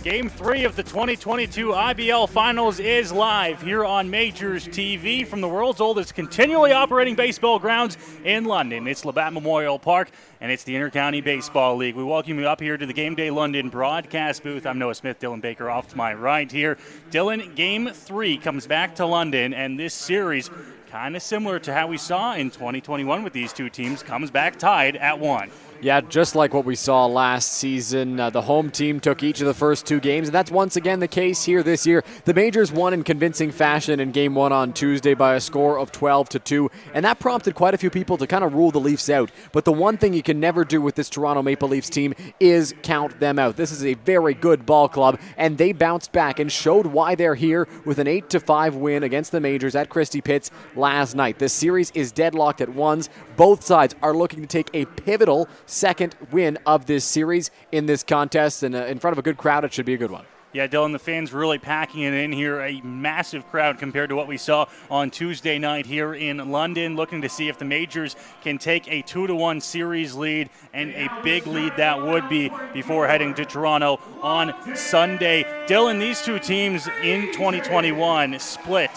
Game 3 of the 2022 IBL Finals is live here on Majors TV from the world's oldest continually operating baseball grounds in London. It's Labatt Memorial Park, and it's the Intercounty Baseball League. We welcome you up here to the Game Day London broadcast booth. I'm Noah Smith, Dylan Baker off to my right here. Dylan, Game 3 comes back to London, and this series, kind of similar to how we saw in 2021 with these two teams, comes back tied at 1. Yeah, just like what we saw last season, the home team took each of the first two games, and that's once again the case here this year. The Majors won in convincing fashion in Game 1 on Tuesday by a score of 12-2, and that prompted quite a few people to kind of rule the Leafs out. But the one thing you can never do with this Toronto Maple Leafs team is count them out. This is a very good ball club, and they bounced back and showed why they're here with an 8-5 win against the Majors at Christie Pits last night. This series is deadlocked at 1s. Both sides are looking to take a pivotal second win of this series in this contest, and in front of a good crowd, it should be a good one. Yeah, Dylan, the fans really packing it in here. A massive crowd compared to what we saw on Tuesday night here in London, looking to see if the Majors can take a 2-1 series lead, and a big lead that would be before heading to Toronto on Sunday. Dylan, these two teams in 2021 split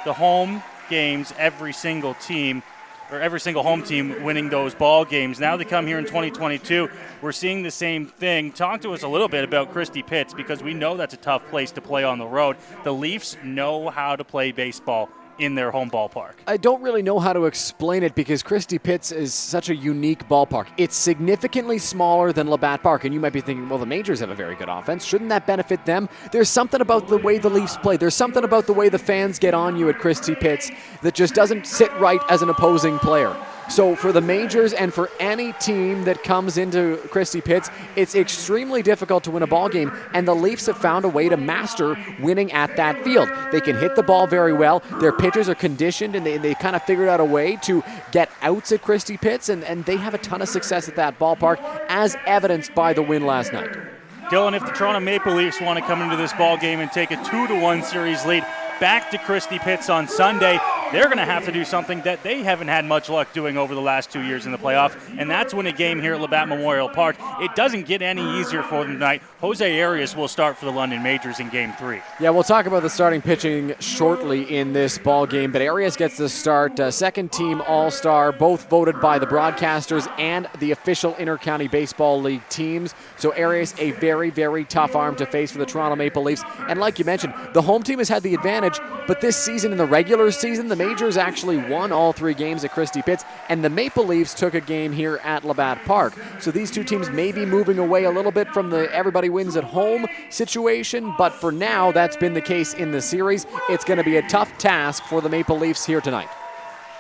the home games, every single home team winning those ball games. Now they come here in 2022, we're seeing the same thing. Talk to us a little bit about Christie Pits, because we know that's a tough place to play on the road. The Leafs know how to play baseball in their home ballpark. I don't really know how to explain it, because Christie Pits is such a unique ballpark. It's significantly smaller than Labatt Park, and you might be thinking, well, the Majors have a very good offense. Shouldn't that benefit them? There's something about the way the Leafs play. There's something about the way the fans get on you at Christie Pits that just doesn't sit right as an opposing player. So for the Majors and for any team that comes into Christie Pits, it's extremely difficult to win a ball game, and the Leafs have found a way to master winning at that field. They can hit the ball very well. Their pitchers are conditioned, and they kind of figured out a way to get outs at Christie Pits, and they have a ton of success at that ballpark, as evidenced by the win last night. Dylan, if the Toronto Maple Leafs want to come into this ball game and take a 2-1 series lead back to Christie Pits on Sunday, they're going to have to do something that they haven't had much luck doing over the last 2 years in the playoff, and that's win a game here at Labatt Memorial Park. It doesn't get any easier for them tonight. Jose Arias will start for the London Majors in Game 3. Yeah, we'll talk about the starting pitching shortly in this ball game, but Arias gets the start. Second team All-Star, both voted by the broadcasters and the official Intercounty Baseball League teams. So Arias, a very, very tough arm to face for the Toronto Maple Leafs. And like you mentioned, the home team has had the advantage, but this season, in the regular season, the Majors actually won all 3 games at Christie Pits, and the Maple Leafs took a game here at Labatt Park. So these two teams may be moving away a little bit from the everybody wins at home situation, but for now, that's been the case in the series. It's going to be a tough task for the Maple Leafs here tonight.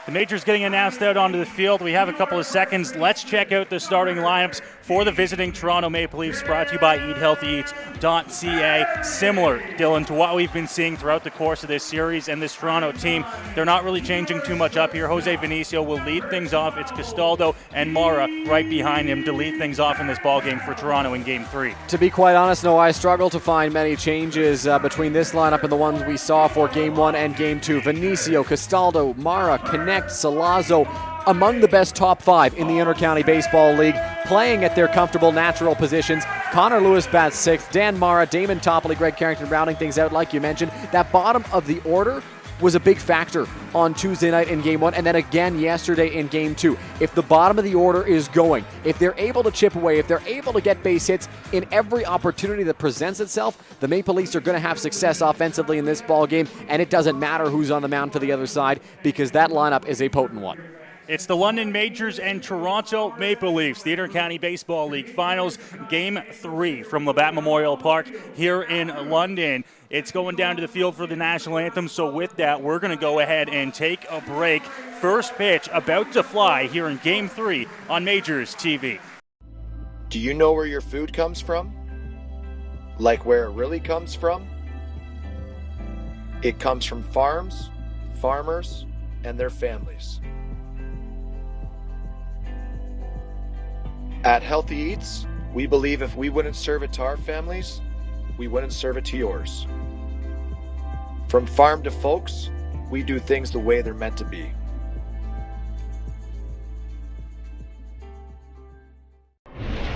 The Majors getting announced out onto the field. We have a couple of seconds. Let's check out the starting lineups for the visiting Toronto Maple Leafs, brought to you by EatHealthyEats.ca. Similar, Dylan, to what we've been seeing throughout the course of this series and this Toronto team. They're not really changing too much up here. Jose Vinicio will lead things off. It's Castaldo and Mara right behind him to lead things off in this ballgame for Toronto in Game 3. To be quite honest, no, I struggle to find many changes between this lineup and the ones we saw for Game 1 and Game 2. Vinicio, Castaldo, Mara, Salazzo, among the best top 5 in the Intercounty Baseball League, playing at their comfortable natural positions. Connor Lewis bats 6th, Dan Mara, Damon Topley, Greg Carrington rounding things out like you mentioned. That bottom of the order was a big factor on Tuesday night in Game 1, and then again yesterday in Game 2. If the bottom of the order is going, if they're able to chip away, if they're able to get base hits in every opportunity that presents itself, the Maple Leafs are going to have success offensively in this ball game, and it doesn't matter who's on the mound for the other side, because that lineup is a potent one. It's the London Majors and Toronto Maple Leafs, the Intercounty Baseball League Finals, Game 3 from Labatt Memorial Park here in London. It's going down to the field for the national anthem, so with that, we're going to go ahead and take a break. First pitch about to fly here in Game 3 on Majors TV. Do you know where your food comes from? Like where it really comes from? It comes from farms, farmers, and their families. At Healthy Eats, we believe if we wouldn't serve it to our families, we wouldn't serve it to yours. From farm to folks, we do things the way they're meant to be.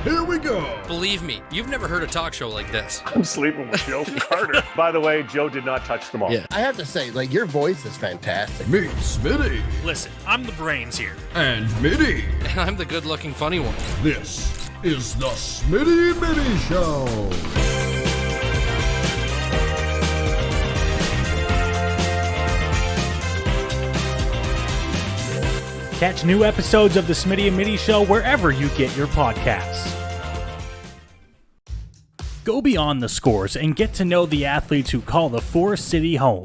Here we go. Believe me, you've never heard a talk show like this. I'm sleeping with Joe Carter. By the way, Joe did not touch them all. Yeah, I have to say, like, your voice is fantastic. Meet Smitty. Listen, I'm the brains here. And Mitty. And I'm the good-looking funny one. This is the Smitty Mitty Show. Catch new episodes of the Smitty and Mitty Show wherever you get your podcasts. Go beyond the scores and get to know the athletes who call the Forest City home.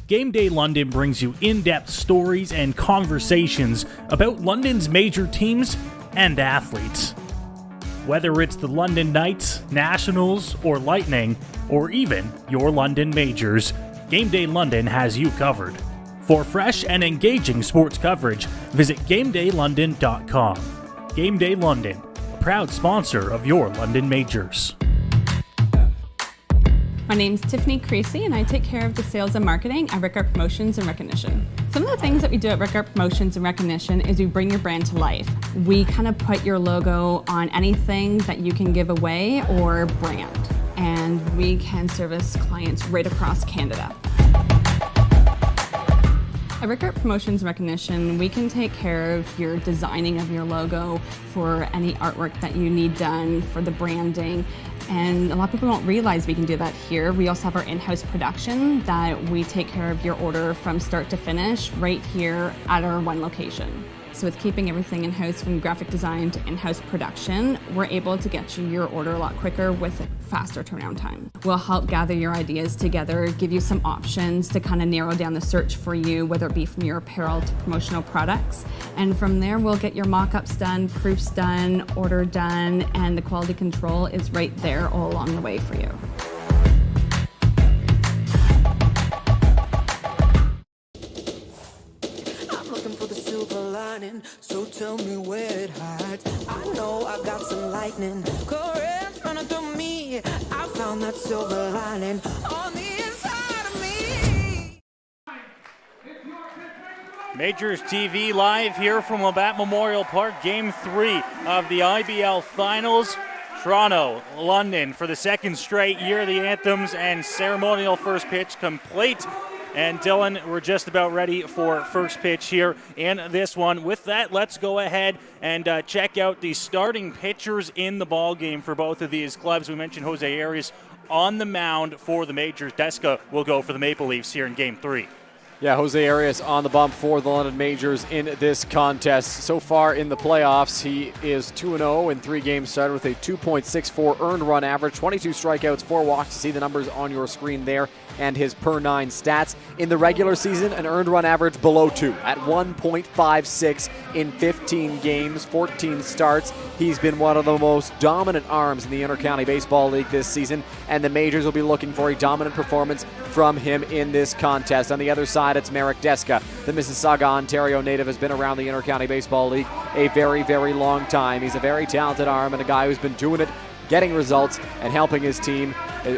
Game Day London brings you in-depth stories and conversations about London's major teams and athletes. Whether it's the London Knights, Nationals, or Lightning, or even your London Majors, Game Day London has you covered. For fresh and engaging sports coverage, visit GameDayLondon.com. Game Day London, a proud sponsor of your London Majors. My name's Tiffany Christie, and I take care of the sales and marketing at Rickard Promotions and Recognition. Some of the things that we do at Rickard Promotions and Recognition is we bring your brand to life. We kind of put your logo on anything that you can give away or brand, and we can service clients right across Canada. At Rickard Promotions and Recognition, we can take care of your designing of your logo, for any artwork that you need done, for the branding. And a lot of people don't realize we can do that here. We also have our in-house production that we take care of your order from start to finish right here at our one location. So with keeping everything in-house, from graphic design to in-house production, we're able to get you your order a lot quicker with a faster turnaround time. We'll help gather your ideas together, give you some options to kind of narrow down the search for you, whether it be from your apparel to promotional products. And from there, we'll get your mock-ups done, proofs done, order done, and the quality control is right there all along the way for you. So tell me where it hides. I know I got some lightning currents running through me. I found that silver lining on the inside of me. Majors TV live here from Labatt Memorial Park, Game 3 of the IBL Finals. Toronto, London for the second straight year. The anthems and ceremonial first pitch complete. And Dylan, we're just about ready for first pitch here in this one. With that, let's go ahead and check out the starting pitchers in the ball game for both of these clubs. We mentioned Jose Arias on the mound for the Majors. Deska will go for the Maple Leafs here in Game 3. Yeah, Jose Arias on the bump for the London Majors in this contest. So far in the playoffs, he is 2-0 in 3 games started with a 2.64 earned run average, 22 strikeouts, 4 walks. To see the numbers on your screen there and his per 9 stats. In the regular season, an earned run average below 2 at 1.56 in 15 games, 14 starts. He's been one of the most dominant arms in the Intercounty Baseball League this season, and the Majors will be looking for a dominant performance from him in this contest. On the other side, it's Marek Deska. The Mississauga, Ontario native has been around the Intercounty Baseball League a very, very long time. He's a very talented arm and a guy who's been doing it, getting results, and helping his team,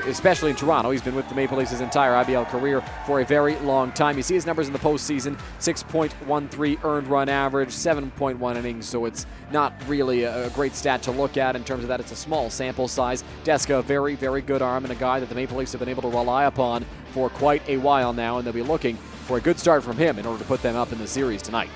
especially in Toronto. He's been with the Maple Leafs his entire IBL career for a very long time. You see his numbers in the postseason, 6.13 earned run average, 7.1 innings, so it's not really a great stat to look at in terms of that. It's a small sample size. Deska, a very, very good arm and a guy that the Maple Leafs have been able to rely upon for quite a while now, and they'll be looking for a good start from him in order to put them up in the series tonight.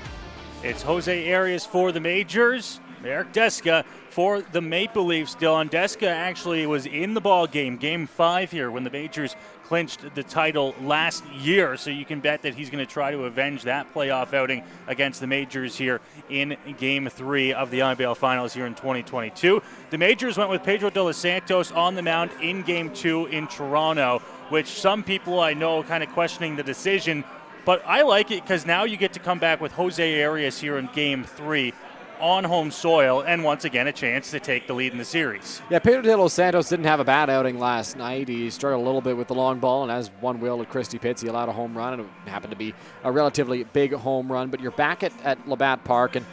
It's Jose Arias for the Majors, Marek Deska for the Maple Leafs. Dylan, Deska actually was in the ball game, Game 5 here, when the Majors clinched the title last year, so you can bet that he's going to try to avenge that playoff outing against the Majors here in Game 3 of the IBL Finals here in 2022. The Majors went with Pedro de los Santos on the mound in Game 2 in Toronto, which some people I know kind of questioning the decision, but I like it because now you get to come back with Jose Arias here in Game 3 on home soil, and once again a chance to take the lead in the series. Yeah, Pedro de los Santos didn't have a bad outing last night. He struggled a little bit with the long ball, and as one will at Christie Pits, he allowed a home run, and it happened to be a relatively big home run. But you're back at Labatt Park, and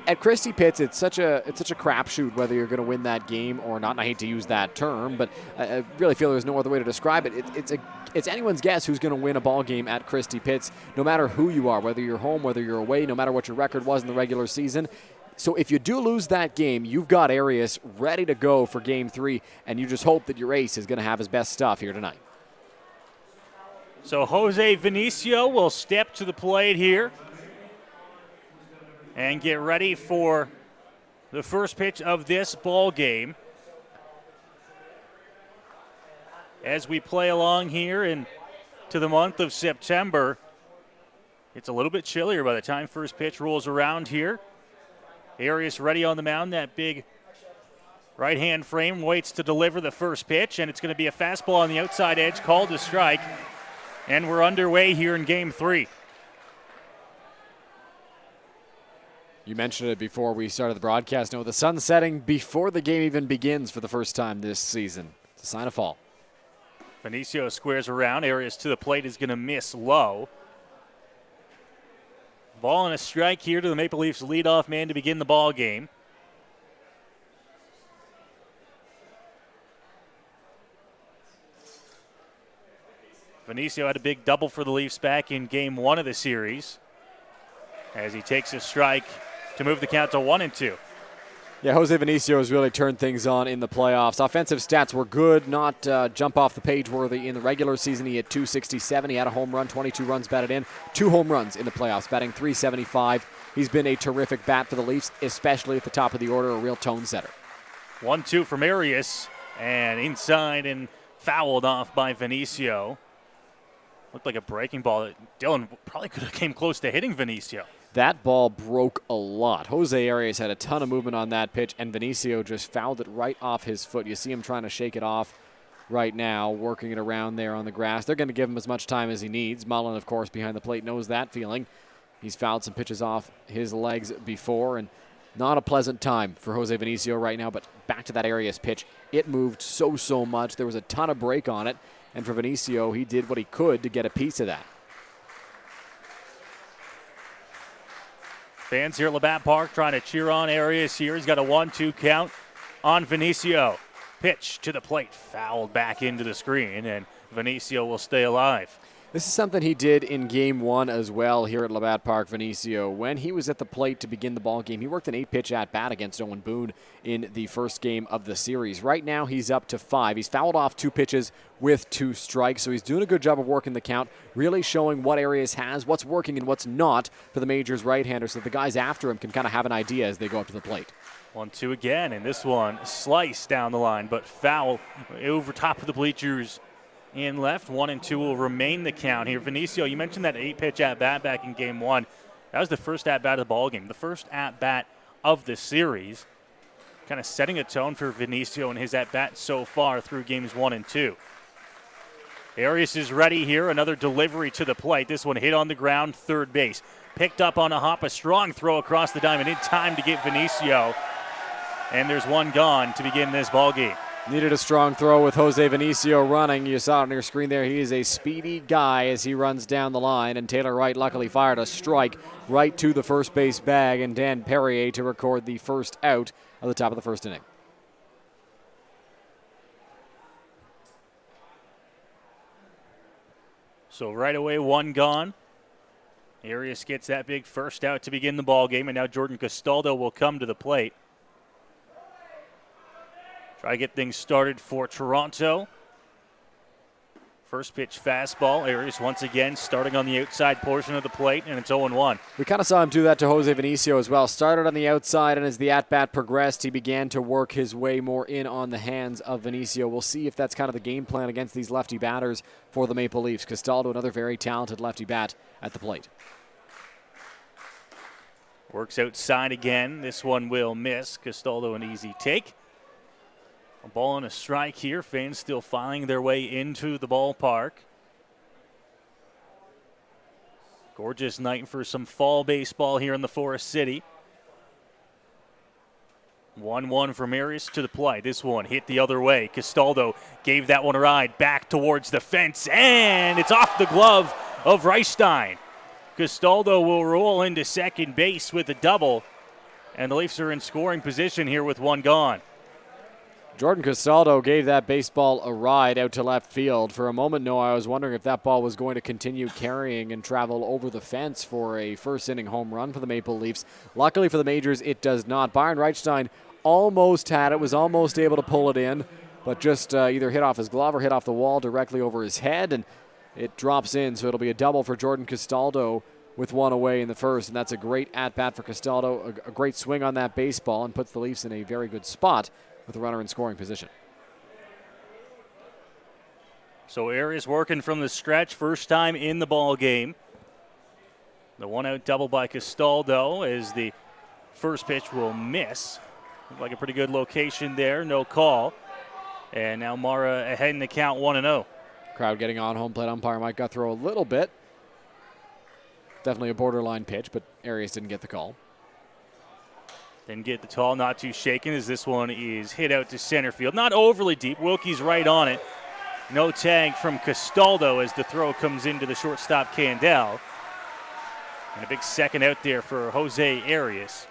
at Christie Pits, it's such a crapshoot whether you're going to win that game or not. And I hate to use that term, but I really feel there's no other way to describe it. It's anyone's guess who's going to win a ball game at Christie Pits, no matter who you are, whether you're home, whether you're away, no matter what your record was in the regular season. So if you do lose that game, you've got Arias ready to go for Game 3, and you just hope that your ace is going to have his best stuff here tonight. So Jose Vinicio will step to the plate here and get ready for the first pitch of this ball game. As we play along here into the month of September, it's a little bit chillier by the time first pitch rolls around here. Arias ready on the mound. That big right-hand frame waits to deliver the first pitch, and it's going to be a fastball on the outside edge, called a strike. And we're underway here in Game 3. You mentioned it before we started the broadcast. No, the sun setting before the game even begins for the first time this season. It's a sign of fall. Vinicio squares around. Arias to the plate is going to miss low. Ball and a strike here to the Maple Leafs leadoff man to begin the ball game. Vinicio had a big double for the Leafs back in Game 1 of the series as he takes a strike to move the count to 1-2. Yeah, Jose Vinicio has really turned things on in the playoffs. Offensive stats were good, not jump off the page worthy. In the regular season, he had .267. He had a home run, 22 runs batted in, 2 home runs in the playoffs, batting .375. He's been a terrific bat for the Leafs, especially at the top of the order, a real tone setter. 1-2 from Arias, and inside and fouled off by Vinicio. Looked like a breaking ball that Dylan probably could have came close to hitting Vinicio. That ball broke a lot. Jose Arias had a ton of movement on that pitch, and Vinicio just fouled it right off his foot. You see him trying to shake it off right now, working it around there on the grass. They're going to give him as much time as he needs. Mullen, of course, behind the plate knows that feeling. He's fouled some pitches off his legs before, and not a pleasant time for Jose Vinicio right now, but back to that Arias pitch. It moved so much. There was a ton of break on it, and for Vinicio, he did what he could to get a piece of that. Fans here at Labatt Park trying to cheer on Arias here. He's got a 1-2 count on Vinicio. Pitch to the plate, fouled back into the screen, and Vinicio will stay alive. This is something he did in Game 1 as well here at Labatt Park, Vinicio. When he was at the plate to begin the ball game, he worked an 8-pitch at-bat against Owen Boone in the first game of the series. Right now, he's up to 5. He's fouled off 2 pitches with 2 strikes, so he's doing a good job of working the count, really showing what Arias has, what's working and what's not for the Majors right-hander, so the guys after him can kind of have an idea as they go up to the plate. 1-2 again, and this one sliced down the line, but foul over top of the bleachers. In left, 1-2 will remain the count here. Vinicio, you mentioned that 8-pitch at-bat back in Game 1. That was the first at-bat of the ballgame, the first at-bat of the series. Kind of setting a tone for Vinicio and his at-bat so far through Games 1 and 2. Arias is ready here. Another delivery to the plate. This one hit on the ground, third base. Picked up on a hop, a strong throw across the diamond in time to get Vinicio. And there's one gone to begin this ballgame. Needed a strong throw with Jose Vinicio running. You saw it on your screen there. He is a speedy guy as he runs down the line. And Taylor Wright luckily fired a strike right to the first base bag. And Dan Perrier to record the first out at the top of the first inning. So right away, one gone. Arias gets that big first out to begin the ball game. And now Jordan Castaldo will come to the plate. Try to get things started for Toronto. First pitch fastball. Arias once again starting on the outside portion of the plate, and it's 0-1. We kind of saw him do that to Jose Vinicio as well. Started on the outside, and as the at-bat progressed, he began to work his way more in on the hands of Vinicio. We'll see if that's kind of the game plan against these lefty batters for the Maple Leafs. Castaldo, another very talented lefty bat at the plate. Works outside again. This one will miss. Castaldo an easy take. A ball and a strike here. Fans still filing their way into the ballpark. Gorgeous night for some fall baseball here in the Forest City. 1-1 from Arias to the plate. This one hit the other way. Castaldo gave that one a ride back towards the fence, and it's off the glove of Reichstein. Castaldo will roll into second base with a double, and the Leafs are in scoring position here with one gone. Jordan Castaldo gave that baseball a ride out to left field. For a moment, Noah, I was wondering if that ball was going to continue carrying and travel over the fence for a first inning home run for the Maple Leafs. Luckily for the Majors, it does not. Byron Reichstein almost had it, was almost able to pull it in, but just either hit off his glove or hit off the wall directly over his head, and it drops in, so it'll be a double for Jordan Castaldo with one away in the first, and that's a great at-bat for Castaldo, a great swing on that baseball, and puts the Leafs in a very good spot with a runner in scoring position. So Arias working from the stretch, first time in the ball game. The one-out double by Castaldo as the first pitch will miss. Looked like a pretty good location there, no call. And now Mara ahead in the count 1-0. Crowd getting on, home plate umpire Mike Guthrow a little bit. Definitely a borderline pitch, but Arias didn't get the call. Then get the tall, not too shaken as this one is hit out to center field. Not overly deep. Wilkie's right on it. No tag from Castaldo as the throw comes into the shortstop Candel. And a big second out there for Jose Arias.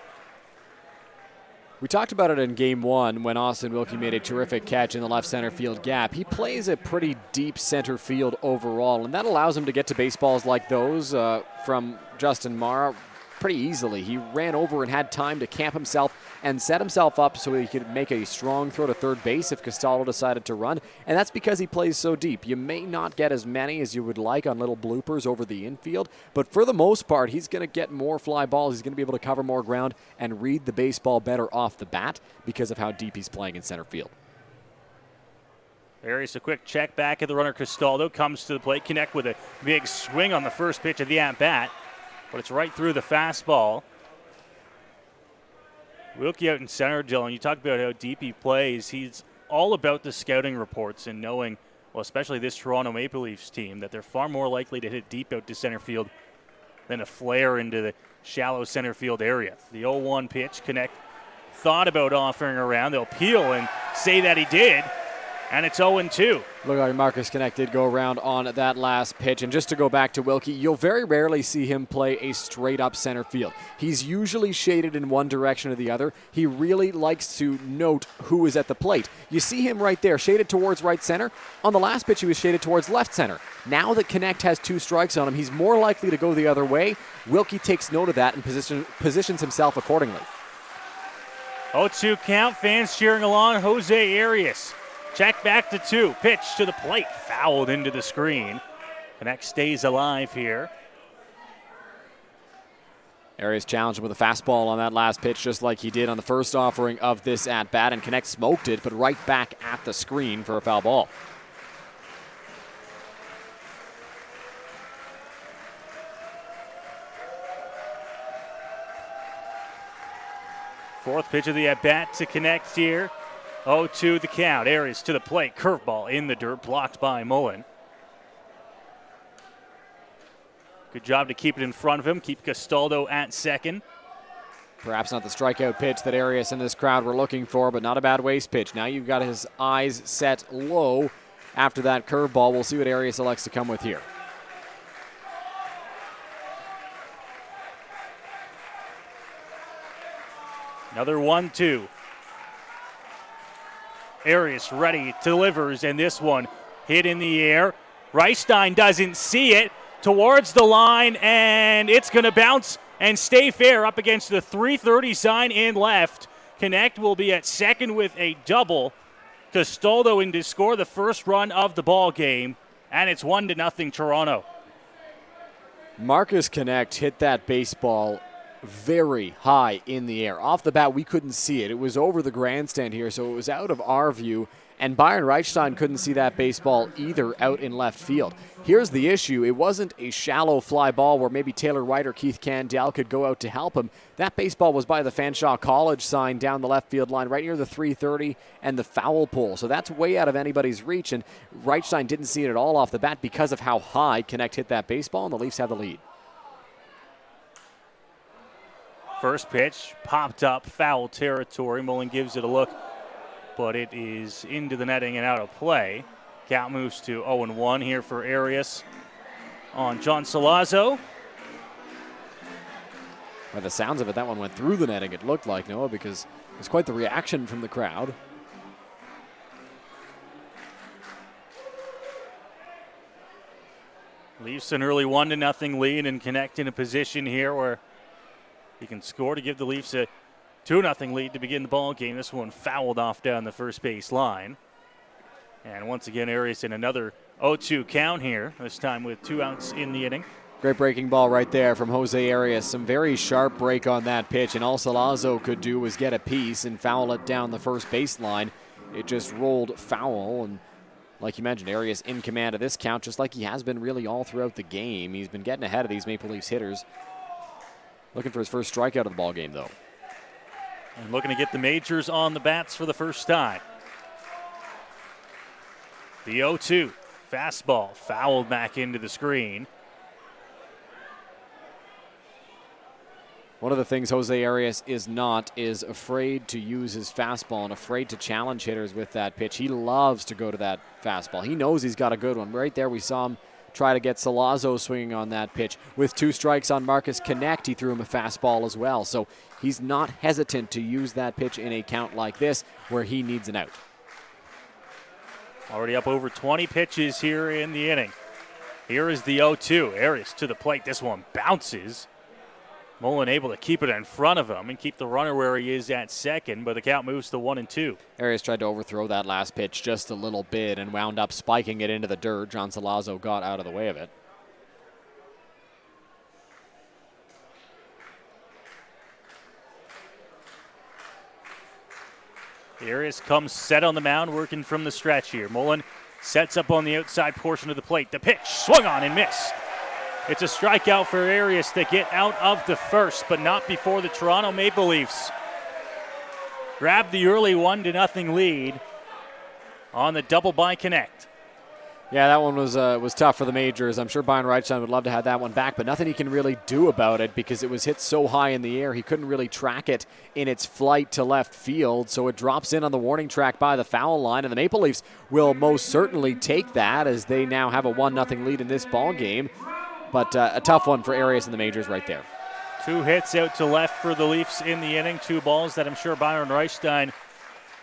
We talked about it in game one when Austin Wilkie made a terrific catch in the left center field gap. He plays a pretty deep center field overall, and that allows him to get to baseballs like those from Justin Mara pretty easily. He ran over and had time to camp himself and set himself up so he could make a strong throw to third base if Castaldo decided to run, and that's because he plays so deep. You may not get as many as you would like on little bloopers over the infield, but for the most part, he's going to get more fly balls. He's going to be able to cover more ground and read the baseball better off the bat because of how deep he's playing in center field. Arias a quick check back at the runner. Castaldo comes to the plate, connect with a big swing on the first pitch of the at-bat, but it's right through the fastball. Wilkie out in center, Dylan. You talk about how deep he plays. He's all about the scouting reports and knowing, well, especially this Toronto Maple Leafs team, that they're far more likely to hit deep out to center field than a flare into the shallow center field area. The 0-1 pitch, Connect thought about offering around. They'll peel and say that he did, and it's 0-2. Look like Marcus Connect did go around on that last pitch. And just to go back to Wilkie, you'll very rarely see him play a straight-up center field. He's usually shaded in one direction or the other. He really likes to note who is at the plate. You see him right there, shaded towards right center. On the last pitch, he was shaded towards left center. Now that Connect has 2 strikes on him, he's more likely to go the other way. Wilkie takes note of that and positions himself accordingly. 0-2 count, fans cheering along. Jose Arias. Check back to 2. Pitch to the plate. Fouled into the screen. Connect stays alive here. Arias challenged him with a fastball on that last pitch, just like he did on the first offering of this at-bat, and Connect smoked it, but right back at the screen for a foul ball. Fourth pitch of the at-bat to Connect here. 0-2 the count. Arias to the plate. Curveball in the dirt, blocked by Mullen. Good job to keep it in front of him, keep Castaldo at second. Perhaps not the strikeout pitch that Arias and this crowd were looking for, but not a bad waste pitch. Now you've got his eyes set low after that curveball. We'll see what Arias elects to come with here. Another 1-2. Arias ready, delivers, and this one hit in the air. Reichstein doesn't see it, towards the line, and it's going to bounce and stay fair up against the 330 sign in left. Connect will be at second with a double. Castaldo in to score the first run of the ball game, and it's 1-0 Toronto. Marcus Connect hit that baseball very high in the air. Off the bat, we couldn't see it. It was over the grandstand here, so it was out of our view, and Byron Reichstein couldn't see that baseball either out in left field. Here's the issue. It wasn't a shallow fly ball where maybe Taylor Wright or Keith Candel could go out to help him. That baseball was by the Fanshawe College sign down the left field line right near the 330 and the foul pole, so that's way out of anybody's reach, and Reichstein didn't see it at all off the bat because of how high Connect hit that baseball, and the Leafs have the lead. First pitch popped up, foul territory. Mullen gives it a look, but it is into the netting and out of play. Count moves to 0-1 here for Arias on John Salazzo. By the sounds of it, that one went through the netting, it looked like, Noah, because it was quite the reaction from the crowd. Leafs an early 1-0 lead and Connect in a position here where he can score to give the Leafs a 2-0 lead to begin the ball game. This one fouled off down the first base line. And once again, Arias in another 0-2 count here, this time with 2 outs in the inning. Great breaking ball right there from Jose Arias. Some very sharp break on that pitch, and all Salazzo could do was get a piece and foul it down the first baseline. It just rolled foul, and like you mentioned, Arias in command of this count, just like he has been really all throughout the game. He's been getting ahead of these Maple Leafs hitters. Looking for his first strikeout of the ball game, though. And looking to get the Majors on the bats for the first time. The 0-2 fastball fouled back into the screen. One of the things Jose Arias is not is afraid to use his fastball and afraid to challenge hitters with that pitch. He loves to go to that fastball. He knows he's got a good one. Right there we saw him try to get Salazzo swinging on that pitch. With 2 strikes on Marcus Connect, he threw him a fastball as well. So he's not hesitant to use that pitch in a count like this where he needs an out. Already up over 20 pitches here in the inning. Here is the 0-2. Arias to the plate. This one bounces. Mullen able to keep it in front of him and keep the runner where he is at second, but the count moves to 1-2. Arias tried to overthrow that last pitch just a little bit and wound up spiking it into the dirt. John Salazzo got out of the way of it. Arias comes set on the mound, working from the stretch here. Mullen sets up on the outside portion of the plate. The pitch swung on and missed. It's a strikeout for Arias to get out of the first, but not before the Toronto Maple Leafs grab the early 1-0 lead on the double by Connect. Yeah, that one was tough for the Majors. I'm sure Byron Reichstein would love to have that one back, but nothing he can really do about it because it was hit so high in the air. He couldn't really track it in its flight to left field, so it drops in on the warning track by the foul line, and the Maple Leafs will most certainly take that as they now have a 1-0 lead in this ball game. But a tough one for Arias and the Majors right there. 2 hits out to left for the Leafs in the inning. 2 balls that I'm sure Byron Reichstein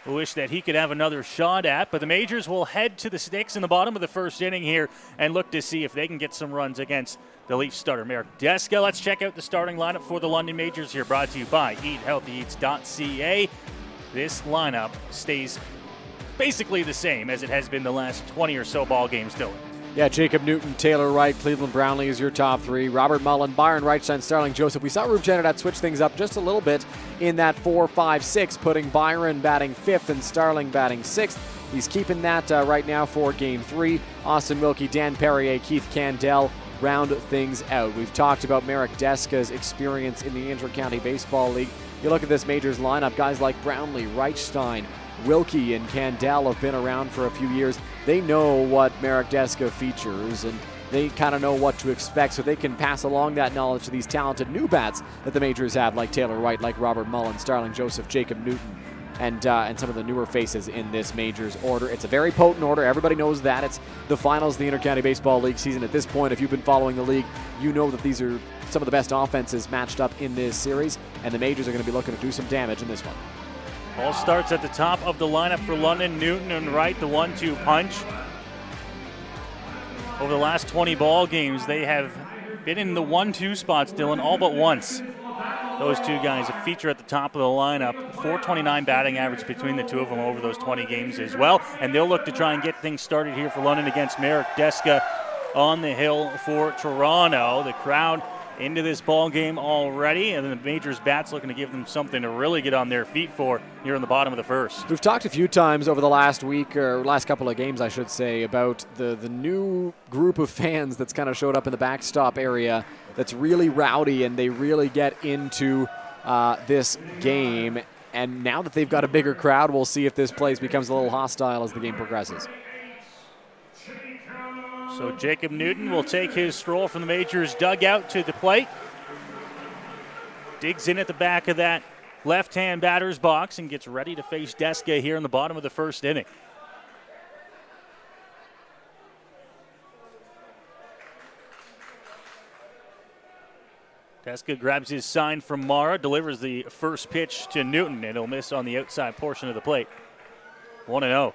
will wish that he could have another shot at. But the Majors will head to the sticks in the bottom of the first inning here and look to see if they can get some runs against the Leafs starter, Marek Deska. Let's check out the starting lineup for the London Majors here, brought to you by EatHealthyEats.ca. This lineup stays basically the same as it has been the last 20 or so ball games, Dylan. Yeah, Jacob Newton, Taylor Wright, Cleveland Brownlee is your top 3. Robert Mullen, Byron Reichstein, Starling Joseph. We saw Rube Jennerdat switch things up just a little bit in that 4-5-6, putting Byron batting 5th and Starling batting 6th. He's keeping that right now for Game 3. Austin Wilkie, Dan Perrier, Keith Candell round things out. We've talked about Marek Deska's experience in the Inter-County Baseball League. You look at this Majors lineup, guys like Brownlee, Reichstein, Wilkie, and Candell have been around for a few years. They know what Marek Deska features, and they kind of know what to expect, so they can pass along that knowledge to these talented new bats that the Majors have, like Taylor Wright, like Robert Mullen, Starling Joseph, Jacob Newton, and some of the newer faces in this Majors order. It's a very potent order. Everybody knows that. It's the finals of the Inter-County Baseball League season. At this point, if you've been following the league, you know that these are some of the best offenses matched up in this series, and the Majors are going to be looking to do some damage in this one. Ball starts at the top of the lineup for London. Newton and Wright, the 1-2 punch. Over the last 20 ball games, they have been in the 1-2 spots, Dylan, all but once. Those 2 guys feature at the top of the lineup. .429 batting average between the 2 of them over those 20 games as well. And they'll look to try and get things started here for London against Marek Deska on the hill for Toronto. The crowd into this ball game already, and the Majors bats looking to give them something to really get on their feet for here in the bottom of the first. We've talked a few times over the last week, or last couple of games I should say, about the new group of fans that's kind of showed up in the backstop area that's really rowdy, and they really get into this game. And now that they've got a bigger crowd, we'll see if this place becomes a little hostile as the game progresses. So Jacob Newton will take his stroll from the Majors dugout to the plate. Digs in at the back of that left-hand batter's box and gets ready to face Deska here in the bottom of the first inning. Deska grabs his sign from Mara, delivers the first pitch to Newton, and he'll miss on the outside portion of the plate. 1-0.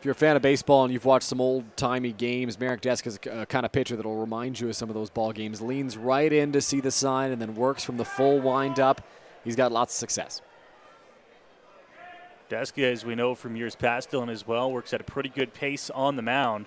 If you're a fan of baseball and you've watched some old-timey games, Marek Deska's a kind of pitcher that will remind you of some of those ball games. Leans right in to see the sign and then works from the full wind-up. He's got lots of success. Deska, as we know from years past, Dylan, as well, works at a pretty good pace on the mound.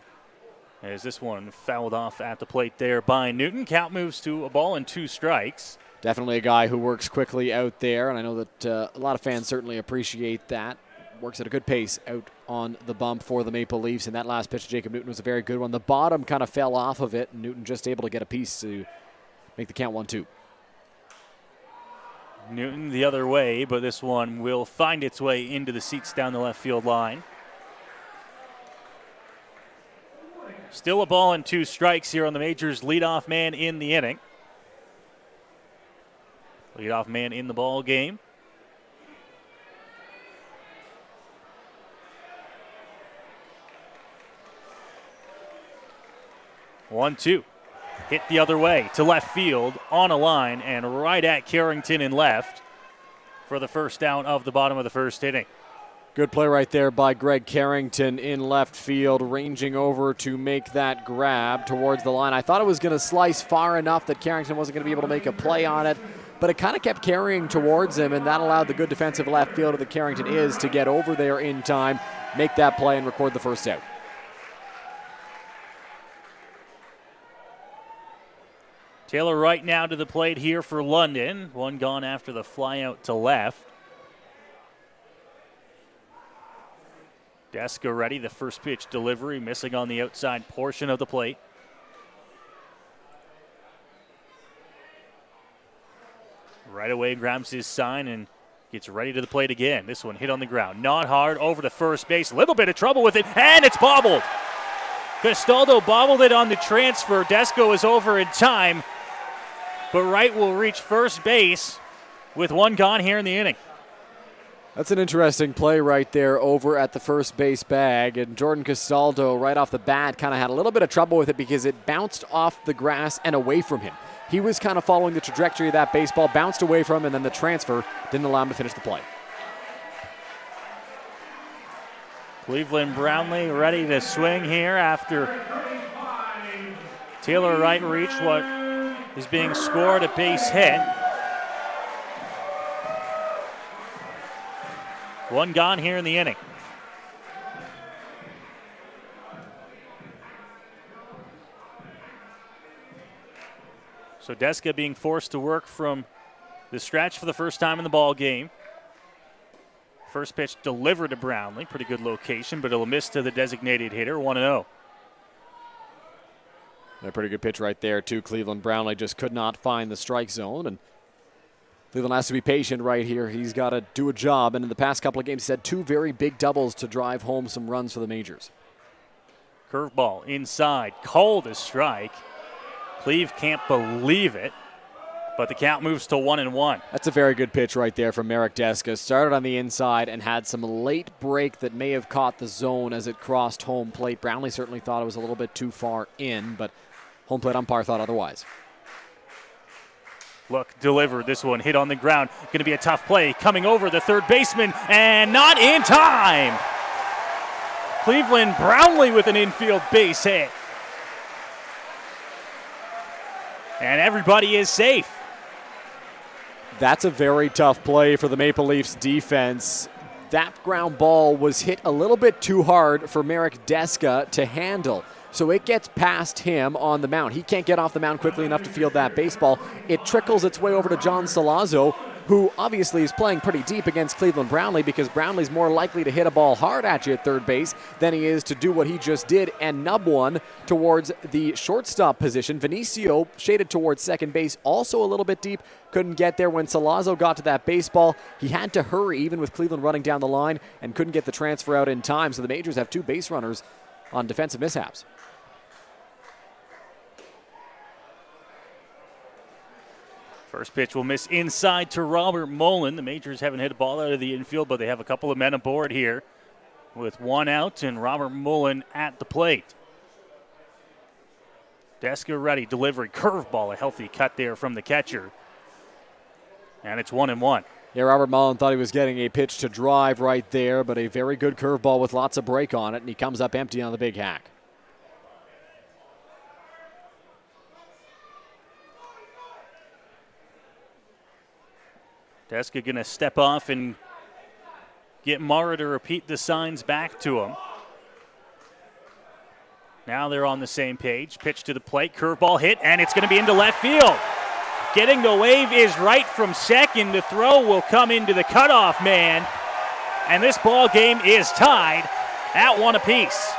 As this one fouled off at the plate there by Newton. Count moves to a ball and 2 strikes. Definitely a guy who works quickly out there, and I know that a lot of fans certainly appreciate that. Works at a good pace out on the bump for the Maple Leafs, and that last pitch to Jacob Newton was a very good one. The bottom kind of fell off of it, and Newton just able to get a piece to make the count 1-2. Newton the other way, but this one will find its way into the seats down the left field line. Still a ball and 2 strikes here on the Majors' leadoff man in the inning. Leadoff man in the ball game. One-two. Hit the other way to left field on a line and right at Carrington in left for the first down of the bottom of the first inning. Good play right there by Greg Carrington in left field, ranging over to make that grab towards the line. I thought it was going to slice far enough that Carrington wasn't going to be able to make a play on it, but it kind of kept carrying towards him, and that allowed the good defensive left fielder that Carrington is to get over there in time, make that play, and record the first out. Taylor right now to the plate here for London. One gone after the fly out to left. Deska ready, the first pitch delivery, missing on the outside portion of the plate. Right away grabs his sign and gets ready to the plate again. This one hit on the ground, not hard, over to first base. A little bit of trouble with it, and it's bobbled. Castaldo bobbled it on the transfer. Deska is over in time, but Wright will reach first base with one gone here in the inning. That's an interesting play right there over at the first base bag. And Jordan Castaldo, right off the bat, kind of had a little bit of trouble with it because it bounced off the grass and away from him. He was kind of following the trajectory of that baseball, bounced away from him, and then the transfer didn't allow him to finish the play. Cleveland Brownlee ready to swing here after Taylor Wright reached what is being scored, a base hit. One gone here in the inning. So Deska being forced to work from the stretch for the first time in the ball game. First pitch delivered to Brownlee. Pretty good location, but it'll miss to the designated hitter, 1-0. A pretty good pitch right there, too. Cleveland Brownlee just could not find the strike zone, and Cleveland has to be patient right here. He's got to do a job, and in the past couple of games, he's had 2 very big doubles to drive home some runs for the Majors. Curveball inside, called a strike. Cleve can't believe it, but the count moves to 1-1. That's a very good pitch right there from Marek Deska. Started on the inside and had some late break that may have caught the zone as it crossed home plate. Brownlee certainly thought it was a little bit too far in, but home plate umpire thought otherwise. Look, delivered. This one hit on the ground. Going to be a tough play. Coming over the third baseman, and not in time. Cleveland Brownlee with an infield base hit. And everybody is safe. That's a very tough play for the Maple Leafs defense. That ground ball was hit a little bit too hard for Marek Deska to handle. So it gets past him on the mound. He can't get off the mound quickly enough to field that baseball. It trickles its way over to John Salazzo, who obviously is playing pretty deep against Cleveland Brownlee because Brownlee's more likely to hit a ball hard at you at third base than he is to do what he just did and nub one towards the shortstop position. Vinicio shaded towards second base, also a little bit deep, couldn't get there. When Salazzo got to that baseball, he had to hurry even with Cleveland running down the line and couldn't get the transfer out in time. So the Majors have 2 base runners on defensive mishaps. First pitch will miss inside to Robert Mullen. The Majors haven't hit a ball out of the infield, but they have a couple of men aboard here with 1 out and Robert Mullen at the plate. Deska ready, delivery, curveball, a healthy cut there from the catcher. And it's 1-1. Yeah, Robert Mullen thought he was getting a pitch to drive right there, but a very good curveball with lots of break on it, and he comes up empty on the big hack. Deska going to step off and get Mara to repeat the signs back to him. Now they're on the same page. Pitch to the plate, curveball hit, and it's going to be into left field. Getting the wave is right from second. The throw will come into the cutoff man, and this ball game is tied at 1 apiece.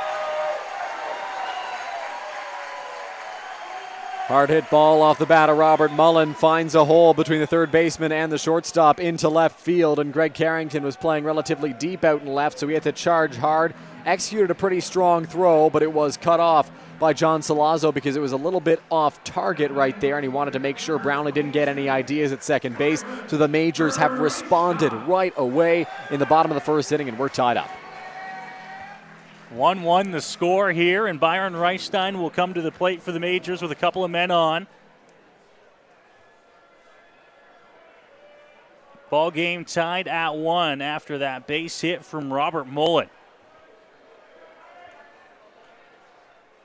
Hard hit ball off the bat of Robert Mullen finds a hole between the third baseman and the shortstop into left field, and Greg Carrington was playing relatively deep out in left, so he had to charge hard. Executed a pretty strong throw, but it was cut off by John Salazzo because it was a little bit off target right there, and he wanted to make sure Brownlee didn't get any ideas at second base. So the Majors have responded right away in the bottom of the first inning, and we're tied up. 1-1 the score here, and Byron Reichstein will come to the plate for the Majors with a couple of men on. Ball game tied at 1 after that base hit from Robert Mullen.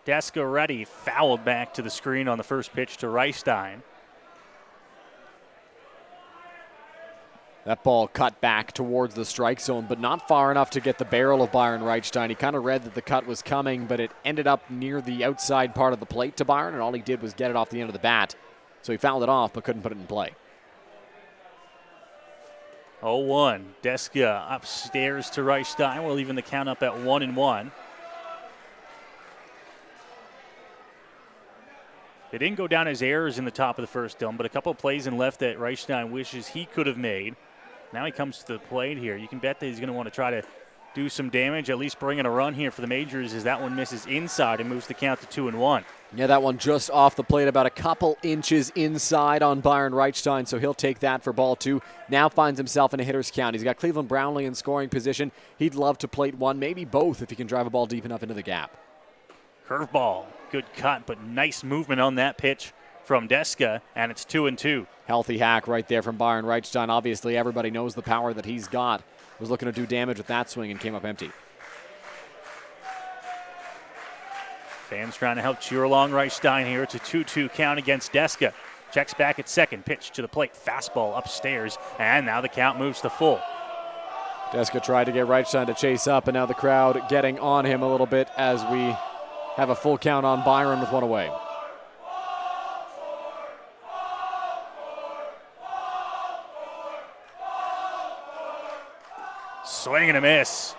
Deska ready, fouled back to the screen on the first pitch to Reichstein. That ball cut back towards the strike zone, but not far enough to get the barrel of Byron Reichstein. He kind of read that the cut was coming, but it ended up near the outside part of the plate to Byron, and all he did was get it off the end of the bat. So he fouled it off, but couldn't put it in play. 0-1. Deska upstairs to Reichstein. We're leaving the count up at 1-1. They didn't go down as errors in the top of the first dome, but a couple of plays in left that Reichstein wishes he could have made. Now he comes to the plate here. You can bet that he's going to want to try to do some damage, at least bring in a run here for the Majors as that one misses inside and moves the count to 2-1. Yeah, that one just off the plate, about a couple inches inside on Byron Reichstein, so he'll take that for ball 2. Now finds himself in a hitter's count. He's got Cleveland Brownlee in scoring position. He'd love to plate one, maybe both, if he can drive a ball deep enough into the gap. Curveball, good cut, but nice movement on that pitch from Deska, and it's 2-2. Healthy hack right there from Byron Reichstein. Obviously, everybody knows the power that he's got. Was looking to do damage with that swing and came up empty. Fans trying to help cheer along Reichstein here. It's a 2-2 count against Deska. Checks back at second, pitch to the plate, fastball upstairs, and now the count moves to full. Deska tried to get Reichstein to chase up, and now the crowd getting on him a little bit as we have a full count on Byron with one away. Swing and a miss.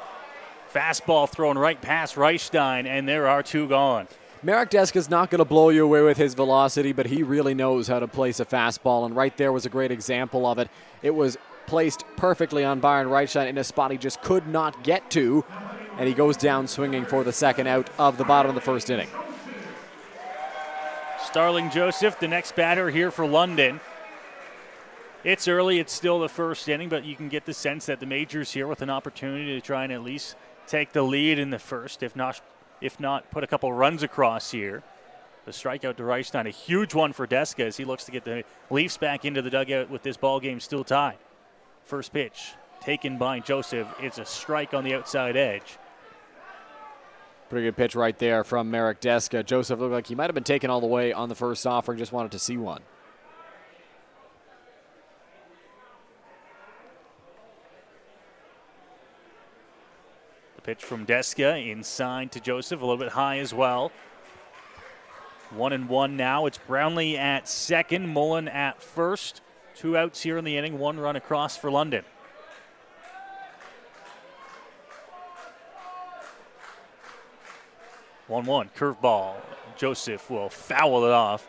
Fastball thrown right past Reichstein, and there are 2 gone. Marek Deska's not going to blow you away with his velocity, but he really knows how to place a fastball, and right there was a great example of it. It was placed perfectly on Byron Reichstein in a spot he just could not get to, and he goes down swinging for the second out of the bottom of the first inning. Starling Joseph, the next batter here for London. It's early, it's still the first inning, but you can get the sense that the Majors here with an opportunity to try and at least take the lead in the first, if not put a couple runs across here. The strikeout to Reichstein, a huge one for Deska as he looks to get the Leafs back into the dugout with this ball game still tied. First pitch taken by Joseph. It's a strike on the outside edge. Pretty good pitch right there from Marek Deska. Joseph looked like he might have been taken all the way on the first offering, just wanted to see one. Pitch from Deska inside to Joseph, a little bit high as well. 1-1 now. It's Brownlee at second, Mullen at first. 2 outs here in the inning, 1 run across for London. One, curveball. Joseph will foul it off.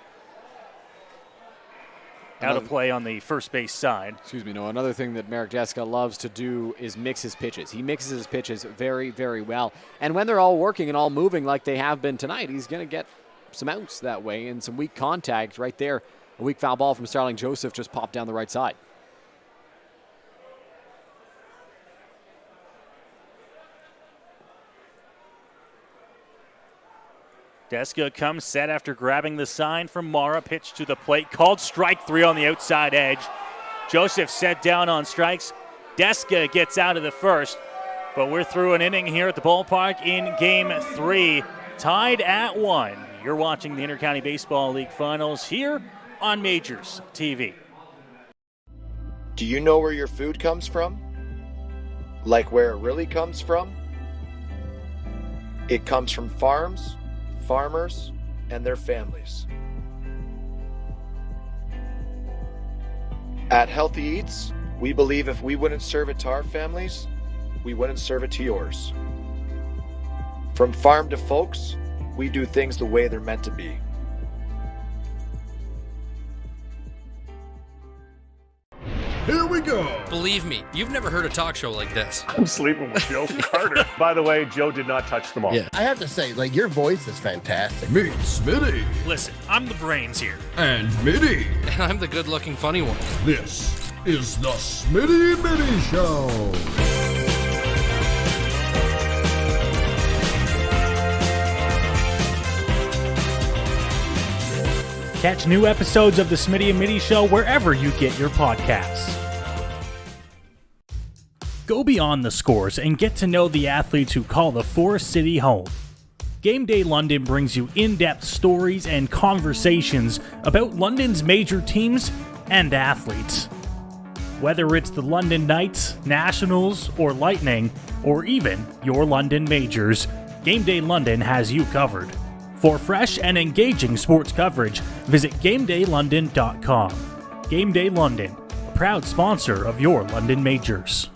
Out of play on the first base side. Excuse me, no. Another thing that Marek Deska loves to do is mix his pitches. He mixes his pitches very, very well. And when they're all working and all moving like they have been tonight, he's going to get some outs that way and some weak contact right there. A weak foul ball from Starling Joseph just popped down the right side. Deska comes set after grabbing the sign from Mara. Pitch to the plate. Called strike 3 on the outside edge. Joseph set down on strikes. Deska gets out of the first, but we're through an inning here at the ballpark in Game 3, tied at 1. You're watching the Intercounty Baseball League Finals here on Majors TV. Do you know where your food comes from? Like where it really comes from? It comes from farms, farmers, and their families. At Healthy Eats, we believe if we wouldn't serve it to our families, we wouldn't serve it to yours. From farm to folks, we do things the way they're meant to be. Here we go. Believe me, you've never heard a talk show like this. I'm sleeping with Joe Carter. By the way, Joe did not touch the ball. Yeah, I have to say, like, your voice is fantastic. Meet Smitty Listen, I'm the brains here. and Mitty. And I'm the good looking funny one. This is the Smitty Mitty Show. Catch new episodes of the Smitty and Mitty Show wherever you get your podcasts. Go beyond the scores and get to know the athletes who call the Forest City home. Game Day London brings you in-depth stories and conversations about London's major teams and athletes. Whether it's the London Knights, Nationals, or Lightning, or even your London Majors, Game Day London has you covered. For fresh and engaging sports coverage, visit GameDayLondon.com. Game Day London, a proud sponsor of your London Majors.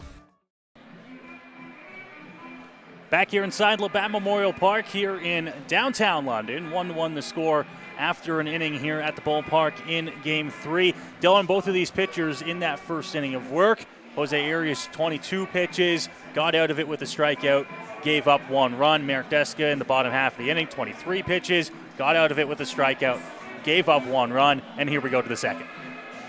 Back here inside Labatt Memorial Park here in downtown London. 1-1 the score after an inning here at the ballpark in Game 3. Dylan, both of these pitchers in that first inning of work. Jose Arias, 22 pitches, got out of it with a strikeout, gave up 1 run. Merrick Deska in the bottom half of the inning, 23 pitches, got out of it with a strikeout, gave up 1 run, and here we go to the second.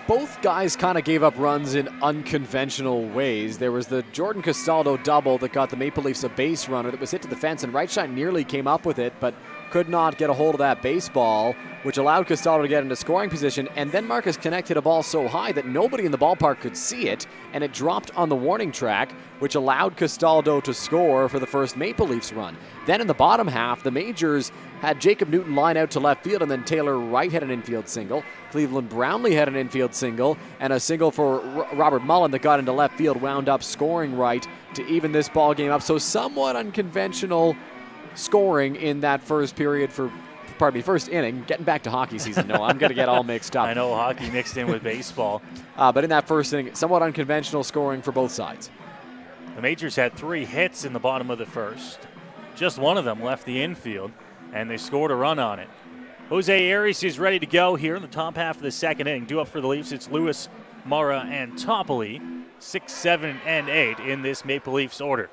Both guys kind of gave up runs in unconventional ways. There was the Jordan Castaldo double that got the Maple Leafs a base runner that was hit to the fence, and Reichstein nearly came up with it, but could not get a hold of that baseball, which allowed Castaldo to get into scoring position. And then Marcus Connect hit a ball so high that nobody in the ballpark could see it, and it dropped on the warning track, which allowed Castaldo to score for the first Maple Leafs run. Then in the bottom half, the Majors had Jacob Newton line out to left field, and then Taylor Wright had an infield single. Cleveland Brownlee had an infield single, and a single for Robert Mullen that got into left field wound up scoring Wright to even this ball game up. So somewhat unconventional scoring in that first period first inning. Getting back to hockey season, no, I'm going to get all mixed up. I know hockey mixed in with baseball. But in that first inning, somewhat unconventional scoring for both sides. The Majors had 3 hits in the bottom of the first. Just one of them left the infield, and they scored a run on it. Jose Arias is ready to go here in the top half of the second inning. Due up for the Leafs, it's Lewis, Mara, and Toppoli. 6, 7, and 8 in this Maple Leafs order.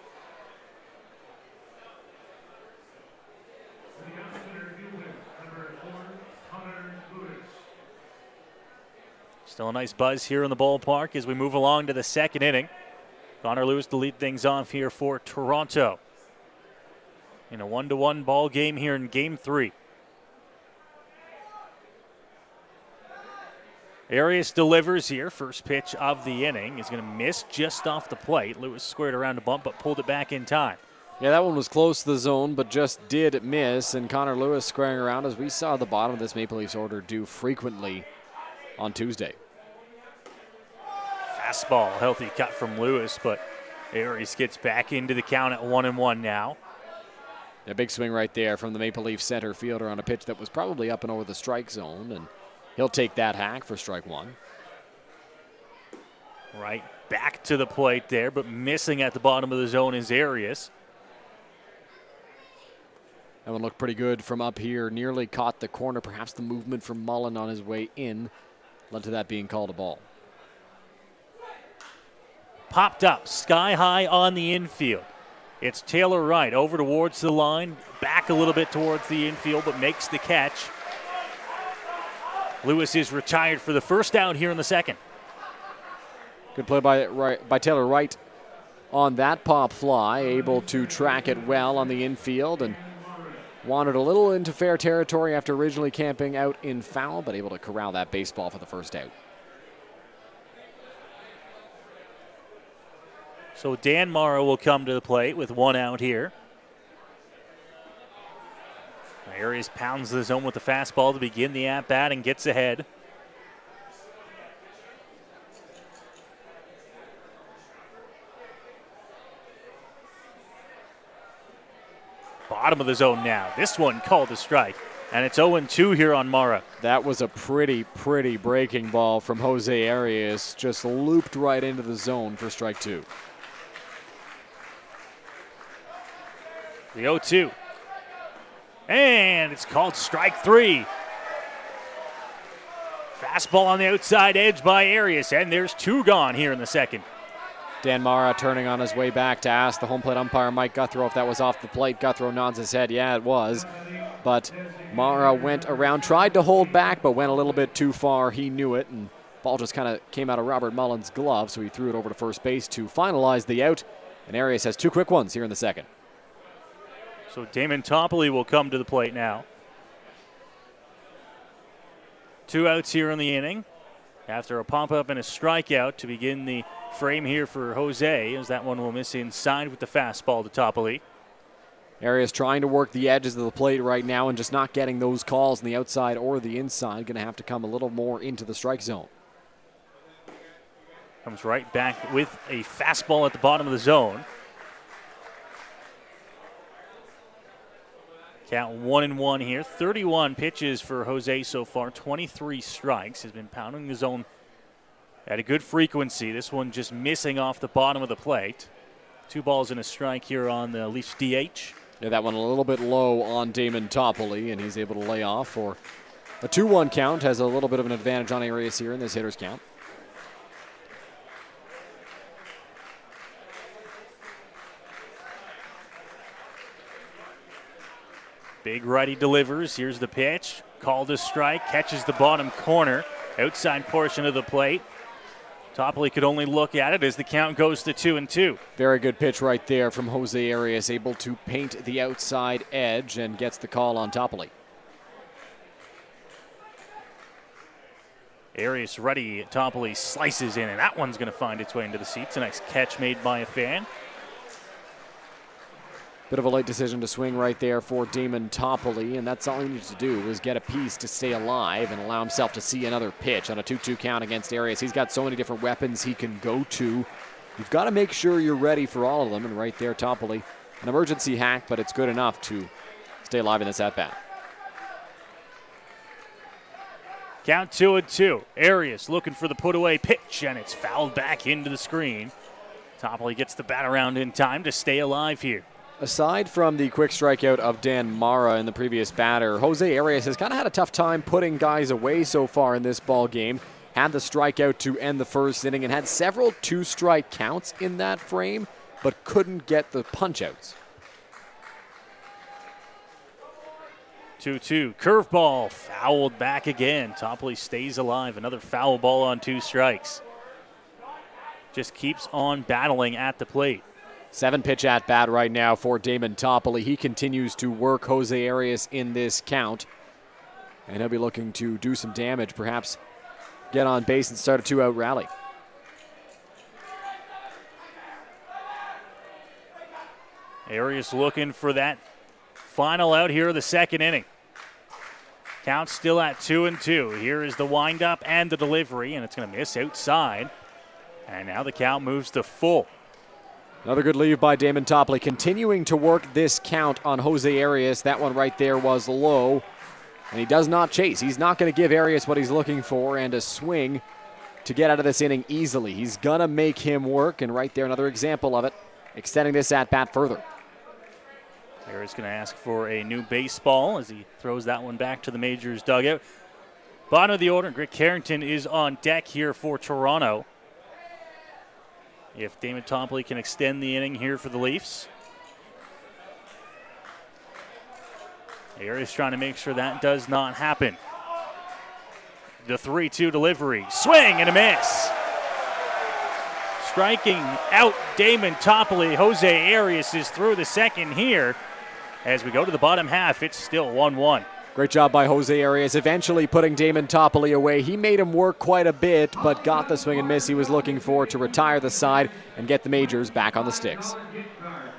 Still a nice buzz here in the ballpark as we move along to the second inning. Connor Lewis to lead things off here for Toronto in a 1-1 ball game here in Game 3. Arias delivers here. First pitch of the inning is going to miss just off the plate. Lewis squared around a bump but pulled it back in time. Yeah, that one was close to the zone, but just did miss. And Connor Lewis squaring around, as we saw the bottom of this Maple Leafs order do frequently on Tuesday. Fastball, healthy cut from Lewis, but Arias gets back into the count at 1-1 now. A big swing right there from the Maple Leaf center fielder on a pitch that was probably up and over the strike zone, and he'll take that hack for strike 1. Right back to the plate there, but missing at the bottom of the zone is Arias. That one looked pretty good from up here. Nearly caught the corner. Perhaps the movement from Mullen on his way in led to that being called a ball. Popped up sky high on the infield. It's Taylor Wright over towards the line, back a little bit towards the infield, but makes the catch. Lewis is retired for the first out here in the second. Good play by Taylor Wright on that pop fly, able to track it well on the infield and wandered a little into fair territory after originally camping out in foul, but able to corral that baseball for the first out. So Dan Morrow will come to the plate with one out here. Arias pounds the zone with the fastball to begin the at-bat and gets ahead. Bottom of the zone now. This one called a strike. And it's 0-2 here on Mara. That was a pretty breaking ball from Jose Arias. Just looped right into the zone for strike 2. The 0-2. And it's called strike 3. Fastball on the outside edge by Arias. And there's 2 gone here in the second. Dan Mara turning on his way back to ask the home plate umpire, Mike Guthrow, if that was off the plate. Guthrow nods his head, yeah, it was. But Mara went around, tried to hold back, but went a little bit too far. He knew it, and ball just kind of came out of Robert Mullen's glove, so he threw it over to first base to finalize the out. And Arias has 2 quick ones here in the second. So Damon Toppoli will come to the plate now. 2 outs here in the inning. After a pop-up and a strikeout to begin the frame here for Jose, as that one will miss inside with the fastball to Toppoli. Arias trying to work the edges of the plate right now and just not getting those calls on the outside or the inside. Going to have to come a little more into the strike zone. Comes right back with a fastball at the bottom of the zone. Count 1-1 here. 31 pitches for Jose so far. 23 strikes. Has been pounding the zone at a good frequency. This one just missing off the bottom of the plate. 2 balls and a strike here on the Leafs DH. Yeah, that one a little bit low on Damon Toppoli, and he's able to lay off for a 2-1 count. Has a little bit of an advantage on Arias here in this hitter's count. Big righty delivers. Here's the pitch. Called a strike. Catches the bottom corner. Outside portion of the plate. Toppoli could only look at it as the count goes to 2-2. Very good pitch right there from Jose Arias. Able to paint the outside edge and gets the call on Toppoli. Arias ready. Toppoli slices in, and that one's going to find its way into the seats. A nice catch made by a fan. Bit of a late decision to swing right there for Damon Toppoli, and that's all he needs to do was get a piece to stay alive and allow himself to see another pitch on a 2-2 count against Arias. He's got so many different weapons he can go to. You've got to make sure you're ready for all of them, and right there, Toppoli, an emergency hack, but it's good enough to stay alive in this at-bat. Count 2-2. Arias looking for the put-away pitch, and it's fouled back into the screen. Toppoli gets the bat around in time to stay alive here. Aside from the quick strikeout of Dan Mara in the previous batter, Jose Arias has kind of had a tough time putting guys away so far in this ball game. Had the strikeout to end the first inning and had several 2-strike counts in that frame, but couldn't get the punch-outs. 2-2. Curveball fouled back again. Toppoli stays alive. Another foul ball on 2 strikes. Just keeps on battling at the plate. 7-pitch at bat right now for Damon Toppoli. He continues to work Jose Arias in this count. And he'll be looking to do some damage, perhaps get on base and start a 2-out rally. Arias looking for that final out here of the second inning. Count still at 2-2. Here is the windup and the delivery, and it's going to miss outside. And now the count moves to full. Another good leave by Damon Toppoli, continuing to work this count on Jose Arias. That one right there was low, and he does not chase. He's not going to give Arias what he's looking for and a swing to get out of this inning easily. He's going to make him work, and right there, another example of it, extending this at-bat further. Arias going to ask for a new baseball as he throws that one back to the Majors dugout. Bottom of the order, Greg Carrington is on deck here for Toronto. If Damon Toppoli can extend the inning here for the Leafs. Arias trying to make sure that does not happen. The 3-2 delivery. Swing and a miss. Striking out Damon Toppoli. Jose Arias is through the second here. As we go to the bottom half, it's still 1-1. Great job by Jose Arias, eventually putting Damon Toppoli away. He made him work quite a bit, but got the swing and miss he was looking for to retire the side and get the Majors back on the sticks.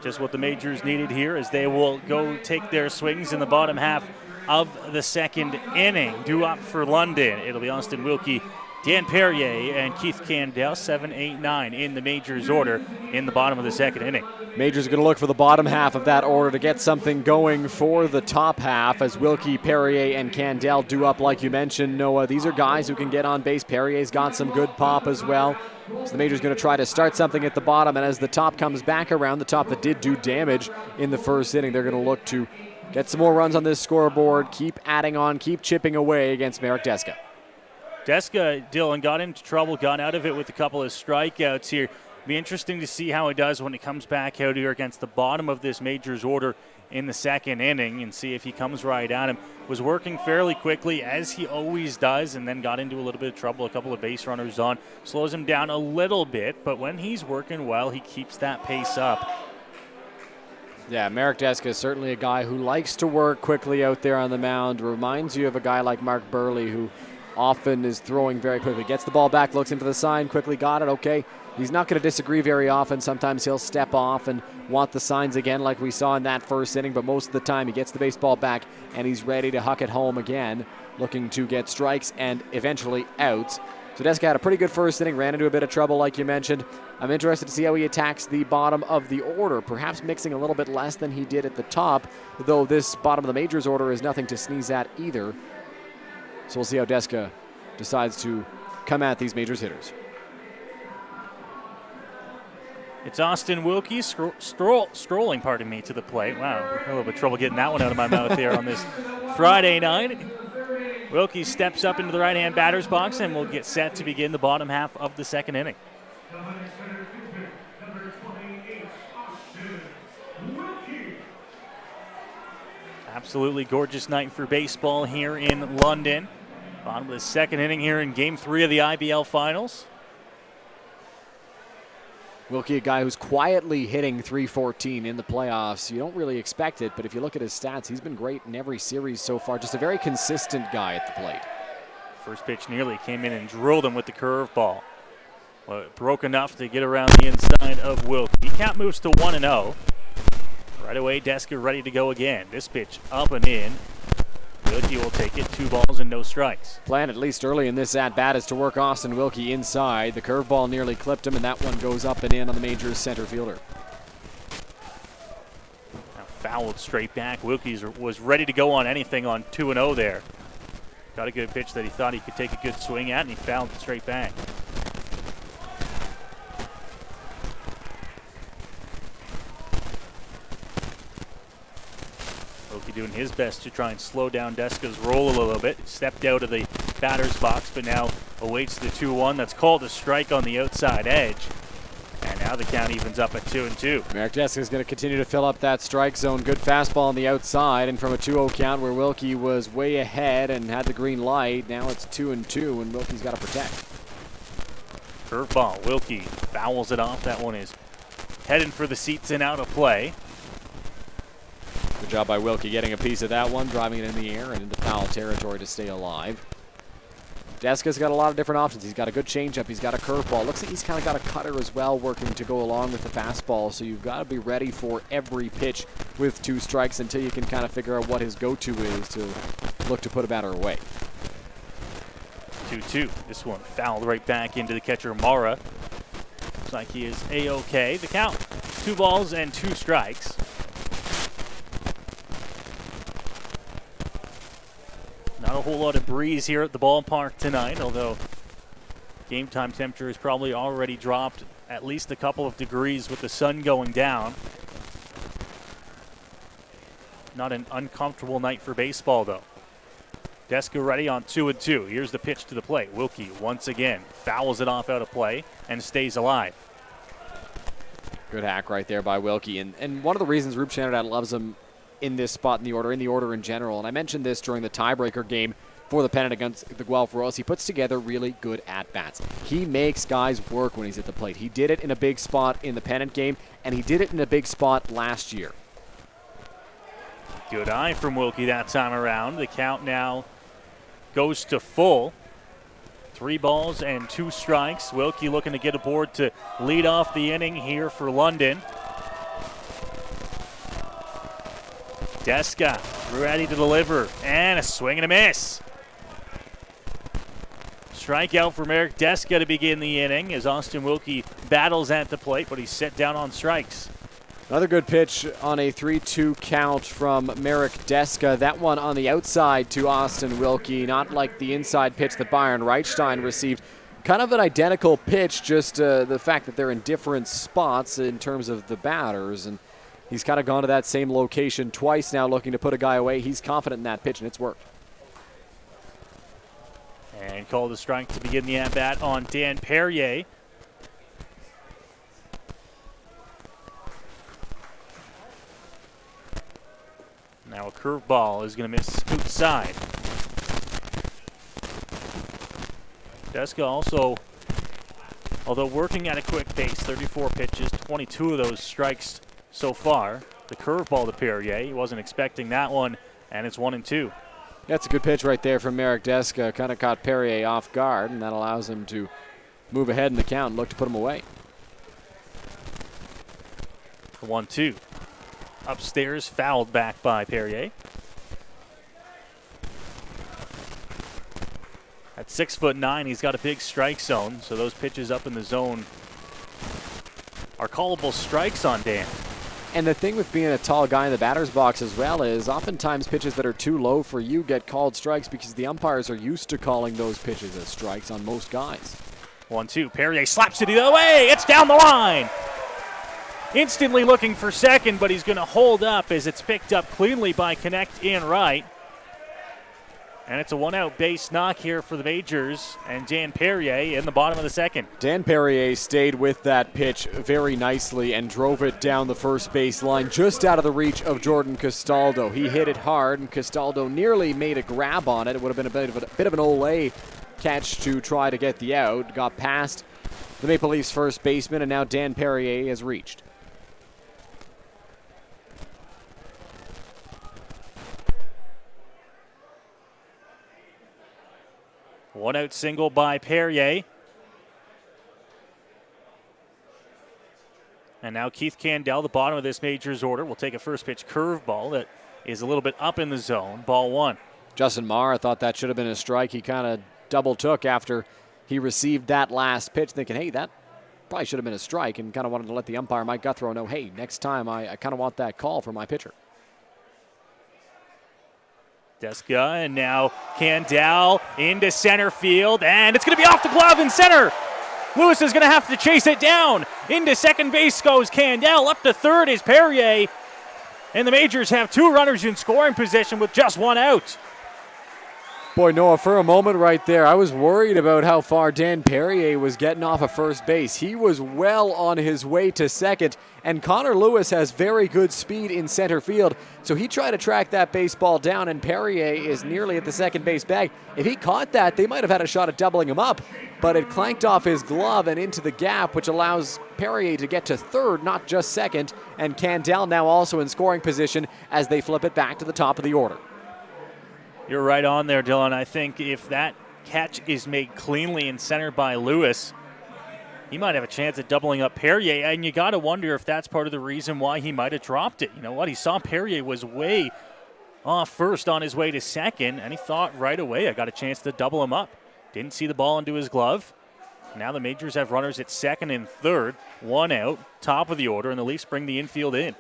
Just what the Majors needed here, as they will go take their swings in the bottom half of the second inning. Due up for London, it'll be Austin Wilkie, Dan Perrier, and Keith Candell, 7, 8, 9 in the Majors order in the bottom of the second inning. Majors are going to look for the bottom half of that order to get something going for the top half, as Wilkie, Perrier, and Candell do up like you mentioned, Noah. These are guys who can get on base. Perrier's got some good pop as well. So the Majors going to try to start something at the bottom, and as the top comes back around, the top that did do damage in the first inning, they're going to look to get some more runs on this scoreboard, keep adding on, keep chipping away against Marek Deska. Deska, Dylan, got into trouble, got out of it with a couple of strikeouts here. Be interesting to see how he does when he comes back out here against the bottom of this Majors order in the second inning, and see if he comes right at him. Was working fairly quickly, as he always does, and then got into a little bit of trouble. A couple of base runners on. Slows him down a little bit, but when he's working well, he keeps that pace up. Yeah, Marek Deska is certainly a guy who likes to work quickly out there on the mound. Reminds you of a guy like Mark Burley, who often is throwing very quickly. Gets the ball back, looks in for the sign, quickly got it, okay. He's not going to disagree very often. Sometimes he'll step off and want the signs again like we saw in that first inning, but most of the time he gets the baseball back and he's ready to huck it home again, looking to get strikes and eventually outs. So Deska had a pretty good first inning, ran into a bit of trouble like you mentioned. I'm interested to see how he attacks the bottom of the order, perhaps mixing a little bit less than he did at the top, though this bottom of the Majors order is nothing to sneeze at either. So we'll see how Deska decides to come at these Majors hitters. It's Austin Wilkie strolling, pardon me, to the plate. Wow, a little bit of trouble getting that one out of my mouth there on this Friday night. Wilkie steps up into the right-hand batter's box and will get set to begin the bottom half of the second inning. Absolutely gorgeous night for baseball here in London. Bottom of the second inning here in Game 3 of the IBL Finals. Wilkie, a guy who's quietly hitting .314 in the playoffs. You don't really expect it, but if you look at his stats, he's been great in every series so far. Just a very consistent guy at the plate. First pitch nearly came in and drilled him with the curveball. Well, it broke enough to get around the inside of Wilkie. Count moves to 1-0. Right away, Deska ready to go again. This pitch up and in. Wilkie will take it, 2 balls and no strikes. Plan, at least early in this at-bat, is to work Austin Wilkie inside. The curveball nearly clipped him, and that one goes up and in on the Majors center fielder. Now fouled straight back. Wilkie was ready to go on anything on 2-0 there. Got a good pitch that he thought he could take a good swing at, and he fouled it straight back. Wilkie doing his best to try and slow down Deska's roll a little bit. Stepped out of the batter's box, but now awaits the 2-1. That's called a strike on the outside edge. And now the count evens up at 2-2. Marek Deska is going to continue to fill up that strike zone. Good fastball on the outside, and from a 2-0 count where Wilkie was way ahead and had the green light, now it's 2-2, and Wilkie's got to protect. Curveball. Wilkie fouls it off. That one is heading for the seats and out of play. Good job by Wilkie getting a piece of that one, driving it in the air and into foul territory to stay alive. Deska's got a lot of different options. He's got a good changeup. He's got a curveball. Looks like he's kind of got a cutter as well working to go along with the fastball. So you've got to be ready for every pitch with 2 strikes until you can kind of figure out what his go-to is to look to put a batter away. 2-2. This one fouled right back into the catcher, Mara. Looks like he is A-OK. The count, 2 balls and 2 strikes. Not a whole lot of breeze here at the ballpark tonight, although game time temperature has probably already dropped at least a couple of degrees with the sun going down. Not an uncomfortable night for baseball, though. Deska ready on 2-2. Here's the pitch to the plate. Wilkie once again fouls it off out of play and stays alive. Good hack right there by Wilkie. And one of the reasons Roop Chanardad loves him in this spot in the order in general, and I mentioned this during the tiebreaker game for the pennant against the Guelph Royals, he puts together really good at-bats. He makes guys work when he's at the plate. He did it in a big spot in the pennant game, and he did it in a big spot last year. Good eye from Wilkie that time around. The count now goes to full. 3 balls and 2 strikes. Wilkie looking to get aboard to lead off the inning here for London. Deska ready to deliver, and a swing and a miss. Strikeout from Eric Deska to begin the inning as Austin Wilkie battles at the plate, but he's set down on strikes. Another good pitch on a 3-2 count from Merrick Deska. That one on the outside to Austin Wilkie, not like the inside pitch that Byron Reichstein received. Kind of an identical pitch, just the fact that they're in different spots in terms of the batters. And he's kind of gone to that same location twice now looking to put a guy away. He's confident in that pitch, and it's worked. And called a strike to begin the at-bat on Dan Perrier. Now a curveball is going to miss outside. Deska also, although working at a quick pace, 34 pitches, 22 of those strikes so far. The curveball to Perrier, he wasn't expecting that one, and it's 1-2. That's a good pitch right there from Merrick Deska. Kind of caught Perrier off guard, and that allows him to move ahead in the count and look to put him away. 1-2. Upstairs, fouled back by Perrier. At 6'9", he's got a big strike zone, so those pitches up in the zone are callable strikes on Dan. And the thing with being a tall guy in the batter's box as well is oftentimes pitches that are too low for you get called strikes because the umpires are used to calling those pitches as strikes on most guys. 1-2. Perrier slaps it the other way. It's down the line. Instantly looking for second, but he's going to hold up as it's picked up cleanly by Connect in right. And it's a 1-out base knock here for the Majors and Dan Perrier in the bottom of the second. Dan Perrier stayed with that pitch very nicely and drove it down the first base line just out of the reach of Jordan Castaldo. He hit it hard, and Castaldo nearly made a grab on it. It would have been a bit of an Olay catch to try to get the out. Got past the Maple Leafs first baseman, and now Dan Perrier has reached. One-out single by Perrier. And now Keith Candell, the bottom of this Majors order, will take a first pitch curveball that is a little bit up in the zone. Ball 1. Justin Mara thought that should have been a strike. He kind of double took after he received that last pitch, thinking, hey, that probably should have been a strike, and kind of wanted to let the umpire, Mike Guthrow, know, hey, next time I kind of want that call for my pitcher. Deska, and now Candell into center field, and it's going to be off the glove in center. Lewis is going to have to chase it down. Into second base goes Candell. Up to third is Perrier. And the Majors have 2 runners in scoring position with just 1 out. Boy, Noah, for a moment right there, I was worried about how far Dan Perrier was getting off of first base. He was well on his way to second, and Connor Lewis has very good speed in center field, so he tried to track that baseball down, and Perrier is nearly at the second base bag. If he caught that, they might have had a shot at doubling him up, but it clanked off his glove and into the gap, which allows Perrier to get to third, not just second, and Candell now also in scoring position as they flip it back to the top of the order. You're right on there, Dylan. I think if that catch is made cleanly in center by Lewis, he might have a chance at doubling up Perrier, and you got to wonder if that's part of the reason why he might have dropped it. You know what? He saw Perrier was way off first on his way to second, and he thought right away, I got a chance to double him up. Didn't see the ball into his glove. Now the Majors have runners at second and third, 1 out, top of the order, and the Leafs bring the infield in.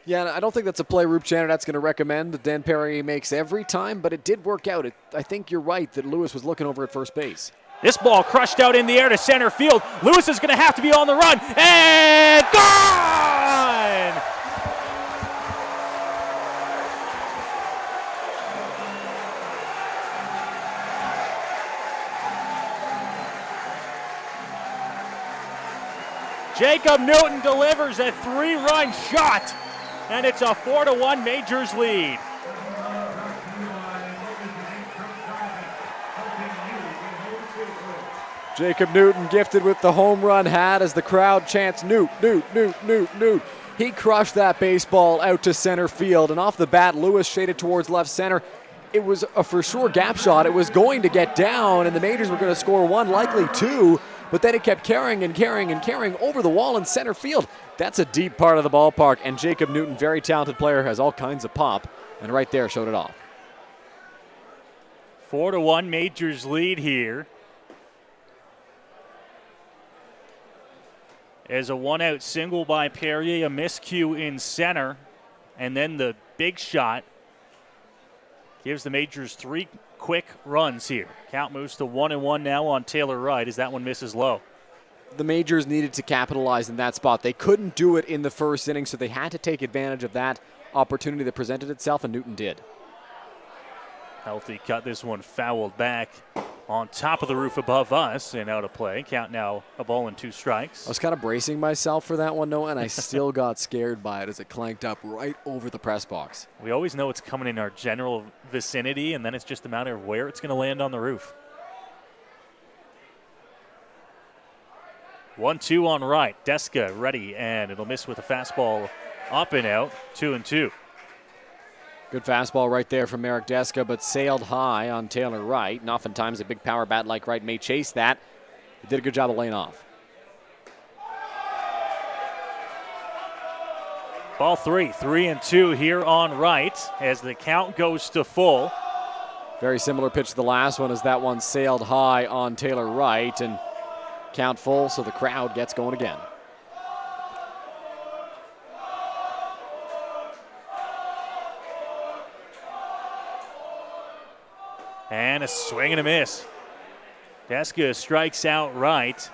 Yeah, I don't think that's a play Roop Janard's going to recommend that Dan Perrier makes every time, but it did work out. I think you're right that Lewis was looking over at first base. This ball crushed out in the air to center field. Lewis is going to have to be on the run, and gone! Jacob Newton delivers a 3-run shot, and it's a 4-1 Majors lead. Jacob Newton gifted with the home run hat as the crowd chants Newt, Newt, Newt, Newt, Newt. He crushed that baseball out to center field, and off the bat, Lewis shaded towards left center. It was a for sure gap shot. It was going to get down, and the Majors were going to score one, likely two, but then it kept carrying and carrying and carrying over the wall in center field. That's a deep part of the ballpark, and Jacob Newton, very talented player, has all kinds of pop, and right there showed it off. 4-1 Majors lead here. As a one-out single by Perrier, a miscue in center, and then the big shot gives the Majors 3 quick runs here. Count moves to 1-1 now on Taylor Wright as that one misses low. The Majors needed to capitalize in that spot. They couldn't do it in the first inning, so they had to take advantage of that opportunity that presented itself, and Newton did. Healthy cut, this one fouled back on top of the roof above us and out of play. Count now a ball and 2 strikes. I was kind of bracing myself for that one, Noah, and I still got scared by it as it clanked up right over the press box. We always know it's coming in our general vicinity, and then it's just a matter of where it's going to land on the roof. 1-2 on Wright. Deska ready, and it'll miss with a fastball up and out. 2-2. Good fastball right there from Eric Deska, but sailed high on Taylor Wright. And oftentimes a big power bat like Wright may chase that. He did a good job of laying off. Ball 3, 3-2 here on Wright as the count goes to full. Very similar pitch to the last one as that one sailed high on Taylor Wright. And count full, so the crowd gets going again. And a swing and a miss. Deska strikes out Wright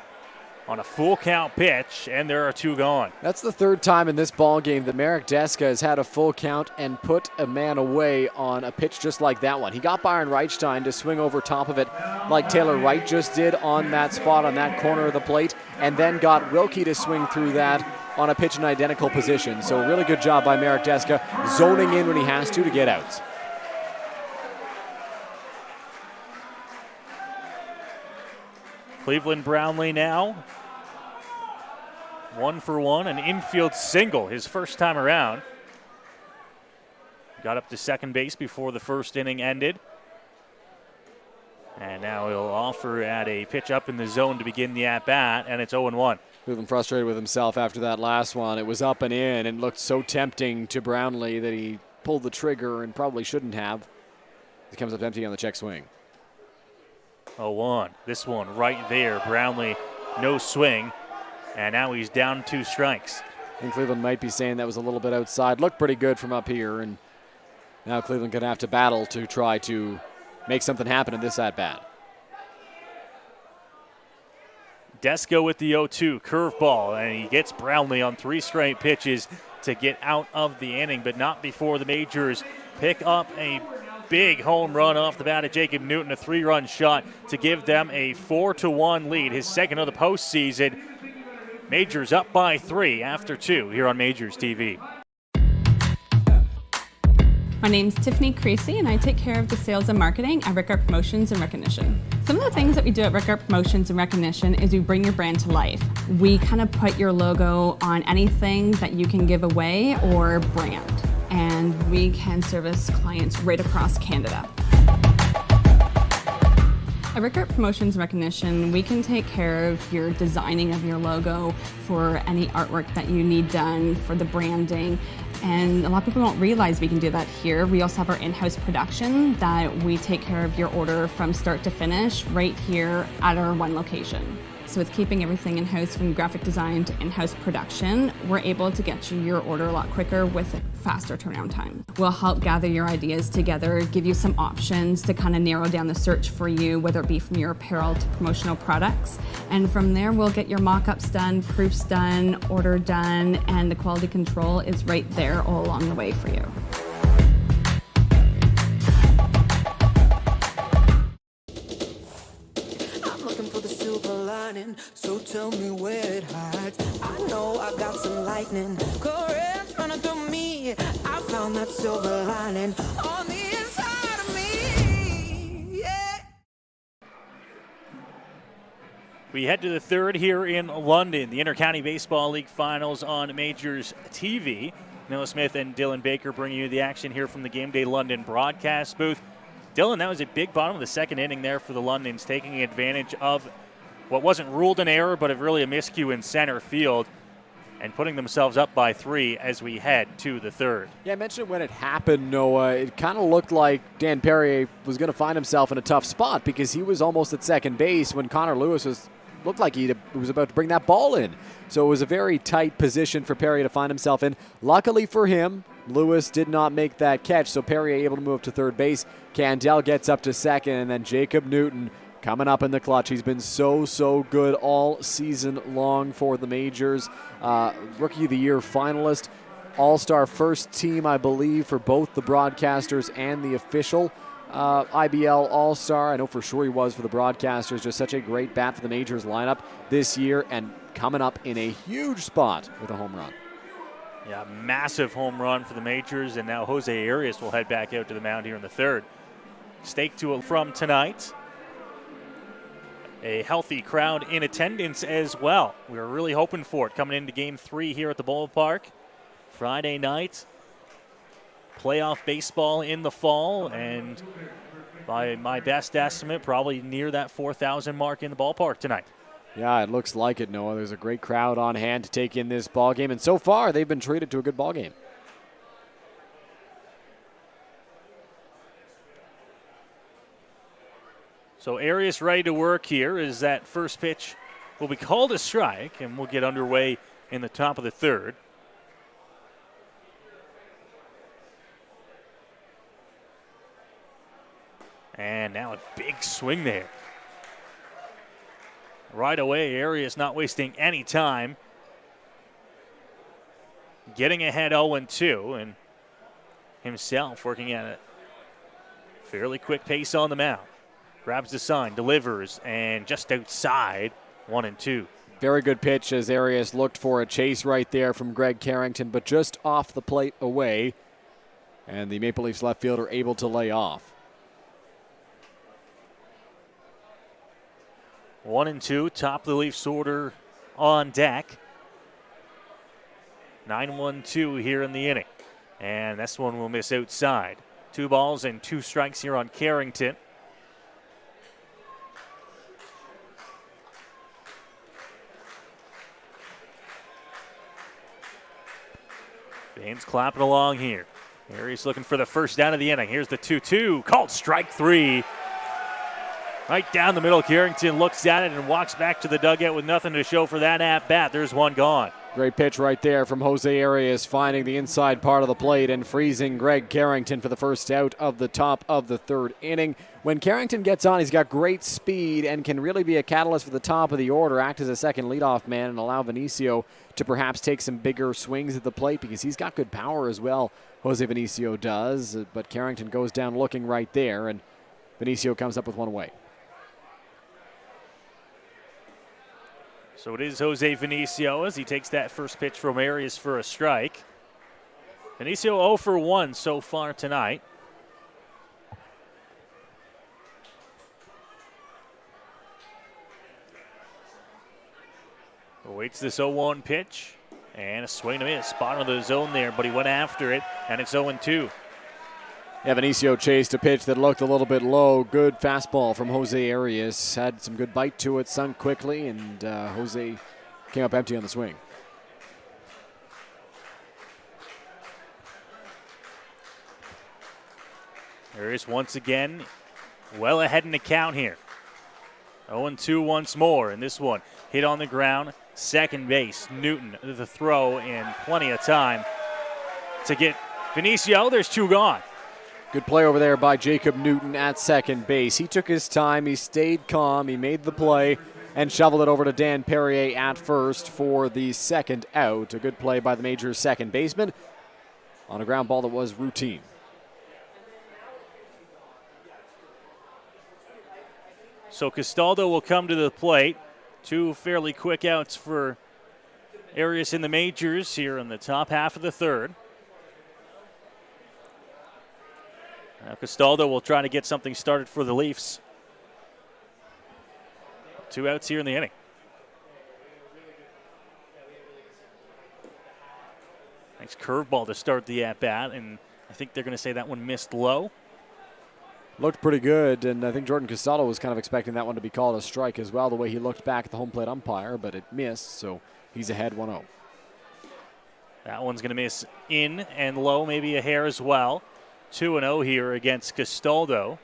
on a full count pitch, and there are 2 gone. That's the 3rd time in this ball game that Marek Deska has had a full count and put a man away on a pitch just like that one. He got Byron Reichstein to swing over top of it like Taylor Wright just did on that spot on that corner of the plate, and then got Wilkie to swing through that on a pitch in identical position. So really good job by Marek Deska, zoning in when he has to get outs. Cleveland Brownlee now 1 for 1, an infield single his first time around. Got up to second base before the first inning ended. And now he'll offer at a pitch up in the zone to begin the at-bat, and it's 0-1. Cleveland frustrated with himself after that last one. It was up and in and looked so tempting to Brownlee that he pulled the trigger and probably shouldn't have. He comes up empty on the check swing. 0-1. This one right there. Brownlee, no swing. And now he's down 2 strikes. I think Cleveland might be saying that was a little bit outside. Looked pretty good from up here. And now Cleveland going to have to battle to try to make something happen in this at-bat. Deska with the 0-2 curveball. And he gets Brownlee on 3 straight pitches to get out of the inning. But not before the Majors pick up a big home run off the bat of Jacob Newton, a 3-run shot to give them a 4-1 lead, his second of the postseason. Majors up by 3 after 2 here on Majors TV. My name's Tiffany Christie, and I take care of the sales and marketing at Rickard Promotions and Recognition. Some of the things that we do at Rickard Promotions and Recognition is we bring your brand to life. We kind of put your logo on anything that you can give away or brand, and we can service clients right across Canada. At Rickard Promotions Recognition, we can take care of your designing of your logo for any artwork that you need done for the branding. And a lot of people don't realize we can do that here. We also have our in-house production that we take care of your order from start to finish right here at our one location. So with keeping everything in-house from graphic design to in-house production, we're able to get you your order a lot quicker with a faster turnaround time. We'll help gather your ideas together, give you some options to kind of narrow down the search for you, whether it be from your apparel to promotional products. And from there, we'll get your mock-ups done, proofs done, order done, and the quality control is right there all along the way for you. So tell me where it hides. I know I got some lightning currents running through me. I found that silver lining on the inside of me. Yeah. We head to the third here in London, the Intercounty Baseball League Finals on Majors TV. Noah Smith and Dylan Baker bringing you the action here from the Game Day London broadcast booth. Dylan, that was a big bottom of the second inning there for the Londons, taking advantage of what wasn't ruled an error, but really a miscue in center field, and putting themselves up by 3 as we head to the third. Yeah, I mentioned when it happened, Noah, it kind of looked like Dan Perrier was going to find himself in a tough spot because he was almost at second base when Connor Lewis looked like he was about to bring that ball in. So it was a very tight position for Perrier to find himself in. Luckily for him, Lewis did not make that catch, so Perrier able to move to third base. Candell gets up to second, and then Jacob Newton coming up in the clutch. He's been so good all season long for the Majors. Rookie of the Year finalist, All-Star first team, I believe, for both the broadcasters and the official IBL All-Star. I know for sure he was for the broadcasters. Just such a great bat for the Majors lineup this year, and coming up in a huge spot with a home run. Yeah, massive home run for the Majors, and now Jose Arias will head back out to the mound here in the third. Stake to from tonight. A healthy crowd in attendance as well. We were really hoping for it coming into Game 3 here at the ballpark. Friday night. Playoff baseball in the fall, and by my best estimate, probably near that 4,000 mark in the ballpark tonight. Yeah, it looks like it, Noah. There's a great crowd on hand to take in this ball game, and so far they've been treated to a good ball game. So Arias ready to work here as that first pitch will be called a strike, and we'll get underway in the top of the third. And now a big swing there. Right away, Arias not wasting any time. Getting ahead 0-2, and himself working at a fairly quick pace on the mound. Grabs the sign, delivers, and just outside, 1-2. Very good pitch as Arias looked for a chase right there from Greg Carrington, but just off the plate away. And the Maple Leafs left fielder able to lay off. 1-2, top of the Leafs order on deck. 9-1-2 here in the inning. And this one will miss outside. 2 balls and 2 strikes here on Carrington. Baines clapping along here. Arias looking for the first down of the inning. Here's the 2-2, called strike 3. Right down the middle, Carrington looks at it and walks back to the dugout with nothing to show for that at-bat. There's one gone. Great pitch right there from Jose Arias, finding the inside part of the plate and freezing Greg Carrington for the first out of the top of the third inning. When Carrington gets on, he's got great speed and can really be a catalyst for the top of the order, act as a second leadoff man, and allow Vinicio to perhaps take some bigger swings at the plate because he's got good power as well. Jose Vinicio does, but Carrington goes down looking right there, and Vinicio comes up with one away. So it is Jose Vinicio as he takes that first pitch from Arias for a strike. Vinicio 0 for 1 so far tonight. Awaits this 0-1 pitch. And a swing and a miss. Bottom of the zone there, but he went after it, and it's 0-2. Yeah, Vinicio chased a pitch that looked a little bit low. Good fastball from Jose Arias. Had some good bite to it, sunk quickly, and Jose came up empty on the swing. Arias once again well ahead in the count here. 0-2 once more, and this one hit on the ground. Second base, Newton, the throw, and plenty of time to get Vinicio. There's 2 gone. Good play over there by Jacob Newton at second base. He took his time, he stayed calm, he made the play, and shoveled it over to Dan Perrier at first for the second out. A good play by the Majors' second baseman on a ground ball that was routine. So Castaldo will come to the plate. 2 fairly quick outs for Arias in the Majors here in the top half of the third. Now Castaldo will try to get something started for the Leafs. 2 outs here in the inning. Nice curveball to start the at-bat, and I think they're going to say that one missed low. Looked pretty good, and I think Jordan Castaldo was kind of expecting that one to be called a strike as well, the way he looked back at the home plate umpire, but it missed, so he's ahead 1-0. That one's going to miss in and low, maybe a hair as well. 2-0 here against Castaldo.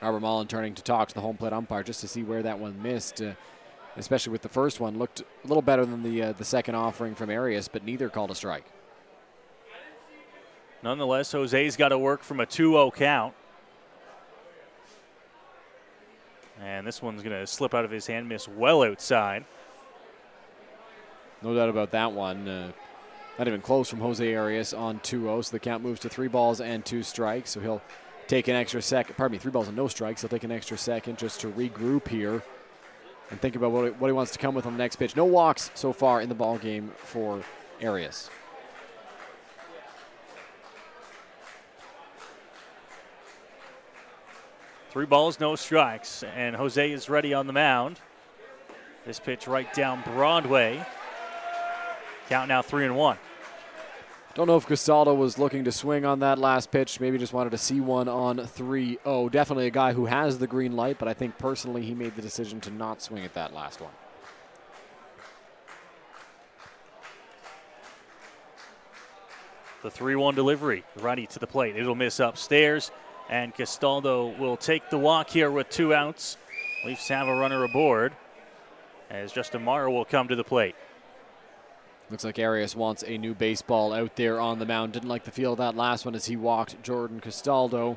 Robert Mullen turning to talk to the home plate umpire just to see where that one missed, especially with the first one. Looked a little better than the second offering from Arias, but neither called a strike. Nonetheless, Jose's got to work from a 2-0 count. And this one's going to slip out of his hand, miss well outside. No doubt about that one. Not even close from Jose Arias on 2-0, so the count moves to 3 balls and 2 strikes. So he'll take an extra second. Pardon me, 3 balls and no strikes. He'll take an extra second just to regroup here and think about what he wants to come with on the next pitch. No walks so far in the ball game for Arias. Three balls, no strikes, and Jose is ready on the mound. This pitch right down Broadway. Count now 3-1. Don't know if Castaldo was looking to swing on that last pitch. Maybe just wanted to see one on 3-0. Definitely a guy who has the green light, but I think personally he made the decision to not swing at that last one. The 3-1 delivery, righty to the plate. It'll miss upstairs, and Castaldo will take the walk here with 2 outs. Leafs have a runner aboard as Justin Morrow will come to the plate. Looks like Arias wants a new baseball out there on the mound. Didn't like the feel of that last one as he walked Jordan Castaldo.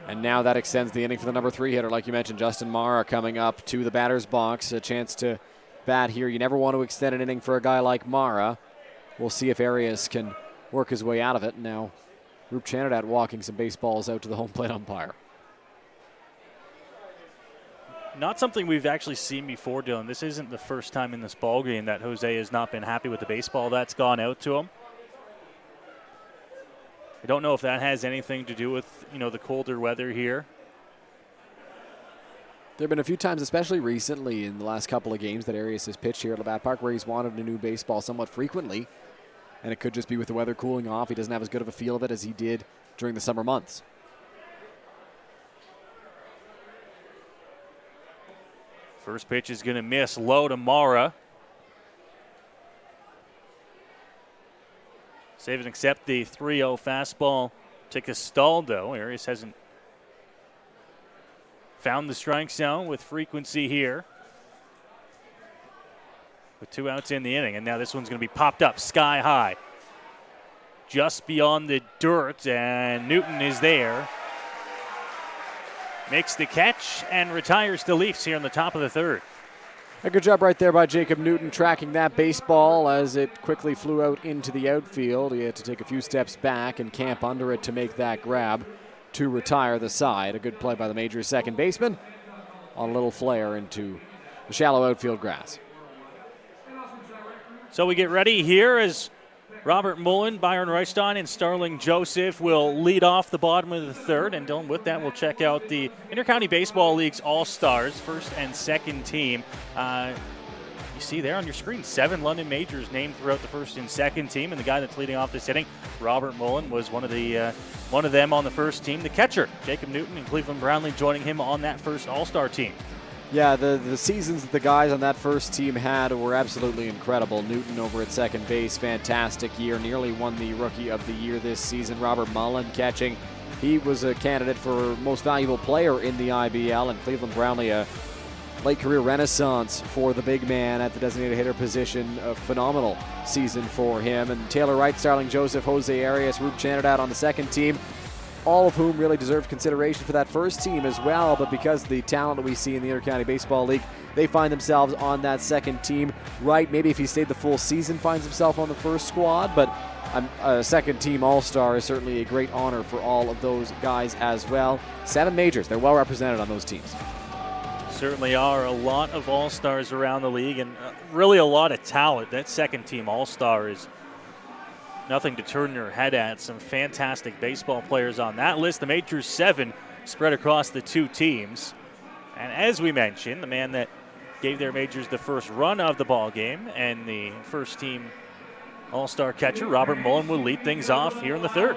And now that extends the inning for the number 3 hitter. Like you mentioned, Justin Morrow coming up to the batter's box. A chance to bat here. You never want to extend an inning for a guy like Morrow. We'll see if Arias can work his way out of it. Now, Roop Chanadat walking some baseballs out to the home plate umpire. Not something we've actually seen before, Dylan. This isn't the first time in this ballgame that Jose has not been happy with the baseball that's gone out to him. I don't know if that has anything to do with, the colder weather here. There have been a few times, especially recently in the last couple of games, that Arias has pitched here at Labatt Park where he's wanted a new baseball somewhat frequently. And it could just be with the weather cooling off. He doesn't have as good of a feel of it as he did during the summer months. First pitch is going to miss low to Mara. Save and accept the 3-0 fastball to Castaldo. Arias hasn't found the strike zone with frequency here. With 2 outs in the inning, and now this one's going to be popped up sky high. Just beyond the dirt, and Newton is there. Makes the catch and retires the Leafs here in the top of the 3rd. A good job right there by Jacob Newton tracking that baseball as it quickly flew out into the outfield. He had to take a few steps back and camp under it to make that grab to retire the side. A good play by the Majors second baseman on a little flare into the shallow outfield grass. So we get ready here as Robert Mullen, Byron Reichstein, and Starling Joseph will lead off the bottom of the 3rd. And Dylan, with that, we'll check out the Intercounty Baseball League's All-Stars, first and second team. You see there on your screen, 7 London Majors named throughout the first and second team. And the guy that's leading off this inning, Robert Mullen, was one of them on the first team. The catcher, Jacob Newton, and Cleveland Brownlee joining him on that first All-Star team. Yeah, the seasons that the guys on that first team had were absolutely incredible. Newton over at second base, fantastic year. Nearly won the Rookie of the Year this season. Robert Mullen catching. He was a candidate for most valuable player in the IBL. And Cleveland Brownlee, a late career renaissance for the big man at the designated hitter position. A phenomenal season for him. And Taylor Wright, Starling Joseph, Jose Arias, Roop Chanadat on the second team. All of whom really deserved consideration for that first team as well, but because of the talent that we see in the Intercounty Baseball League, they find themselves on that second team. Right, maybe if he stayed the full season, finds himself on the first squad, but a second team All-Star is certainly a great honor for all of those guys as well. 7 majors, they're well represented on those teams. Certainly are. A lot of All-Stars around the league and really a lot of talent. That second team All-Star is nothing to turn your head at. Some fantastic baseball players on that list. The Majors 7 spread across the 2 teams. And as we mentioned, the man that gave their Majors the first run of the ball game and the first team All-star catcher Robert Mullen will lead things off here in the third.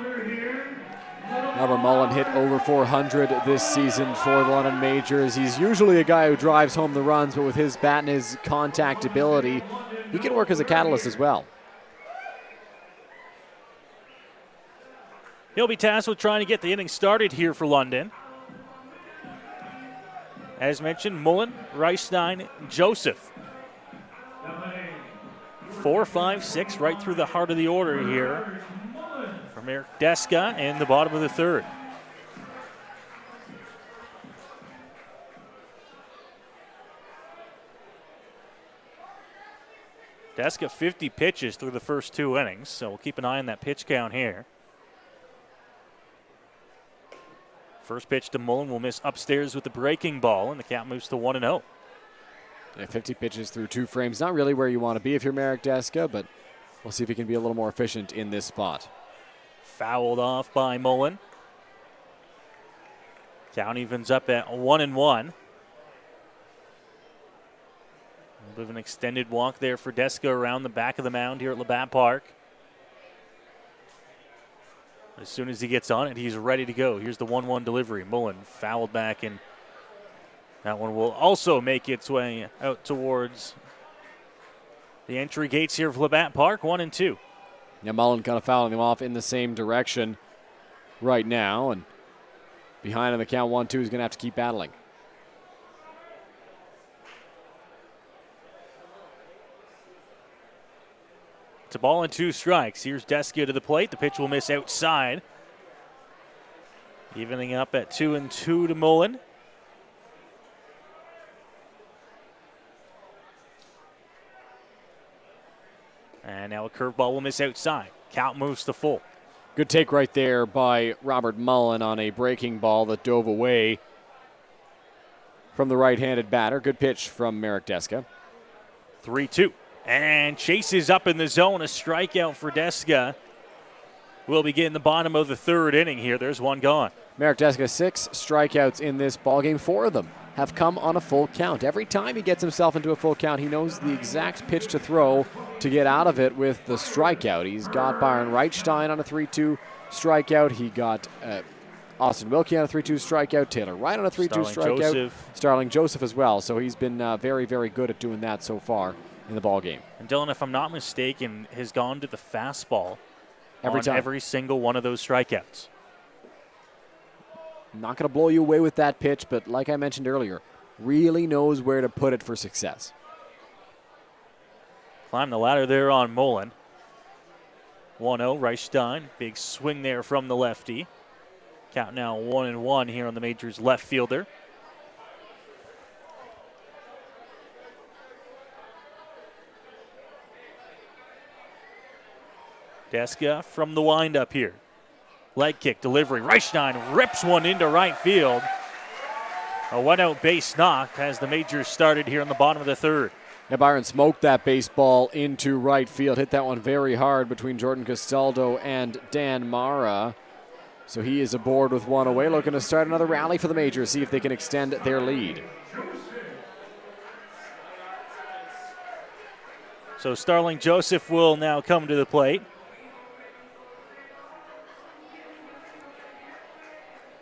Robert Mullen hit over 400 this season for the London Majors. He's usually a guy who drives home the runs, but with his bat and his contact ability, he can work as a catalyst as well. He'll be tasked with trying to get the inning started here for London. As mentioned, Mullen, Reichstein, Joseph. 4, 5, 6, right through the heart of the order here from Eric Deska in the bottom of the third. Deska 50 pitches through the first 2 innings, so we'll keep an eye on that pitch count here. First pitch to Mullen will miss upstairs with the breaking ball, and the count moves to 1-0. Yeah, 50 pitches through 2 frames. Not really where you want to be if you're Marek Deska, but we'll see if he can be a little more efficient in this spot. Fouled off by Mullen. Count evens up at 1-1. A bit of an extended walk there for Deska around the back of the mound here at Labatt Park. As soon as he gets on it, he's ready to go. Here's the 1-1 delivery. Mullen fouled back, and that one will also make its way out towards the entry gates here of Labatt Park, 1-2. Yeah, Mullen kind of fouling him off in the same direction right now, and behind on the count 1-2 is going to have to keep battling. It's a ball and 2 strikes. Here's Deska to the plate. The pitch will miss outside. Evening up at 2-2 to Mullen. And now a curveball will miss outside. Count moves to full. Good take right there by Robert Mullen on a breaking ball that dove away from the right-handed batter. Good pitch from Marek Deska. 3-2. And chases up in the zone. A strikeout for Deska. We'll begin the bottom of the third inning here. There's one gone. Marek Deska, 6 strikeouts in this ballgame. 4 of them have come on a full count. Every time he gets himself into a full count, he knows the exact pitch to throw to get out of it with the strikeout. He's got Byron Reichstein on a 3-2 strikeout. He got Austin Wilkie on a 3-2 strikeout. Taylor Wright on a 3-2 strikeout. Joseph. Starling Joseph as well. So he's been very, very good at doing that so far in the ballgame. And Dylan, if I'm not mistaken, has gone to the fastball every single one of those strikeouts. Not going to blow you away with that pitch, but like I mentioned earlier, really knows where to put it for success. Climb the ladder there on Mullen. 1-0, Reichstein. Big swing there from the lefty. Count now 1-1 here on the Majors left fielder. Deska from the windup here. Leg kick delivery. Reichstein rips one into right field. A 1-out base knock as the Majors started here in the bottom of the third. Yeah, Byron smoked that baseball into right field. Hit that one very hard between Jordan Castaldo and Dan Mara. So he is aboard with one away, looking to start another rally for the Majors, see if they can extend their lead. So Starling Joseph will now come to the plate.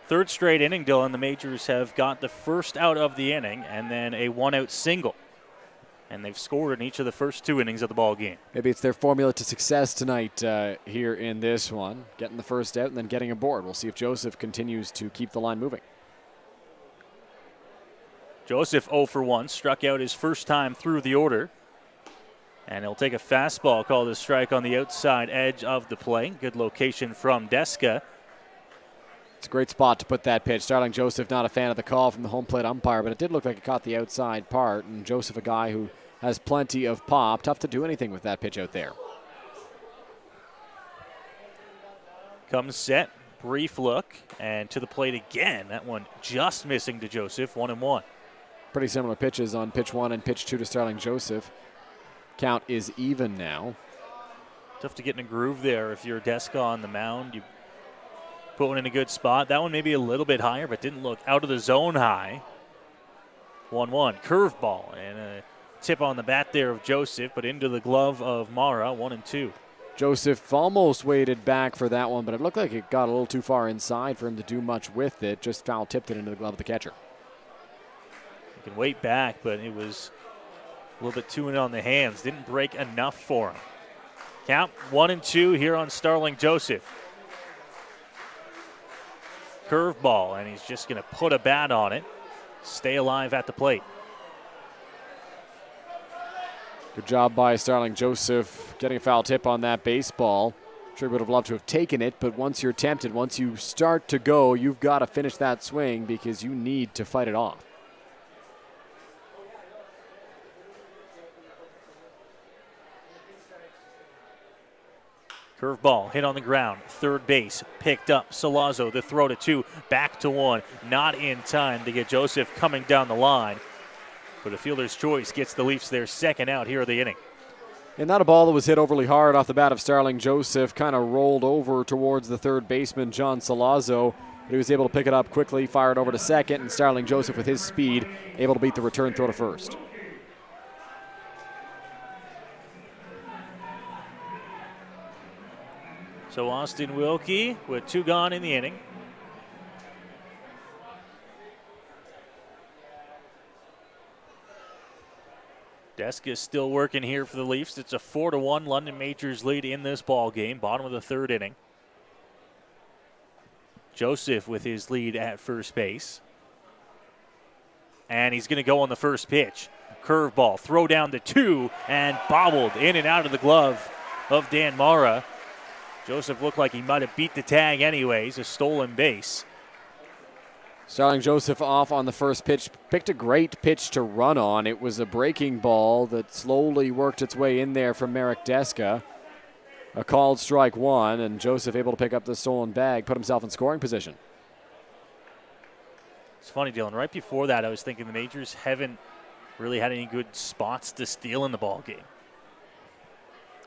Third straight inning, Dylan. The Majors have got the first out of the inning and then a 1-out single. And they've scored in each of the first 2 innings of the ball game. Maybe it's their formula to success tonight here in this one. Getting the first out and then getting aboard. We'll see if Joseph continues to keep the line moving. Joseph 0 for 1, struck out his first time through the order. And he'll take a fastball called a strike on the outside edge of the plate. Good location from Deska. It's a great spot to put that pitch. Starling Joseph not a fan of the call from the home plate umpire, but it did look like it caught the outside part. And Joseph, a guy who has plenty of pop. Tough to do anything with that pitch out there. Comes set, brief look, and to the plate again. That one just missing to Joseph, 1-1. Pretty similar pitches on pitch 1 and pitch 2 to Starling Joseph. Count is even now. Tough to get in a groove there if you're Deska on the mound. You put one in a good spot. That one maybe a little bit higher, but didn't look out of the zone high. 1-1, curveball, and a tip on the bat there of Joseph, but into the glove of Mara, 1-2. Joseph almost waited back for that one, but it looked like it got a little too far inside for him to do much with it. Just foul tipped it into the glove of the catcher. You can wait back, but it was a little bit too in on the hands. Didn't break enough for him. Count 1-2 here on Starling Joseph. Curveball, and he's just going to put a bat on it. Stay alive at the plate. Good job by Starling Joseph getting a foul tip on that baseball. Sure would have loved to have taken it, but once you're tempted, once you start to go, you've got to finish that swing because you need to fight it off. Curveball hit on the ground, third base, picked up. Salazzo, the throw to 2, back to 1. Not in time to get Joseph coming down the line. But a fielder's choice gets the Leafs their second out here of the inning. And not a ball that was hit overly hard off the bat of Starling Joseph. Kind of rolled over towards the third baseman, John Salazzo. But he was able to pick it up quickly, fired over to second, and Starling Joseph with his speed able to beat the return throw to first. So Austin Wilkie with 2 gone in the inning. Deska still working here for the Leafs. It's a 4-1 London Majors lead in this ball game, bottom of the third inning. Joseph with his lead at first base. And he's going to go on the first pitch. Curveball, throw down to 2, and bobbled in and out of the glove of Dan Mara. Joseph looked like he might have beat the tag anyways, a stolen base. Starling Joseph off on the first pitch, picked a great pitch to run on. It was a breaking ball that slowly worked its way in there from Marek Deska. A called strike 1, and Joseph able to pick up the stolen bag, put himself in scoring position. It's funny, Dylan, right before that I was thinking the Majors haven't really had any good spots to steal in the ball game.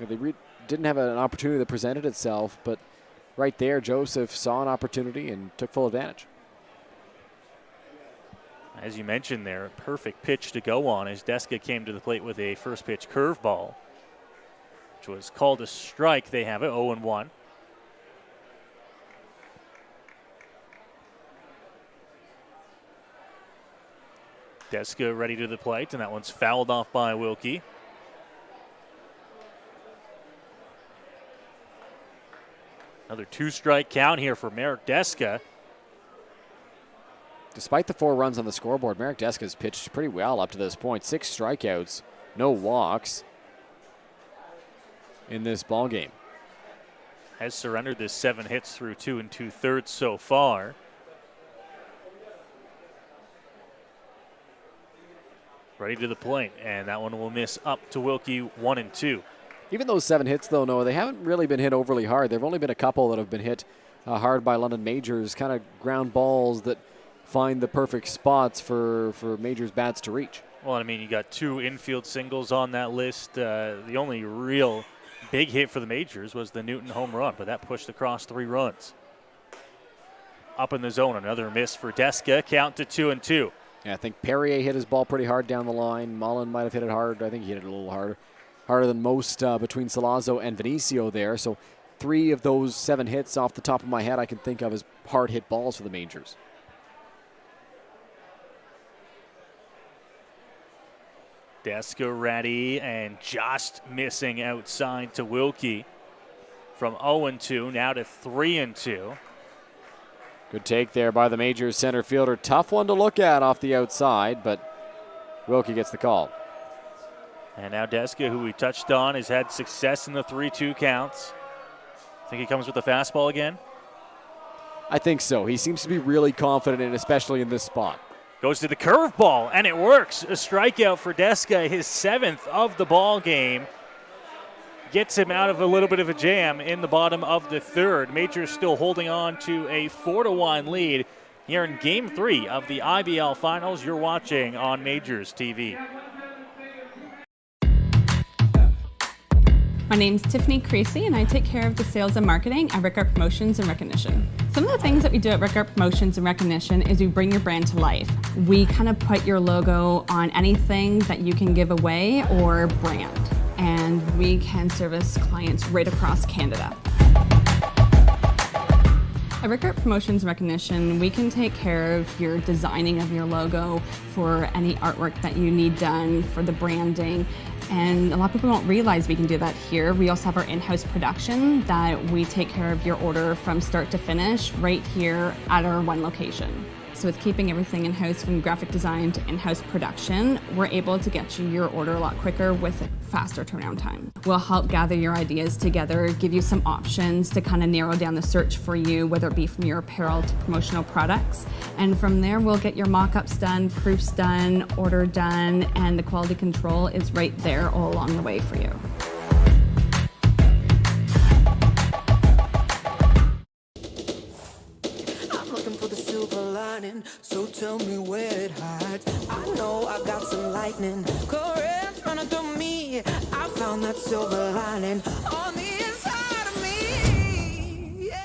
Yeah, they didn't have an opportunity that presented itself, but right there Joseph saw an opportunity and took full advantage. As you mentioned there, a perfect pitch to go on as Deska came to the plate with a first pitch curveball, which was called a strike. They have it 0-1. Deska ready to the plate, and that one's fouled off by Wilkie. Another 2-strike count here for Marek Deska. Despite the 4 runs on the scoreboard, Marek Deska's pitched pretty well up to this point. 6 strikeouts, no walks in this ball game. Has surrendered this 7 hits through 2 2/3 so far. Ready to the plate, and that one will miss up to Wilkie 1-2. Even those 7 hits, though, Noah, they haven't really been hit overly hard. There have only been a couple that have been hit hard by London Majors, kind of ground balls that find the perfect spots for Majors bats to reach. Well, I mean, you got 2 infield singles on that list. The only real big hit for the Majors was the Newton home run, but that pushed across 3 runs. Up in the zone, another miss for Deska. Count to 2-2. Yeah, I think Perrier hit his ball pretty hard down the line. Mullen might have hit it hard. I think he hit it a little harder than most between Salazzo and Vinicio there. So 3 of those 7 hits off the top of my head I can think of as hard hit balls for the Majors. Deska ready and just missing outside to Wilkie. From 0-2 now to 3-2. Good take there by the Majors center fielder. Tough one to look at off the outside, but Wilkie gets the call. And now Deska, who we touched on, has had success in the 3-2 counts. Think he comes with the fastball again? I think so. He seems to be really confident in, especially in this spot. Goes to the curveball, and it works. A strikeout for Deska, his 7th of the ball game. Gets him out of a little bit of a jam in the bottom of the third. Majors still holding on to a 4-1 lead here in Game 3 of the IBL Finals. You're watching on MajorsTV. My name's Tiffany Christie, and I take care of the sales and marketing at Rickard Promotions and Recognition. Some of the things that we do at Rickard Promotions and Recognition is we bring your brand to life. We kind of put your logo on anything that you can give away or brand. and we can service clients right across Canada. At Rickert Promotions Recognition, we can take care of your designing of your logo for any artwork that you need done for the branding. And a lot of people don't realize we can do that here. We also have our in-house production that we take care of your order from start to finish right here at our one location. So with keeping everything in-house from graphic design to in-house production, we're able to get you your order a lot quicker with a faster turnaround time. We'll help gather your ideas together, give you some options to kind of narrow down the search for you, whether it be from your apparel to promotional products. And from there, we'll get your mock-ups done, proofs done, order done, and the quality control is right there all along the way for you. So tell me where it hides. I know I got some lightning currents running through me. I found that silver lining on the inside of me. Yeah.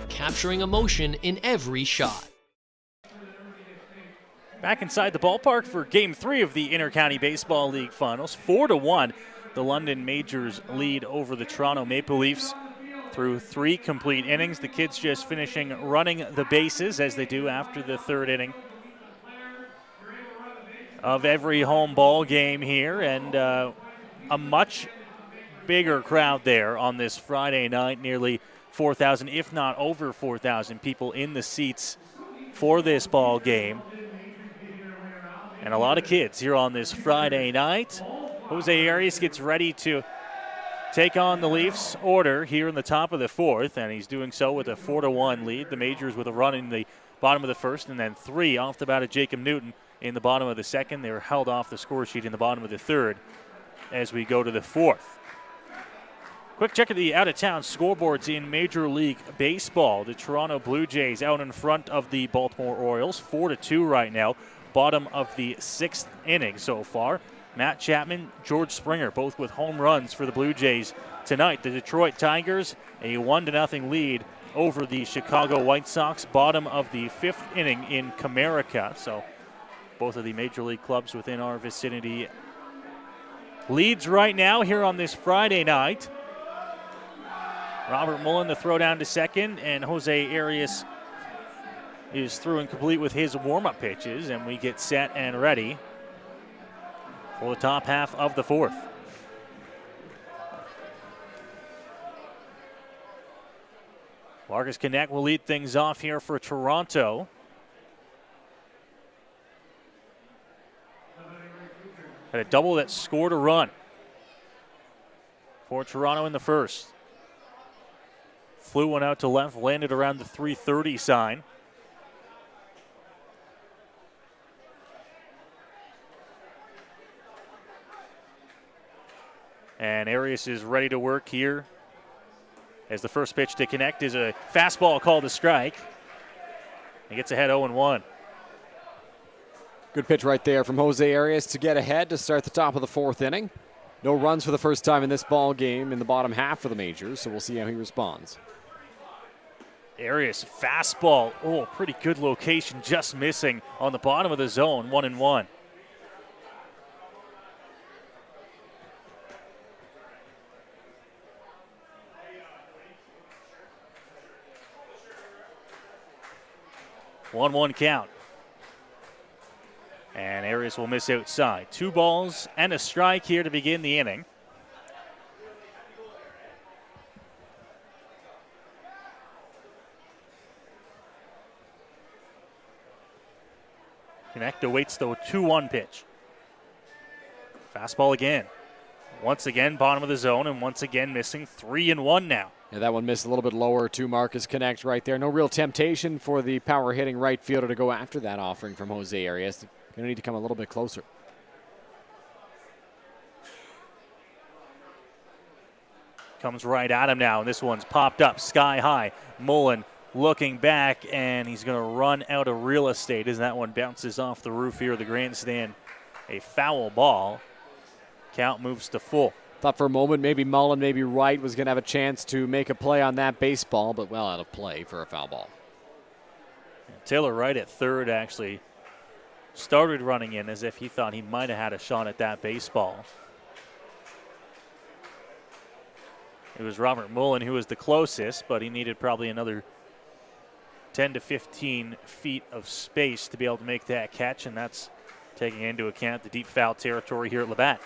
Capturing emotion in every shot. Back inside the ballpark for Game 3 of the Intercounty Baseball League Finals. 4-1, the London Majors lead over the Toronto Maple Leafs through 3 complete innings. The kids just finishing running the bases as they do after the 3rd inning of every home ball game here, and a much bigger crowd there on this Friday night. Nearly 4,000, if not over 4,000 people in the seats for this ball game. And a lot of kids here on this Friday night. Jose Arias gets ready to take on the Leafs order here in the top of the 4th, and he's doing so with a 4-1 lead. The Majors with a run in the bottom of the 1st, and then 3 off the bat of Jacob Newton in the bottom of the 2nd. They were held off the score sheet in the bottom of the 3rd as we go to the 4th. Quick check of the out-of-town scoreboards in Major League Baseball. The Toronto Blue Jays out in front of the Baltimore Orioles, 4-2 right now. Bottom of the 6th inning so far. Matt Chapman, George Springer, both with home runs for the Blue Jays tonight. The Detroit Tigers, a 1-0 lead over the Chicago White Sox. Bottom of the 5th inning in Comerica. So both of the Major League clubs within our vicinity. Leads right now here on this Friday night. Robert Mullen the throw down to second, and Jose Arias is through and complete with his warm-up pitches, and we get set and ready for the top half of the 4th. Marcus Knecht will lead things off here for Toronto. Had a double that scored a run for Toronto in the 1st. Flew one out to left, landed around the 330 sign. And Arias is ready to work here as the first pitch to Knecht is a fastball called a strike. He gets ahead 0-1. Good pitch right there from Jose Arias to get ahead to start the top of the 4th inning. No runs for the first time in this ball game in the bottom half for the Majors, so we'll see how he responds. Arias fastball, pretty good location, just missing on the bottom of the zone, 1-1. One count. And Arias will miss outside. 2 balls and a strike here to begin the inning. Connect awaits the 2-1 pitch. Fastball again. Once again, bottom of the zone, and once again missing 3-1 now. Yeah, that one missed a little bit lower to Marcus Connect right there. No real temptation for the power-hitting right fielder to go after that offering from Jose Arias. Going to need to come a little bit closer. Comes right at him now, and this one's popped up sky high. Mullen looking back, and he's going to run out of real estate as that one bounces off the roof here of the grandstand. A foul ball. Count moves to full. Thought for a moment maybe Mullen, maybe Wright was going to have a chance to make a play on that baseball, but well out of play for a foul ball. Taylor Wright at third actually started running in as if he thought he might have had a shot at that baseball. It was Robert Mullen who was the closest, but he needed probably another 10 to 15 feet of space to be able to make that catch, and that's taking into account the deep foul territory here at Labatt.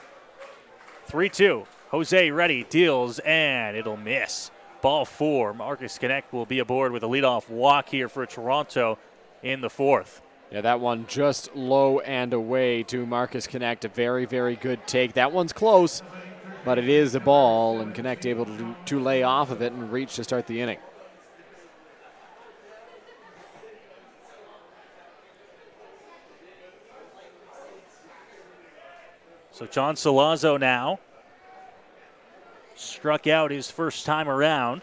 3-2. Jose ready, deals, and it'll miss. Ball 4. Marcus Connect will be aboard with a leadoff walk here for Toronto in the 4th. Yeah, that one just low and away to Marcus Connect. A very, very good take. That one's close, but it is a ball, and Connect able to lay off of it and reach to start the inning. So John Salazzo now struck out his first time around.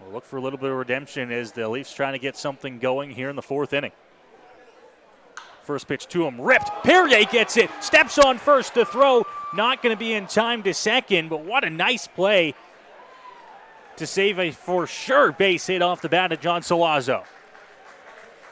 We'll look for a little bit of redemption as the Leafs trying to get something going here in the 4th inning. First pitch to him, ripped. Perrier gets it, steps on first to throw. Not going to be in time to second, but what a nice play to save a for sure base hit off the bat of John Salazzo.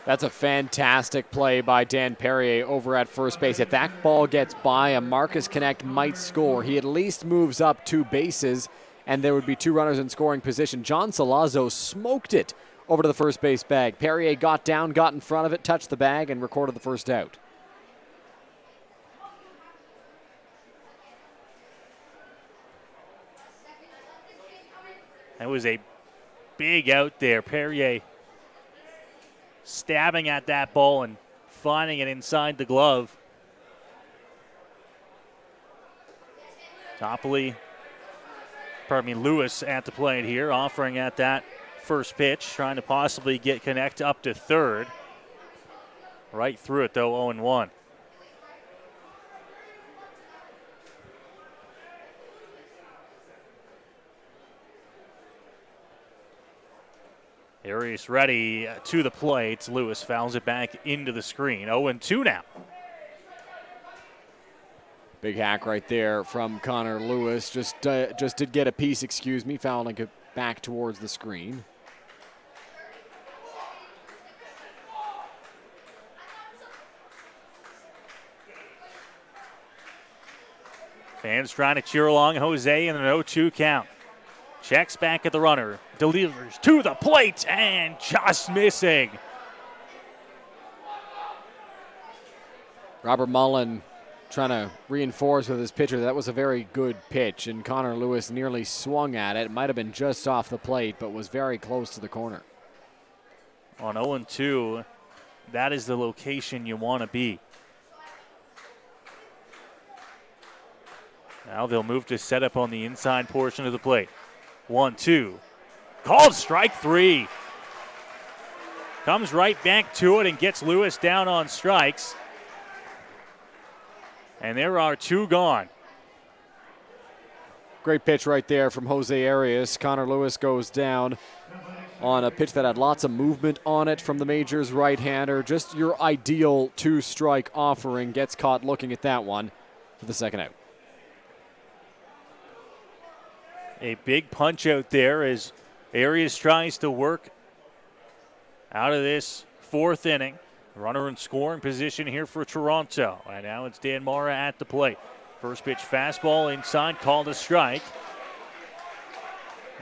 That's a fantastic play by Dan Perrier over at first base. If that ball gets by, a Marcus Connect might score. He at least moves up 2 bases, and there would be 2 runners in scoring position. John Salazzo smoked it over to the first base bag. Perrier got down, got in front of it, touched the bag, and recorded the first out. That was a big out there. Perrier stabbing at that ball and finding it inside the glove. Lewis at the plate here, offering at that first pitch, trying to possibly get Connect up to third. Right through it, though, 0-1. Arias ready to the plate. Lewis fouls it back into the screen. 0-2 now. Big hack right there from Connor Lewis. Just did get a piece, fouling it back towards the screen. Fans trying to cheer along Jose in an 0-2 count. Checks back at the runner, delivers to the plate, and just missing. Robert Mullen trying to reinforce with his pitcher that was a very good pitch, and Connor Lewis nearly swung at it. It might have been just off the plate, but was very close to the corner. On 0-2, that is the location you want to be. Now they'll move to set up on the inside portion of the plate. 1-2. Called strike 3. Comes right back to it and gets Lewis down on strikes. And there are 2 gone. Great pitch right there from Jose Arias. Connor Lewis goes down on a pitch that had lots of movement on it from the Majors right-hander. Just your ideal 2-strike offering. Gets caught looking at that one for the second out. A big punch out there as Arias tries to work out of this 4th inning. Runner in scoring position here for Toronto. And now it's Dan Mara at the plate. First pitch fastball inside, called a strike.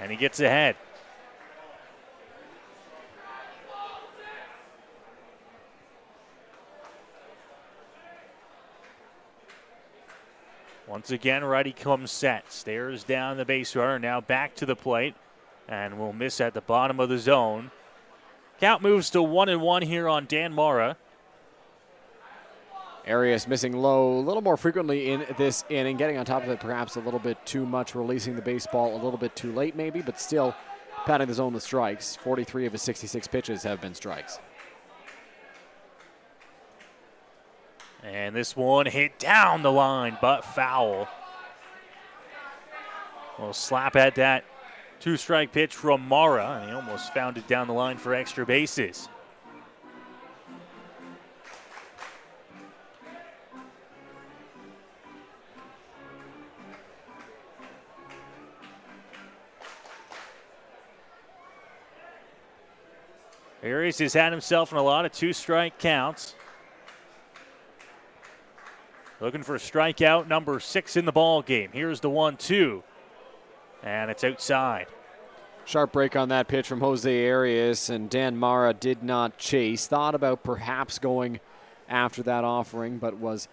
And he gets ahead. Once again, righty comes set. Stares down the base runner. Now back to the plate. And will miss at the bottom of the zone. Count moves to 1-1 here on Dan Mara. Arias missing low a little more frequently in this inning, getting on top of it perhaps a little bit too much, releasing the baseball a little bit too late maybe, but still patting the zone with strikes. 43 of his 66 pitches have been strikes. And this one hit down the line, but foul. We'll slap at that two-strike pitch from Mara, and he almost found it down the line for extra bases. Arias has had himself in a lot of two-strike counts. Looking for strikeout number 6 in the ball game. Here's the 1-2, and it's outside. Sharp break on that pitch from Jose Arias, and Dan Mara did not chase. Thought about perhaps going after that offering, but was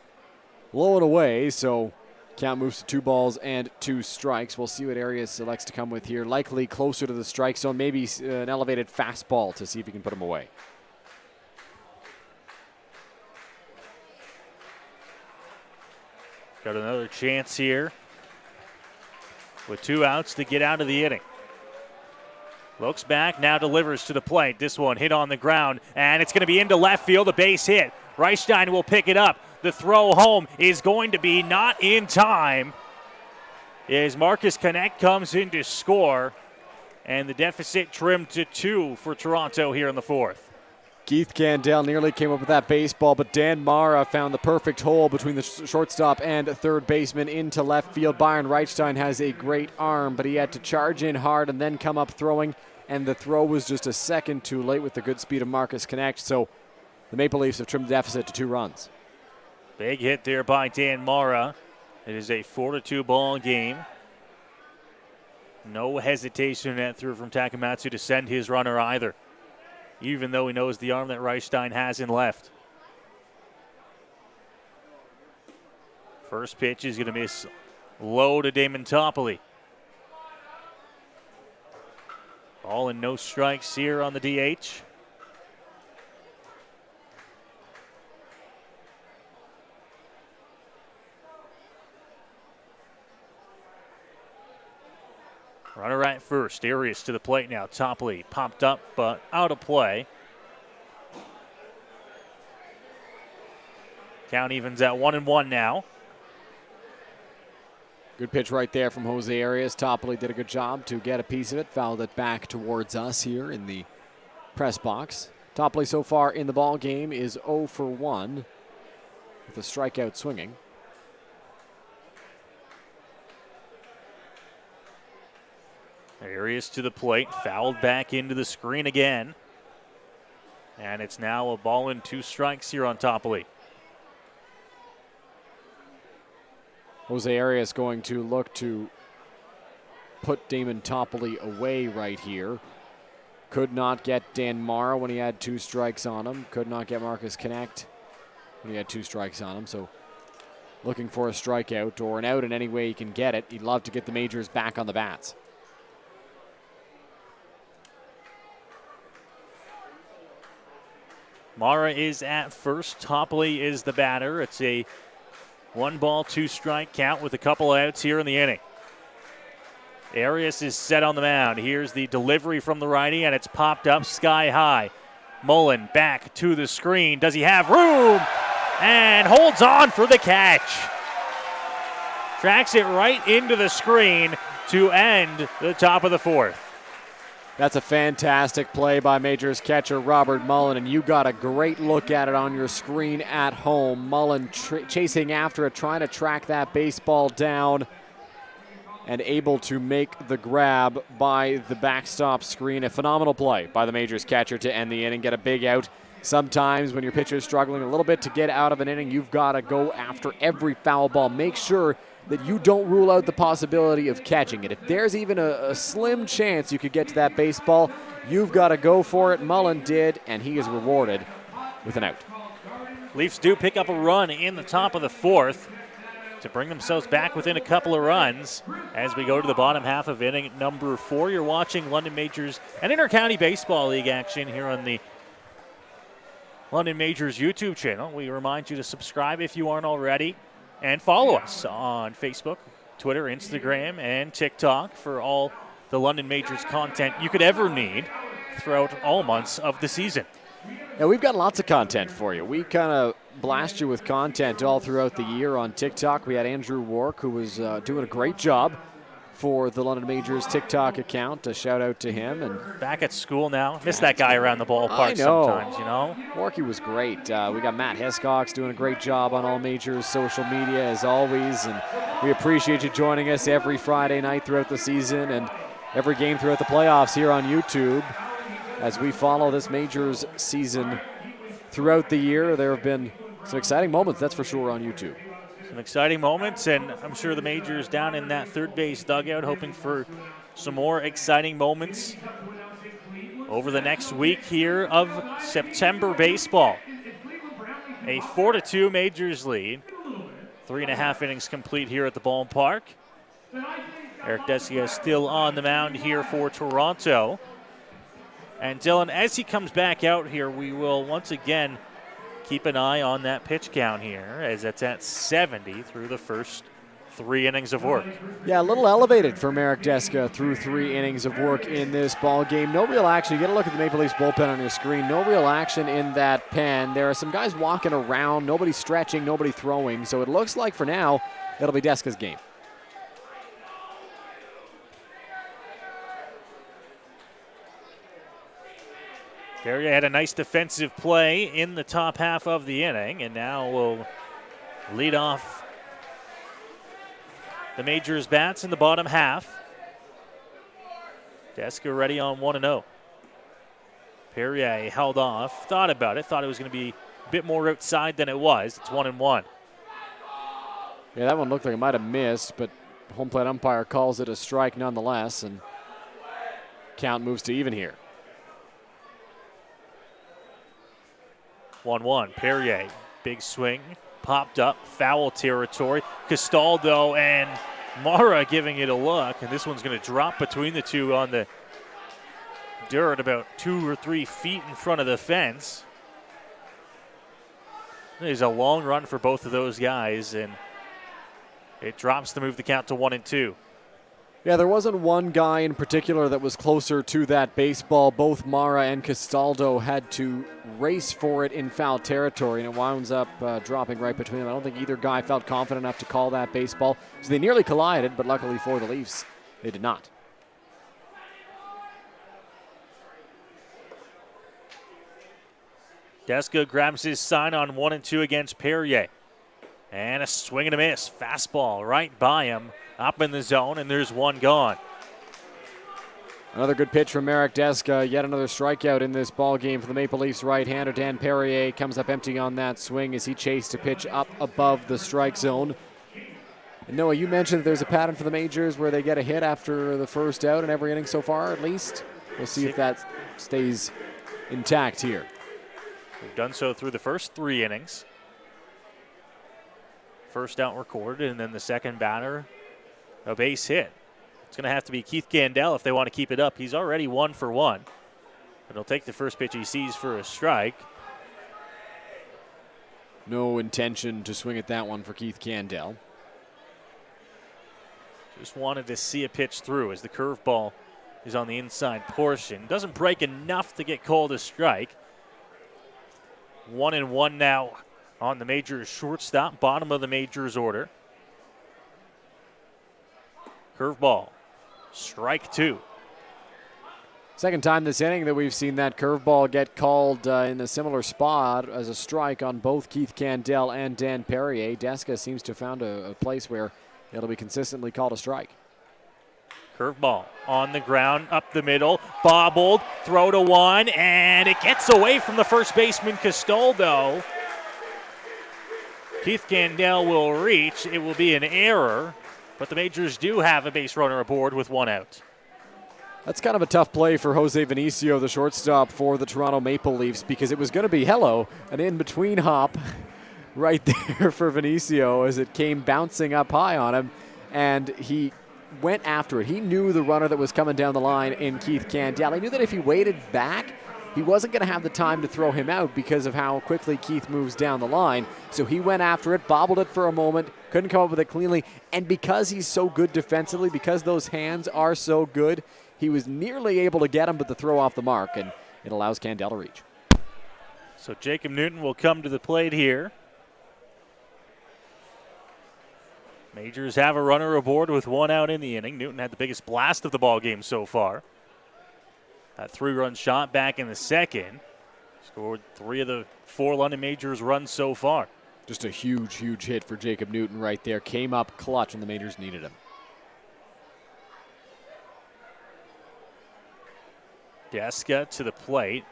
low and away, so count moves to 2 balls and 2 strikes. We'll see what Arias selects to come with here. Likely closer to the strike zone, maybe an elevated fastball to see if he can put him away. Got another chance here with 2 outs to get out of the inning. Looks back, now delivers to the plate. This one hit on the ground, and it's going to be into left field, a base hit. Reichstein will pick it up. The throw home is going to be not in time as Marcus Connect comes in to score, and the deficit trimmed to 2 for Toronto here in the 4th. Keith Candell nearly came up with that baseball, but Dan Mara found the perfect hole between the shortstop and third baseman into left field. Byron Reichstein has a great arm, but he had to charge in hard and then come up throwing, and the throw was just a second too late with the good speed of Marcus Connect, so the Maple Leafs have trimmed the deficit to 2 runs. Big hit there by Dan Mara. It is a 4-2 ball game. No hesitation in that throw from Takamatsu to send his runner either, even though he knows the arm that Reichstein has in left. First pitch is going to miss low to Damon Toppoli. All in no strikes here on the DH. Runner at first. Arias to the plate now. Toppoli popped up, but out of play. Count evens at 1-1 now. Good pitch right there from Jose Arias. Toppoli did a good job to get a piece of it. Fouled it back towards us here in the press box. Toppoli so far in the ball game is 0 for 1 with a strikeout swinging. Arias to the plate, fouled back into the screen again. And it's now a ball and 2 strikes here on Toppoli. Jose Arias going to look to put Damon Toppoli away right here. Could not get Dan Mara when he had 2 strikes on him. Could not get Marcus Connect when he had 2 strikes on him. So looking for a strikeout or an out in any way he can get it. He'd love to get the Majors back on the bats. Mara is at first. Toppoli is the batter. It's a 1-ball, 2-strike count with a couple of outs here in the inning. Arias is set on the mound. Here's the delivery from the righty, and it's popped up sky high. Mullen back to the screen. Does he have room? And holds on for the catch. Tracks it right into the screen to end the top of the 4th. That's a fantastic play by Majors catcher Robert Mullen, and you got a great look at it on your screen at home. Mullen chasing after it, trying to track that baseball down, and able to make the grab by the backstop screen. A phenomenal play by the Majors catcher to end the inning, get a big out. Sometimes when your pitcher is struggling a little bit to get out of an inning, you've got to go after every foul ball. Make sure that you don't rule out the possibility of catching it. If there's even a slim chance you could get to that baseball, you've got to go for it. Mullen did, and he is rewarded with an out. Leafs do pick up a run in the top of the 4th. to bring themselves back within a couple of runs as we go to the bottom half of inning number 4. You're watching London Majors and Intercounty Baseball League action here on the London Majors YouTube channel. We remind you to subscribe if you aren't already and follow us on Facebook, Twitter, Instagram, and TikTok for all the London Majors content you could ever need throughout all months of the season. Yeah, we've got lots of content for you. We kind of blast you with content all throughout the year on TikTok. We had Andrew Wark, who was doing a great job for the London Majors TikTok account. A shout out to him. And back at school now. Miss that guy around the ballpark sometimes, you know. Warky was great. We got Matt Hiscox doing a great job on all Majors social media as always. And we appreciate you joining us every Friday night throughout the season and every game throughout the playoffs here on YouTube. As we follow this Majors season throughout the year, there have been some exciting moments, that's for sure, on YouTube. Some exciting moments, and I'm sure the Majors down in that third base dugout hoping for some more exciting moments over the next week here of September baseball. A 4-2 Majors lead. 3.5 innings complete here at the ballpark. Eric Desia still on the mound here for Toronto. And Dylan, as he comes back out here, we will once again keep an eye on that pitch count here, as it's at 70 through the first 3 innings of work. Yeah, a little elevated for Marek Deska through 3 innings of work in this ball game. No real action. You get a look at the Maple Leafs bullpen on your screen. No real action in that pen. There are some guys walking around. Nobody stretching, nobody throwing. So it looks like for now, it'll be Deska's game. Perrier had a nice defensive play in the top half of the inning, and now will lead off the Majors bats in the bottom half. Deska ready on 1-0. Perrier held off, thought about it, thought it was going to be a bit more outside than it was. It's 1-1. Yeah, that one looked like it might have missed, but home plate umpire calls it a strike nonetheless, and count moves to even here. 1-1. Perrier, big swing, popped up, foul territory. Castaldo and Mara giving it a look, and this one's going to drop between the two on the dirt about 2 or 3 feet in front of the fence. There's a long run for both of those guys, and it drops to move the count to 1-2. Yeah, there wasn't one guy in particular that was closer to that baseball. Both Mara and Castaldo had to race for it in foul territory, and it winds up dropping right between them. I don't think either guy felt confident enough to call that baseball. So they nearly collided, but luckily for the Leafs, they did not. Deska grabs his sign on 1-2 against Perrier. And a swing and a miss. Fastball right by him. Up in the zone, and there's one gone. Another good pitch from Marek Deska. Yet another strikeout in this ball game for the Maple Leafs right-hander. Dan Perrier comes up empty on that swing as he chased a pitch up above the strike zone. And Noah, you mentioned that there's a pattern for the Majors where they get a hit after the first out in every inning so far, at least. We'll see if that stays intact here. We've done so through the first 3 innings. First out recorded, and then the second batter, a base hit. It's going to have to be Keith Gandel if they want to keep it up. He's already 1 for 1. But he'll take the first pitch he sees for a strike. No intention to swing at that one for Keith Gandel. Just wanted to see a pitch through as the curveball is on the inside portion. Doesn't break enough to get called a strike. 1-1 now on the Majors shortstop, bottom of the Majors order. Curveball, strike 2. Second time this inning that we've seen that curveball get called in a similar spot as a strike on both Keith Gandel and Dan Perrier. Deska seems to have found a place where it'll be consistently called a strike. Curveball on the ground, up the middle, bobbled, throw to one, and it gets away from the first baseman Castaldo. Keith Gandel will reach. It will be an error, but the Majors do have a base runner aboard with 1 out. That's kind of a tough play for Jose Vinicio, the shortstop for the Toronto Maple Leafs, because it was going to be, an in-between hop right there for Vinicio as it came bouncing up high on him, and he went after it. He knew the runner that was coming down the line in Keith Candell. He knew that if he waited back, he wasn't going to have the time to throw him out because of how quickly Keith moves down the line. So he went after it, bobbled it for a moment, couldn't come up with it cleanly. And because he's so good defensively, because those hands are so good, he was nearly able to get him, but the throw off the mark, and it allows Candell to reach. So Jacob Newton will come to the plate here. Majors have a runner aboard with 1 out in the inning. Newton had the biggest blast of the ball game so far. That 3-run shot back in the second. Scored 3 of the 4 London Majors runs so far. Just a huge, huge hit for Jacob Newton right there. Came up clutch when the Majors needed him. Deska to the plate.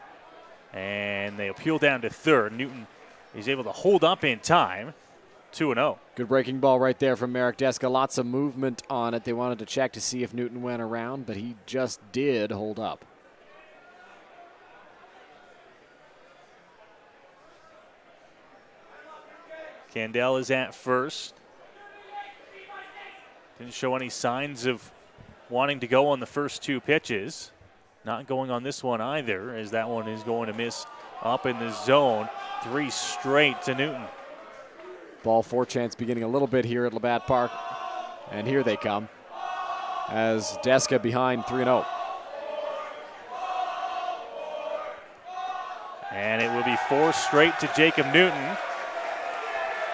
And they appeal down to third. Newton is able to hold up in time. 2-0. Good breaking ball right there from Marek Deska. Lots of movement on it. They wanted to check to see if Newton went around, but he just did hold up. Candell is at first. Didn't show any signs of wanting to go on the first 2 pitches. Not going on this one either, as that one is going to miss up in the zone. 3 straight to Newton. Ball 4 chance beginning a little bit here at Labatt Park. And here they come as Deska behind 3-0. And it will be 4 straight to Jacob Newton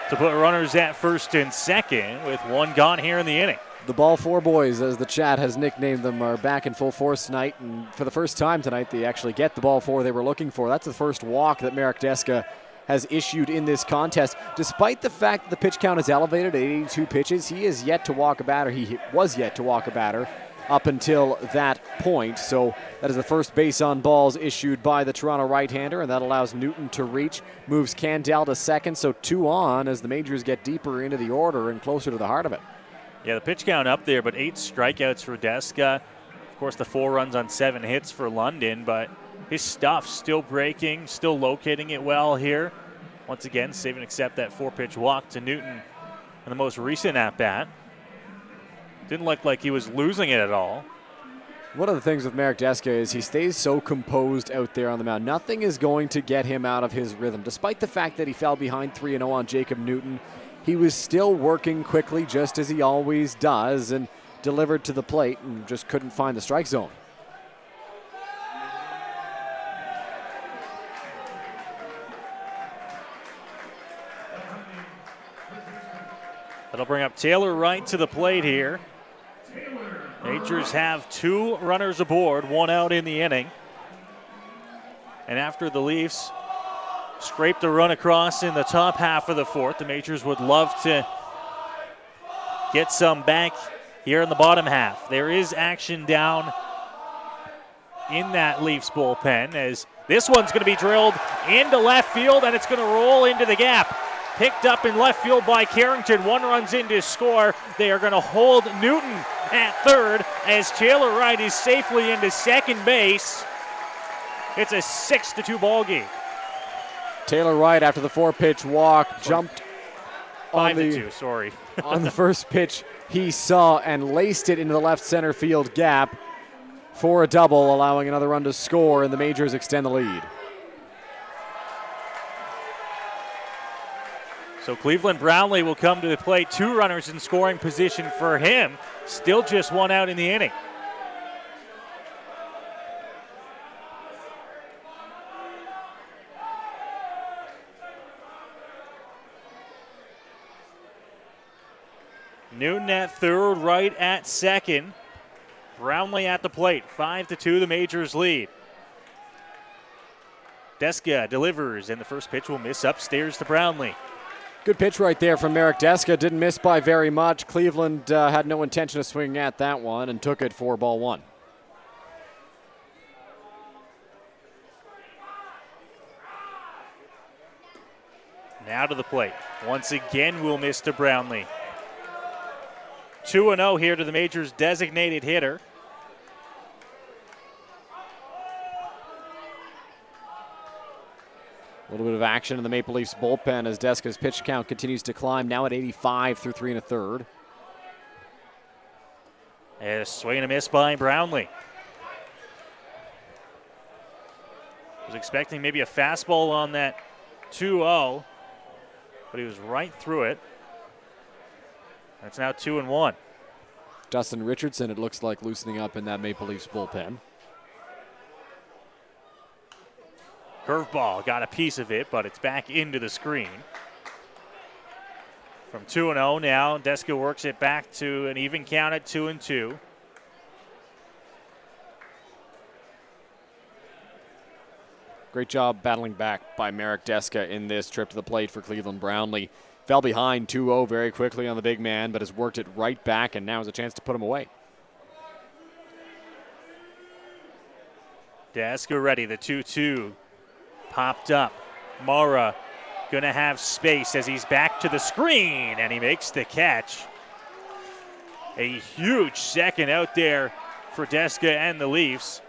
to put runners at first and second with 1 gone here in the inning. The ball 4 boys, as the chat has nicknamed them, are back in full force tonight. And for the first time tonight, they actually get the ball 4 they were looking for. That's the first walk that Marek Deska has issued in this contest. Despite the fact that the pitch count is elevated at 82 pitches, he is yet to walk a batter. He was yet to walk a batter up until that point. So that is the first base on balls issued by the Toronto right-hander, and that allows Newton to reach, moves Candell to second, so 2 on as the Majors get deeper into the order and closer to the heart of it. Yeah, the pitch count up there, but 8 strikeouts for Deska. Of course, the 4 runs on 7 hits for London, but his stuff's still breaking, still locating it well here. Once again, save and accept that 4-pitch walk to Newton in the most recent at-bat. Didn't look like he was losing it at all. One of the things with Marek Deska is he stays so composed out there on the mound. Nothing is going to get him out of his rhythm. Despite the fact that he fell behind 3-0 on Jacob Newton, he was still working quickly just as he always does and delivered to the plate and just couldn't find the strike zone. That'll bring up Taylor Wright to the plate here. Majors have 2 runners aboard, 1 out in the inning. And after the Leafs scraped a run across in the top half of the 4th, the Majors would love to get some back here in the bottom half. There is action down in that Leafs bullpen as this one's going to be drilled into left field, and it's going to roll into the gap. Picked up in left field by Carrington. 1 runs in to score. They are going to hold Newton at third as Taylor Wright is safely into second base. It's a 6-2 ball game. Taylor Wright, after the 4-pitch walk, jumped on 5-2, sorry. on the first pitch he saw and laced it into the left center field gap for a double, allowing another run to score, and the Majors extend the lead. So Cleveland Brownlee will come to the plate. 2 runners in scoring position for him. Still just 1 out in the inning. Newton at third, Wright at second. Brownlee at the plate. 5-2, the Majors lead. Deska delivers, and the first pitch will miss upstairs to Brownlee. Good pitch right there from Marek Deska. Didn't miss by very much. Cleveland had no intention of swinging at that one and took it for ball 1. Now to the plate. Once again, we'll miss to Brownlee. 2-0 here to the Majors' designated hitter. A little bit of action in the Maple Leafs bullpen as Deska's pitch count continues to climb, now at 85 through 3 1/3. A swing and a miss by Brownlee. Was expecting maybe a fastball on that 2-0, but he was right through it. That's now 2-1. Dustin Richardson, it looks like, loosening up in that Maple Leafs bullpen. Curveball got a piece of it, but it's back into the screen. From 2-0 now, Deska works it back to an even count at 2-2. Great job battling back by Marek Deska in this trip to the plate for Cleveland Brownlee. Fell behind 2-0 very quickly on the big man, but has worked it right back and now has a chance to put him away. Deska ready, the 2-2 popped up. Mara gonna have space as he's back to the screen, and he makes the catch. A huge second out there for Deska and the Leafs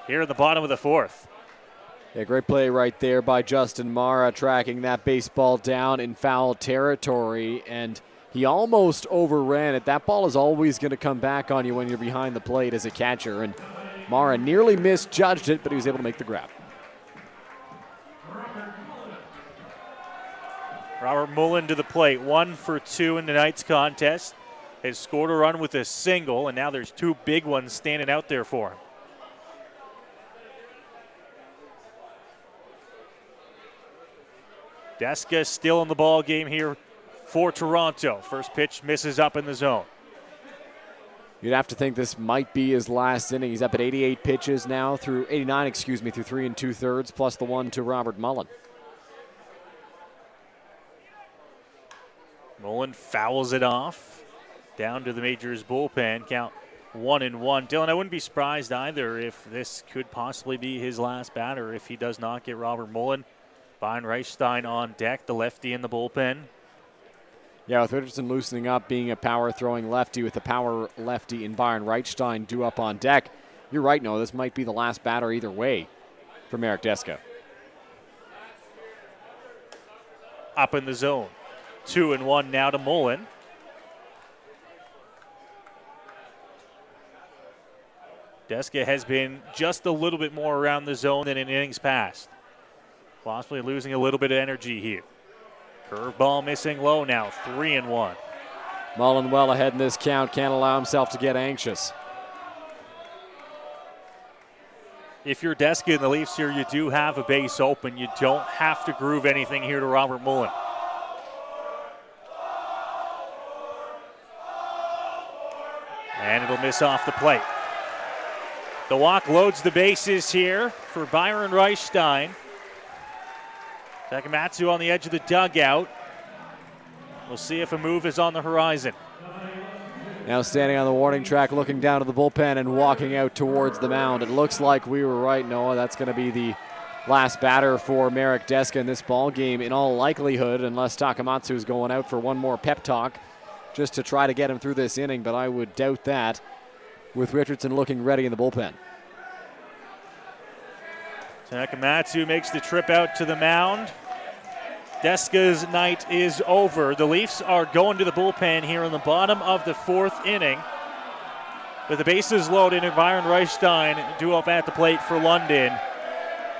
here in the bottom of the fourth. Yeah, great play right there by Justin Mara, tracking that baseball down in foul territory, and he almost overran it. That ball is always going to come back on you when you're behind the plate as a catcher, and Mara nearly misjudged it, but he was able to make the grab. Robert Mullen to the plate, 1 for 2 in tonight's contest. Has scored a run with a single, and now there's 2 big ones standing out there for him. Deska still in the ball game here for Toronto. First pitch misses up in the zone. You'd have to think this might be his last inning. He's up at 88 pitches now, through 89, through 3 2/3, plus the one to Robert Mullen. Mullen fouls it off. Down to the Majors bullpen. Count 1-1. Dylan, I wouldn't be surprised either if this could possibly be his last batter if he does not get Robert Mullen. Byron Reichstein on deck, the lefty in the bullpen. Yeah, with Richardson loosening up, being a power-throwing lefty with a power lefty in Byron Reichstein due up on deck, you're right, Noah, this might be the last batter either way for Marek Deska. Up in the zone. 2-1 now to Mullen. Deska has been just a little bit more around the zone than in innings past. Possibly losing a little bit of energy here. Curveball missing low now, 3-1. Mullen well ahead in this count, can't allow himself to get anxious. If you're Deska in the Leafs here, you do have a base open. You don't have to groove anything here to Robert Mullen. And it'll miss off the plate. The walk loads the bases here for Byron Reichstein. Takamatsu on the edge of the dugout. We'll see if a move is on the horizon. Now standing on the warning track, looking down to the bullpen and walking out towards the mound. It looks like we were right, Noah. That's going to be the last batter for Marek Deska in this ball game in all likelihood, unless Takamatsu is going out for one more pep talk just to try to get him through this inning, but I would doubt that with Richardson looking ready in the bullpen. Takamatsu makes the trip out to the mound. Deska's night is over. The Leafs are going to the bullpen here in the bottom of the fourth inning. With the bases loaded and Byron Reichstein due up at the plate for London.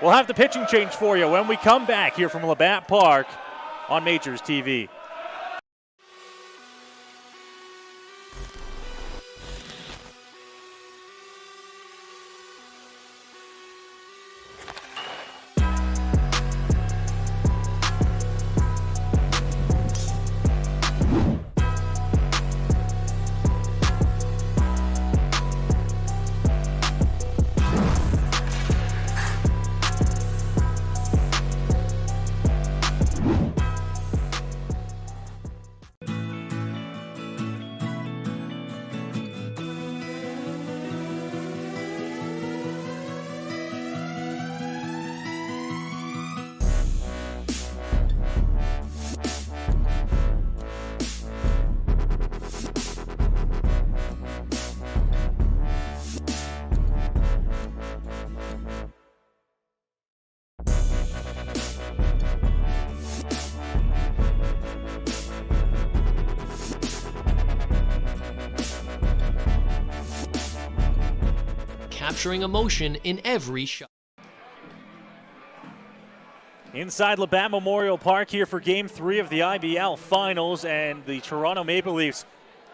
We'll have the pitching change for you when we come back here from Labatt Park on Majors TV. capturing emotion in every shot. Inside Labatt Memorial Park here for Game 3 of the IBL Finals, and the Toronto Maple Leafs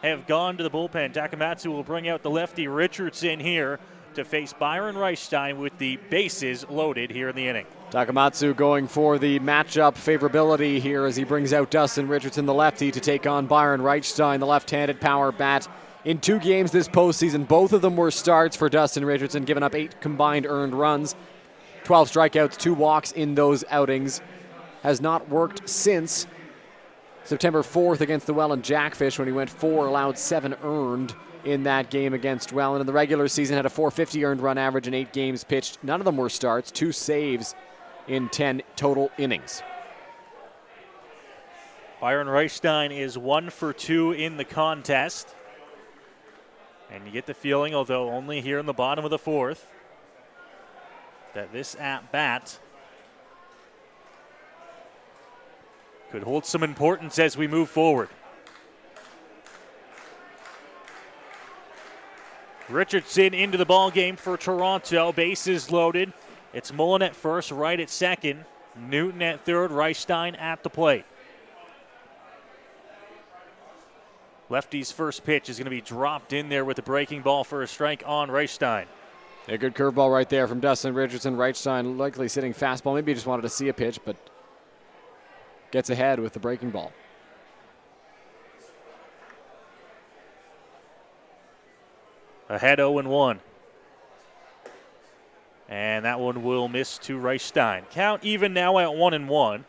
have gone to the bullpen. Takamatsu will bring out the lefty Richardson here to face Byron Reichstein with the bases loaded here in the inning. Takamatsu going for the matchup favorability here as he brings out Dustin Richardson, the lefty, to take on Byron Reichstein, the left-handed power bat. In 2 games this postseason, both of them were starts for Dustin Richardson, giving up 8 combined earned runs. 12 strikeouts, 2 walks in those outings. Has not worked since September 4th against the Welland Jackfish when he went 4, allowed 7 earned in that game against Welland. In the regular season, had a .450 earned run average in 8 games pitched. None of them were starts, 2 saves in 10 total innings. Byron Reichstein is 1 for 2 in the contest. And you get the feeling, although only here in the bottom of the 4th, that this at-bat could hold some importance as we move forward. Richardson into the ball game for Toronto. Bases loaded. It's Mullen at first, Wright at second, Newton at third, Reichstein at the plate. Lefty's first pitch is going to be dropped in there with the breaking ball for a strike on Reichstein. A good curveball right there from Dustin Richardson. Reichstein likely sitting fastball. Maybe he just wanted to see a pitch, but gets ahead with the breaking ball. Ahead 0-1. And that one will miss to Reichstein. Count even now at 1-1.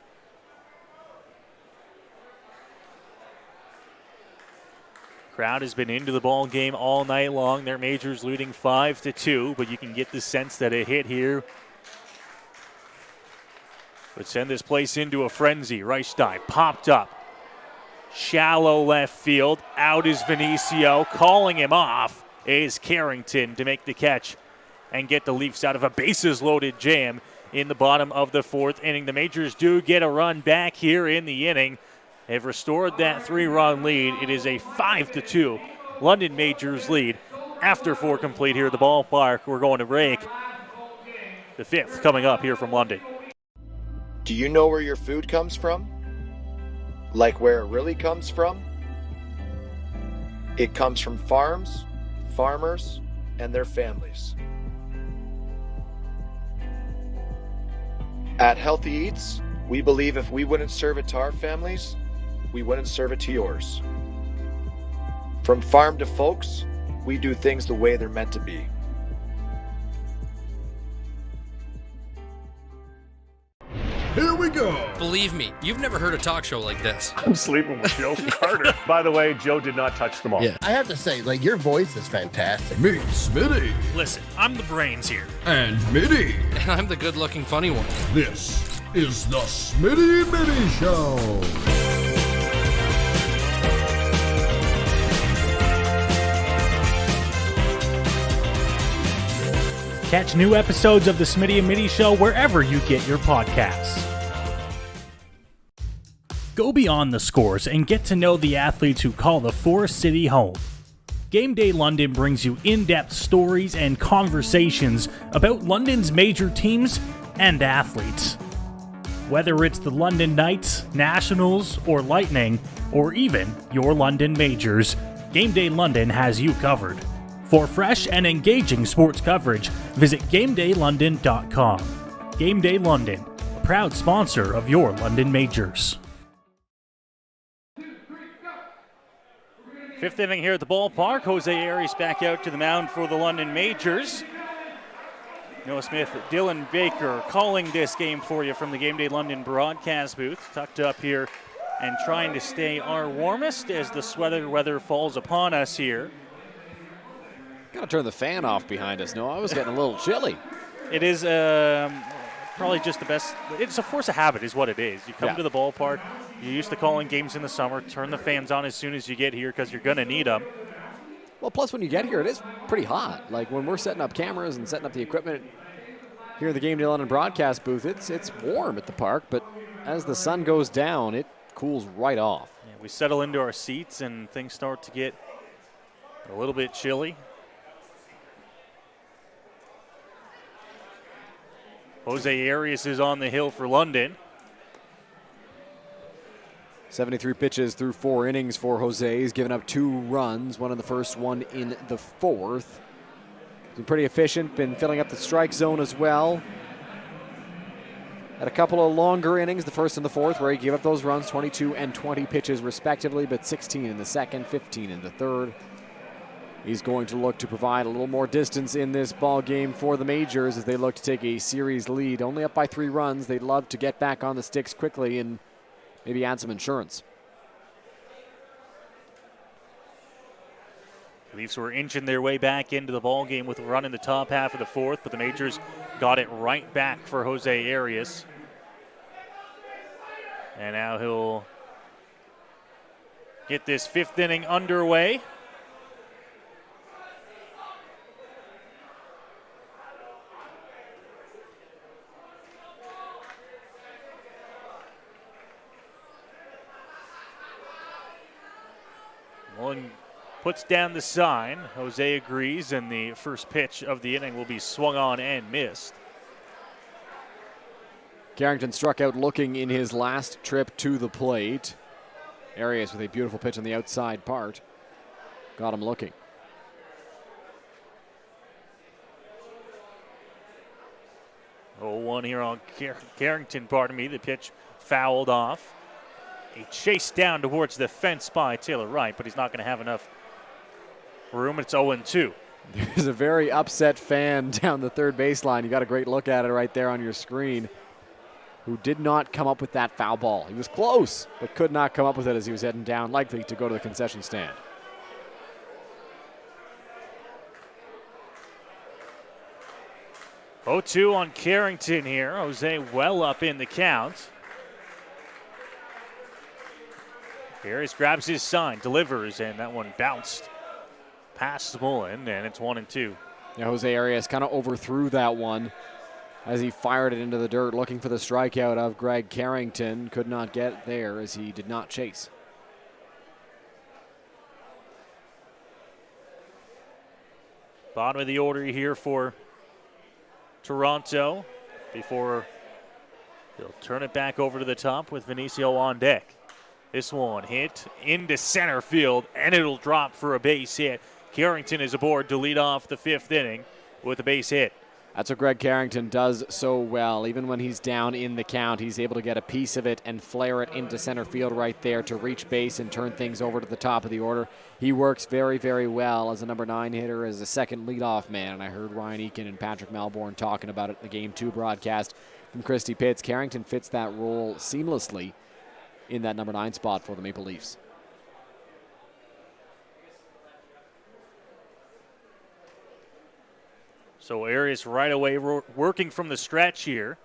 Crowd has been into the ball game all night long. Their Majors leading 5-2, but you can get the sense that a hit here would send this place into a frenzy. Reichstein popped up. Shallow left field. Out is Vinicio. Calling him off is Carrington to make the catch and get the Leafs out of a bases-loaded jam in the bottom of the 4th inning. The Majors do get a run back here in the inning. They've restored that 3-run lead. It is a 5-2 London Majors lead after 4 complete here at the ballpark. We're going to break. The 5th coming up here from London. Do you know where your food comes from? Like where it really comes from? It comes from farms, farmers, and their families. At Healthy Eats, we believe if we wouldn't serve it to our families, we wouldn't serve it to yours. From farm to folks, we do things the way they're meant to be. Here we go. Believe me, you've never heard a talk show like this. I'm sleeping with Joe Carter. By the way, Joe did not touch them all. Yeah, I have to say, like, your voice is fantastic. Meet Smitty. Listen, I'm the brains here. And Mitty. And I'm the good-looking funny one. This is the Smitty Mitty Show. Catch new episodes of the Smitty and Mitty Show wherever you get your podcasts. Go beyond the scores and get to know the athletes who call the Forest City home. Game Day London brings you in-depth stories and conversations about London's major teams and athletes. Whether it's the London Knights, Nationals, or Lightning, or even your London Majors, Game Day London has you covered. For fresh and engaging sports coverage, visit GameDayLondon.com. Game Day London, proud sponsor of your London Majors. 5th inning here at the ballpark. Jose Arias back out to the mound for the London Majors. Noah Smith, Dylan Baker calling this game for you from the Game Day London broadcast booth. Tucked up here and trying to stay our warmest as the sweater weather falls upon us here. Gotta turn the fan off behind us. No, I was getting a little chilly. It is probably just the best. It's a force of habit is what it is. You come to the ballpark, you're used to calling games in the summer, turn the fans on as soon as you get here because you're going to need them. Well, plus when you get here, it is pretty hot. Like when we're setting up cameras and setting up the equipment here in the Game Day London broadcast booth, it's warm at the park, but as the sun goes down, it cools right off. Yeah, we settle into our seats and things start to get a little bit chilly. Jose Arias is on the hill for London. 73 pitches through 4 innings for Jose. He's given up 2 runs, one in the first, one in the fourth. Been pretty efficient, been filling up the strike zone as well. Had a couple of longer innings, the first and the fourth, where he gave up those runs, 22 and 20 pitches respectively, but 16 in the second, 15 in the third. He's going to look to provide a little more distance in this ball game for the Majors as they look to take a series lead. Only up by 3 runs. They'd love to get back on the sticks quickly and maybe add some insurance. Leafs were inching their way back into the ball game with a run in the top half of the fourth, but the Majors got it right back for Jose Arias. And now he'll get this 5th inning underway. One puts down the sign. Jose agrees, and the first pitch of the inning will be swung on and missed. Carrington struck out looking in his last trip to the plate. Arias with a beautiful pitch on the outside part. Got him looking. Oh, 1 here on Carrington, pardon me. The pitch fouled off. A chase down towards the fence by Taylor Wright, but he's not going to have enough room. It's 0-2. There's a very upset fan down the third baseline. You got a great look at it right there on your screen, who did not come up with that foul ball. He was close, but could not come up with it as he was heading down, likely to go to the concession stand. Oh, 2 on Carrington here. Jose well up in the count. Arias grabs his sign, delivers, and that one bounced past Mullen, and it's 1-2. Yeah, Jose Arias kind of overthrew that one as he fired it into the dirt, looking for the strikeout of Greg Carrington. Could not get there as he did not chase. Bottom of the order here for Toronto before they'll turn it back over to the top with Vinicio on deck. This one hit into center field, and it'll drop for a base hit. Carrington is aboard to lead off the 5th inning with a base hit. That's what Greg Carrington does so well. Even when he's down in the count, he's able to get a piece of it and flare it into center field right there to reach base and turn things over to the top of the order. He works very, very well as a number 9 hitter, as a second leadoff man. And I heard Ryan Eakin and Patrick Melbourne talking about it in the Game 2 broadcast from Christie Pits. Carrington fits that role seamlessly in that number 9 spot for the Maple Leafs. So Arias right away working from the stretch here.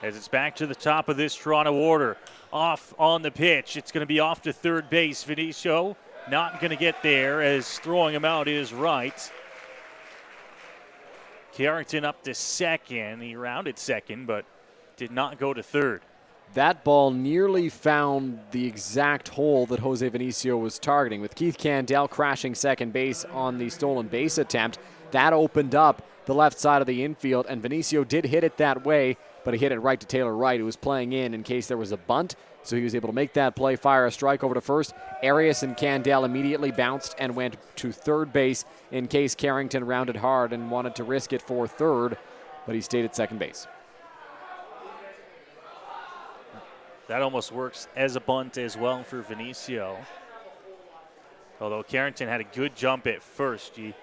As it's back to the top of this Toronto order. Off on the pitch. It's going to be off to third base. Vinicio not going to get there, as throwing him out is Wright. Carrington up to second. He rounded second, but did not go to third. That ball nearly found the exact hole that Jose Vinicio was targeting. With Keith Candell crashing second base on the stolen base attempt, that opened up the left side of the infield, and Vinicio did hit it that way, but he hit it right to Taylor Wright, who was playing in case there was a bunt. So he was able to make that play, fire a strike over to first. Arias and Candell immediately bounced and went to third base in case Carrington rounded hard and wanted to risk it for third, but he stayed at second base. That almost works as a bunt as well for Vinicio. Although Carrington had a good jump at first. You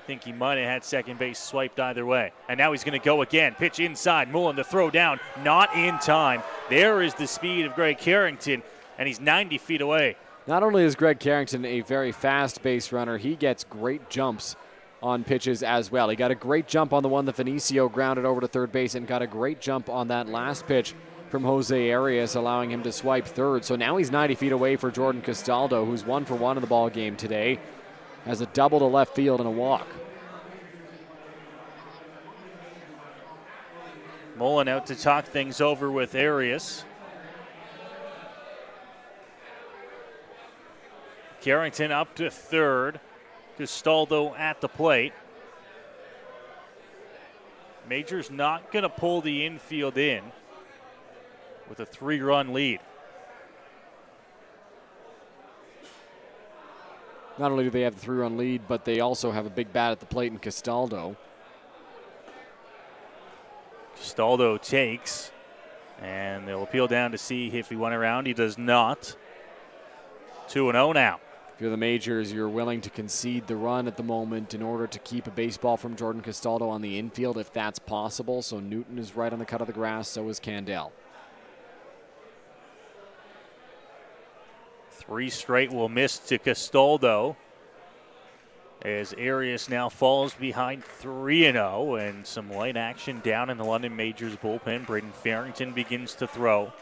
think he might have had second base swiped either way. And now he's going to go again. Pitch inside. Mullen to throw down. Not in time. There is the speed of Greg Carrington, and he's 90 feet away. Not only is Greg Carrington a very fast base runner, he gets great jumps on pitches as well. He got a great jump on the one that Vinicio grounded over to third base, and got a great jump on that last pitch from Jose Arias, allowing him to swipe third. So now he's 90 feet away for Jordan Castaldo, who's 1 for 1 in the ball game today. Has a double to left field and a walk. Mullen out to talk things over with Arias. Carrington up to third. Castaldo at the plate. Majors not going to pull the infield in with a 3-run lead. Not only do they have the 3-run lead, but they also have a big bat at the plate in Castaldo. Castaldo takes, and they'll appeal down to see if he went around. He does not. 2-0 now. If you're the Majors, you're willing to concede the run at the moment in order to keep a baseball from Jordan Castaldo on the infield, if that's possible. So Newton is right on the cut of the grass, so is Candell. 3 straight will miss to Castaldo, as Arias now falls behind 3-0, and some light action down in the London Majors bullpen. Braden Farrington begins to throw.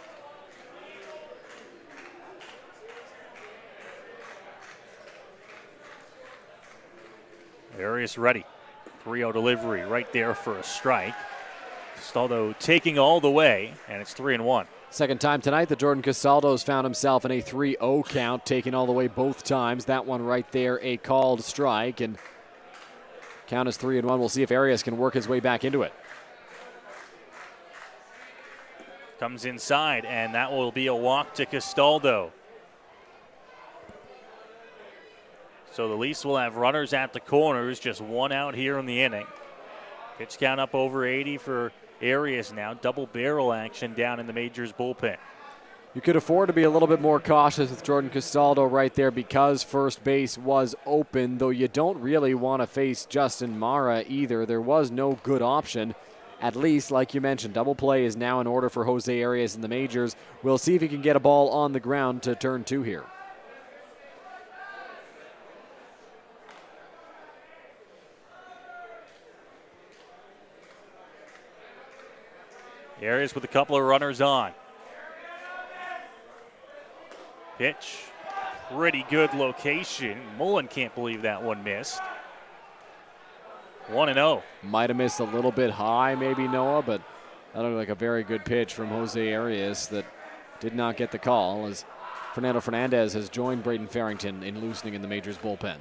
Arias ready. 3-0 delivery right there for a strike. Castaldo taking all the way, and it's 3-1. Second time tonight that Jordan Castaldo's found himself in a 3-0 count, taking all the way both times. That one right there, a called strike, and count is 3-1. We'll see if Arias can work his way back into it. Comes inside, and that will be a walk to Castaldo. So the Leafs will have runners at the corners, just 1 out here in the inning. Pitch count up over 80 for Arias now. Double barrel action down in the Majors bullpen. You could afford to be a little bit more cautious with Jordan Castaldo right there because first base was open, though you don't really want to face Justin Mara either. There was no good option. At least, like you mentioned, double play is now in order for Jose Arias in the Majors. We'll see if he can get a ball on the ground to turn 2 here. Arias with a couple of runners on. Pitch, pretty good location. Mullen can't believe that one missed. 1-0. Might have missed a little bit high, maybe, Noah, but that looked like a very good pitch from Jose Arias that did not get the call, as Fernando Fernandez has joined Braden Farrington in loosening in the Majors bullpen.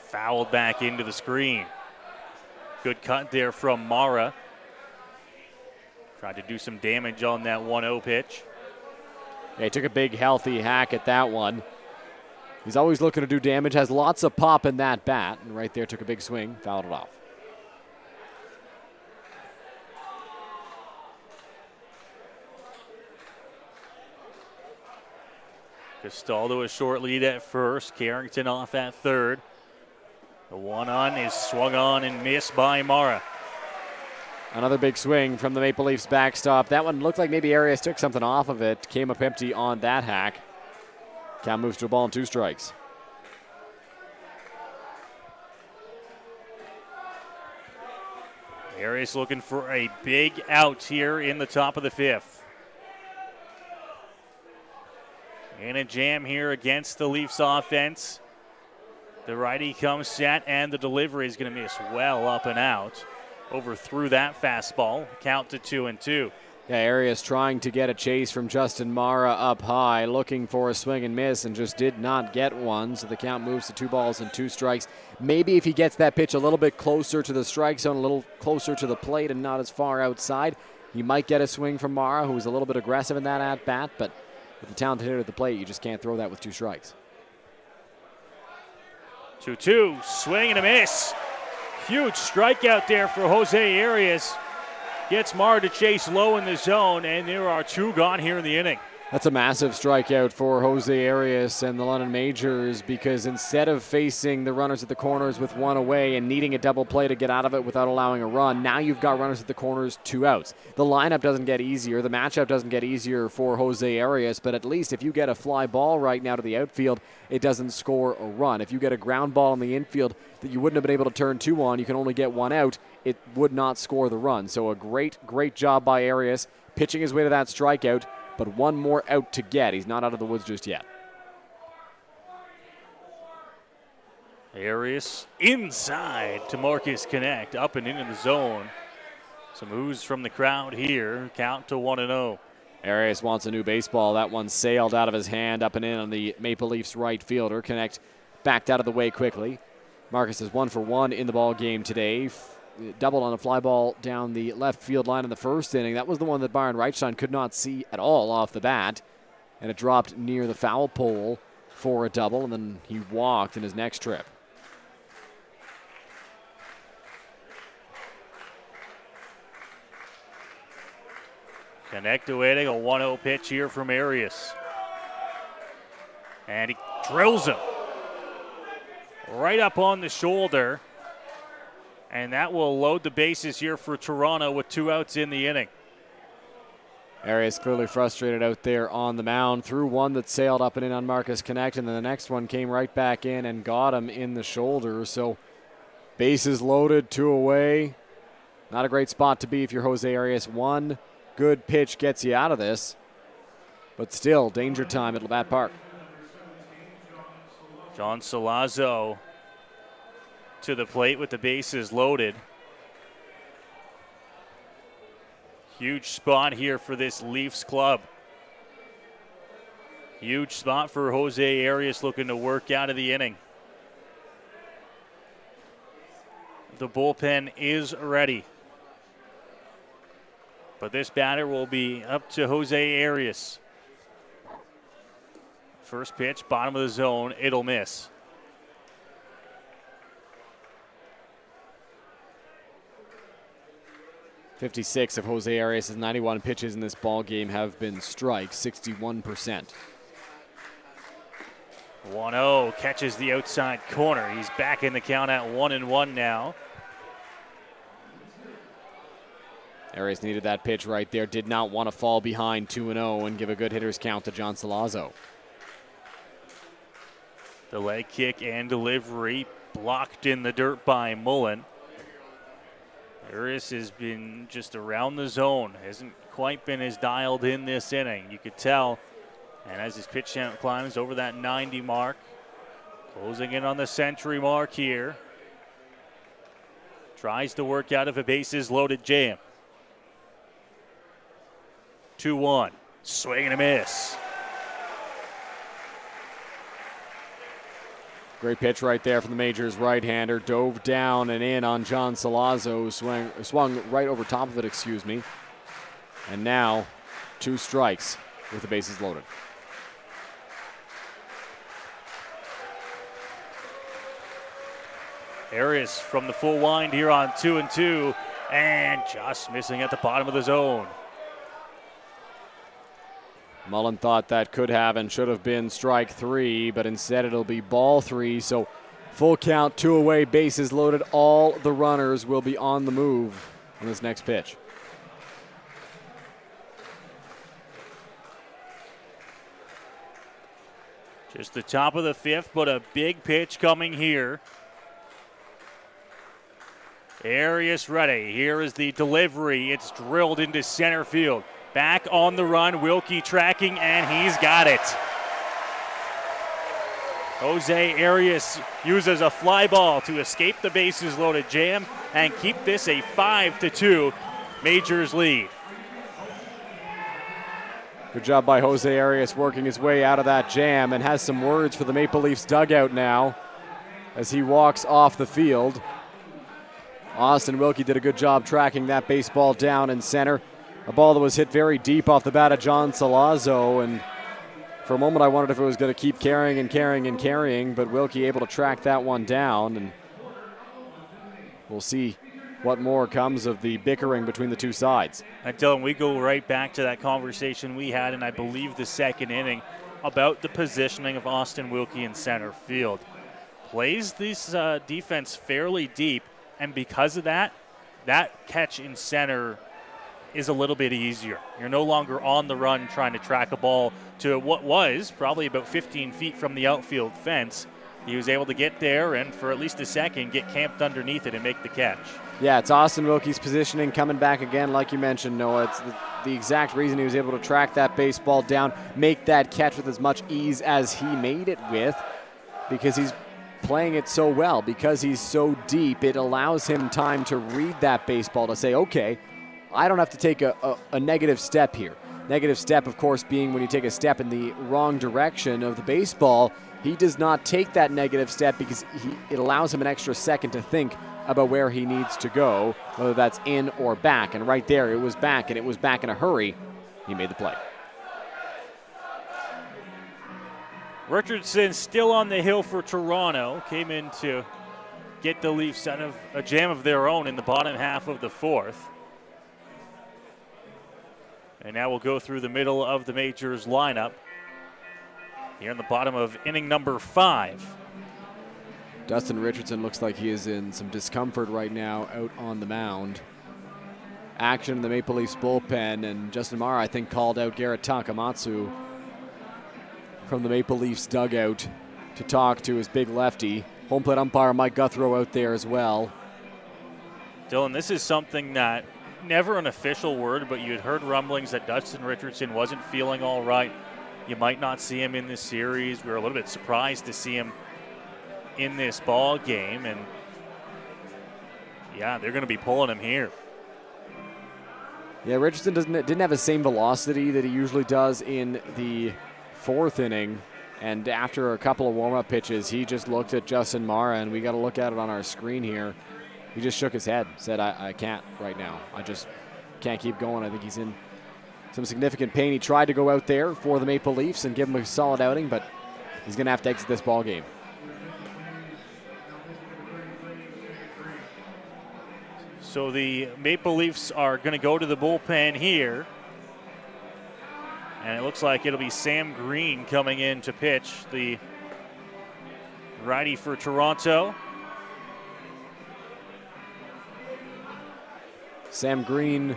Fouled back into the screen. Good cut there from Mara. Tried to do some damage on that 1-0 pitch. Yeah, he took a big, healthy hack at that one. He's always looking to do damage, has lots of pop in that bat, and right there took a big swing, fouled it off. Castaldo a short lead at first. Carrington off at third. The 1-on is swung on and missed by Mara. Another big swing from the Maple Leafs backstop. That one looked like maybe Arias took something off of it. Came up empty on that hack. Count moves to a ball and 2 strikes. Arias looking for a big out here in the top of the 5th. In a jam here against the Leafs offense. The righty comes set, and the delivery is going to miss well up and out. Overthrew that fastball. Count to 2-2. Yeah, Arias trying to get a chase from Justin Mara up high, looking for a swing and miss, and just did not get one. So the count moves to 2 balls and 2 strikes. Maybe if he gets that pitch a little bit closer to the strike zone, a little closer to the plate and not as far outside, he might get a swing from Mara, who was a little bit aggressive in that at-bat, but with the talented hitter at the plate, you just can't throw that with 2 strikes. 2-2, swing and a miss. Huge strikeout there for Jose Arias. Gets Mara to chase low in the zone, and there are 2 gone here in the inning. That's a massive strikeout for Jose Arias and the London Majors, because instead of facing the runners at the corners with 1 away and needing a double play to get out of it without allowing a run, now you've got runners at the corners, 2 outs. The lineup doesn't get easier. The matchup doesn't get easier for Jose Arias, but at least if you get a fly ball right now to the outfield, it doesn't score a run. If you get a ground ball in the infield that you wouldn't have been able to turn 2 on, you can only get 1 out, it would not score the run. So a great job by Arias, pitching his way to that strikeout, but 1 more out to get. He's not out of the woods just yet. Arias inside to Marcus Connect, up and into the zone. Some ooze from the crowd here. Count to 1-0. Arias wants a new baseball. That one sailed out of his hand, up and in on the Maple Leafs right fielder. Connect backed out of the way quickly. Marcus is 1 for 1 in the ball game today. Doubled on a fly ball down the left field line in the first inning. That was the one that Byron Reichstein could not see at all off the bat. And it dropped near the foul pole for a double, and then he walked in his next trip. Connect awaiting a 1-0 pitch here from Arias. And he drills him right up on the shoulder. And that will load the bases here for Toronto with 2 outs in the inning. Arias clearly frustrated out there on the mound. Threw one that sailed up and in on Marcus Connect, and then the next one came right back in and got him in the shoulder. So bases loaded, 2 away. Not a great spot to be if you're Jose Arias. One good pitch gets you out of this, but still danger time at Labatt Park. John Salazzo to the plate with the bases loaded. Huge spot here for this Leafs club. Huge spot for Jose Arias looking to work out of the inning. The bullpen is ready. But this batter will be up to Jose Arias. First pitch, bottom of the zone, it'll miss. .56 of Jose Arias' 91 pitches in this ball game have been strikes, 61%. 1-0, catches the outside corner. He's back in the count at 1-1 now. Arias needed that pitch right there. Did not want to fall behind 2-0 and give a good hitter's count to John Salazzo. The leg kick and delivery blocked in the dirt by Mullen. Arias has been just around the zone. Hasn't quite been as dialed in this inning. You could tell. And as his pitch count climbs over that 90 mark, closing in on the century mark here. Tries to work out of a bases loaded jam. 2-1. Swing and a miss. Great pitch right there from the Majors right-hander. Dove down and in on John Salazzo. Swung right over top of it, And now 2 strikes with the bases loaded. Arias from the full wind here on 2-2 and just missing at the bottom of the zone. Mullen thought that could have and should have been strike 3, but instead it'll be ball 3. So full count, 2 away, bases loaded. All the runners will be on the move on this next pitch. Just the top of the 5th, but a big pitch coming here. Arias ready. Here is the delivery. It's drilled into center field. Back on the run, Wilkie tracking, and he's got it. Jose Arias uses a fly ball to escape the bases loaded jam and keep this a 5-2 Majors lead. Good job by Jose Arias working his way out of that jam, and has some words for the Maple Leafs dugout now as he walks off the field. Austin Wilkie did a good job tracking that baseball down in center. A ball that was hit very deep off the bat of John Salazzo, and for a moment I wondered if it was going to keep carrying, but Wilkie able to track that one down, and we'll see what more comes of the bickering between the two sides. And Dylan, we go right back to that conversation we had in, I believe, the second inning about the positioning of Austin Wilkie in center field. Plays this defense fairly deep, and because of that, that catch in center is a little bit easier. You're no longer on the run trying to track a ball to what was probably about 15 feet from the outfield fence. He was able to get there and for at least a second get camped underneath it and make the catch. Yeah, it's Austin Wilkie's positioning coming back again, like you mentioned, Noah. It's the exact reason he was able to track that baseball down, make that catch with as much ease as he made it with, because he's playing it so well. Because he's so deep, it allows him time to read that baseball to say, okay, I don't have to take a negative step here. Negative step, of course, being when you take a step in the wrong direction of the baseball. He does not take that negative step because it allows him an extra second to think about where he needs to go, whether that's in or back. And right there, it was back, and it was back in a hurry. He made the play. Richardson still on the hill for Toronto. Came in to get the Leafs out of a jam of their own in the bottom half of the fourth. And now we'll go through the middle of the Majors lineup here in the bottom of inning number 5. Dustin Richardson looks like he is in some discomfort right now out on the mound. Action in the Maple Leafs bullpen, and Justin Mara, I think, called out Garrett Takamatsu from the Maple Leafs dugout to talk to his big lefty. Home plate umpire Mike Guthrow out there as well. Dylan, this is something that never an official word, but you had heard rumblings that Dustin Richardson wasn't feeling all right. You might not see him in this series. We were a little bit surprised to see him in this ball game, and yeah, they're going to be pulling him here. Yeah, Richardson didn't have the same velocity that he usually does in the 4th inning, and after a couple of warm-up pitches, he just looked at Justin Mara, and we got to look at it on our screen here. He just shook his head, said, I can't right now. I just can't keep going. I think he's in some significant pain. He tried to go out there for the Maple Leafs and give him a solid outing, but he's going to have to exit this ball game. So the Maple Leafs are going to go to the bullpen here. And it looks like it'll be Sam Green coming in to pitch, the righty for Toronto. Sam Green,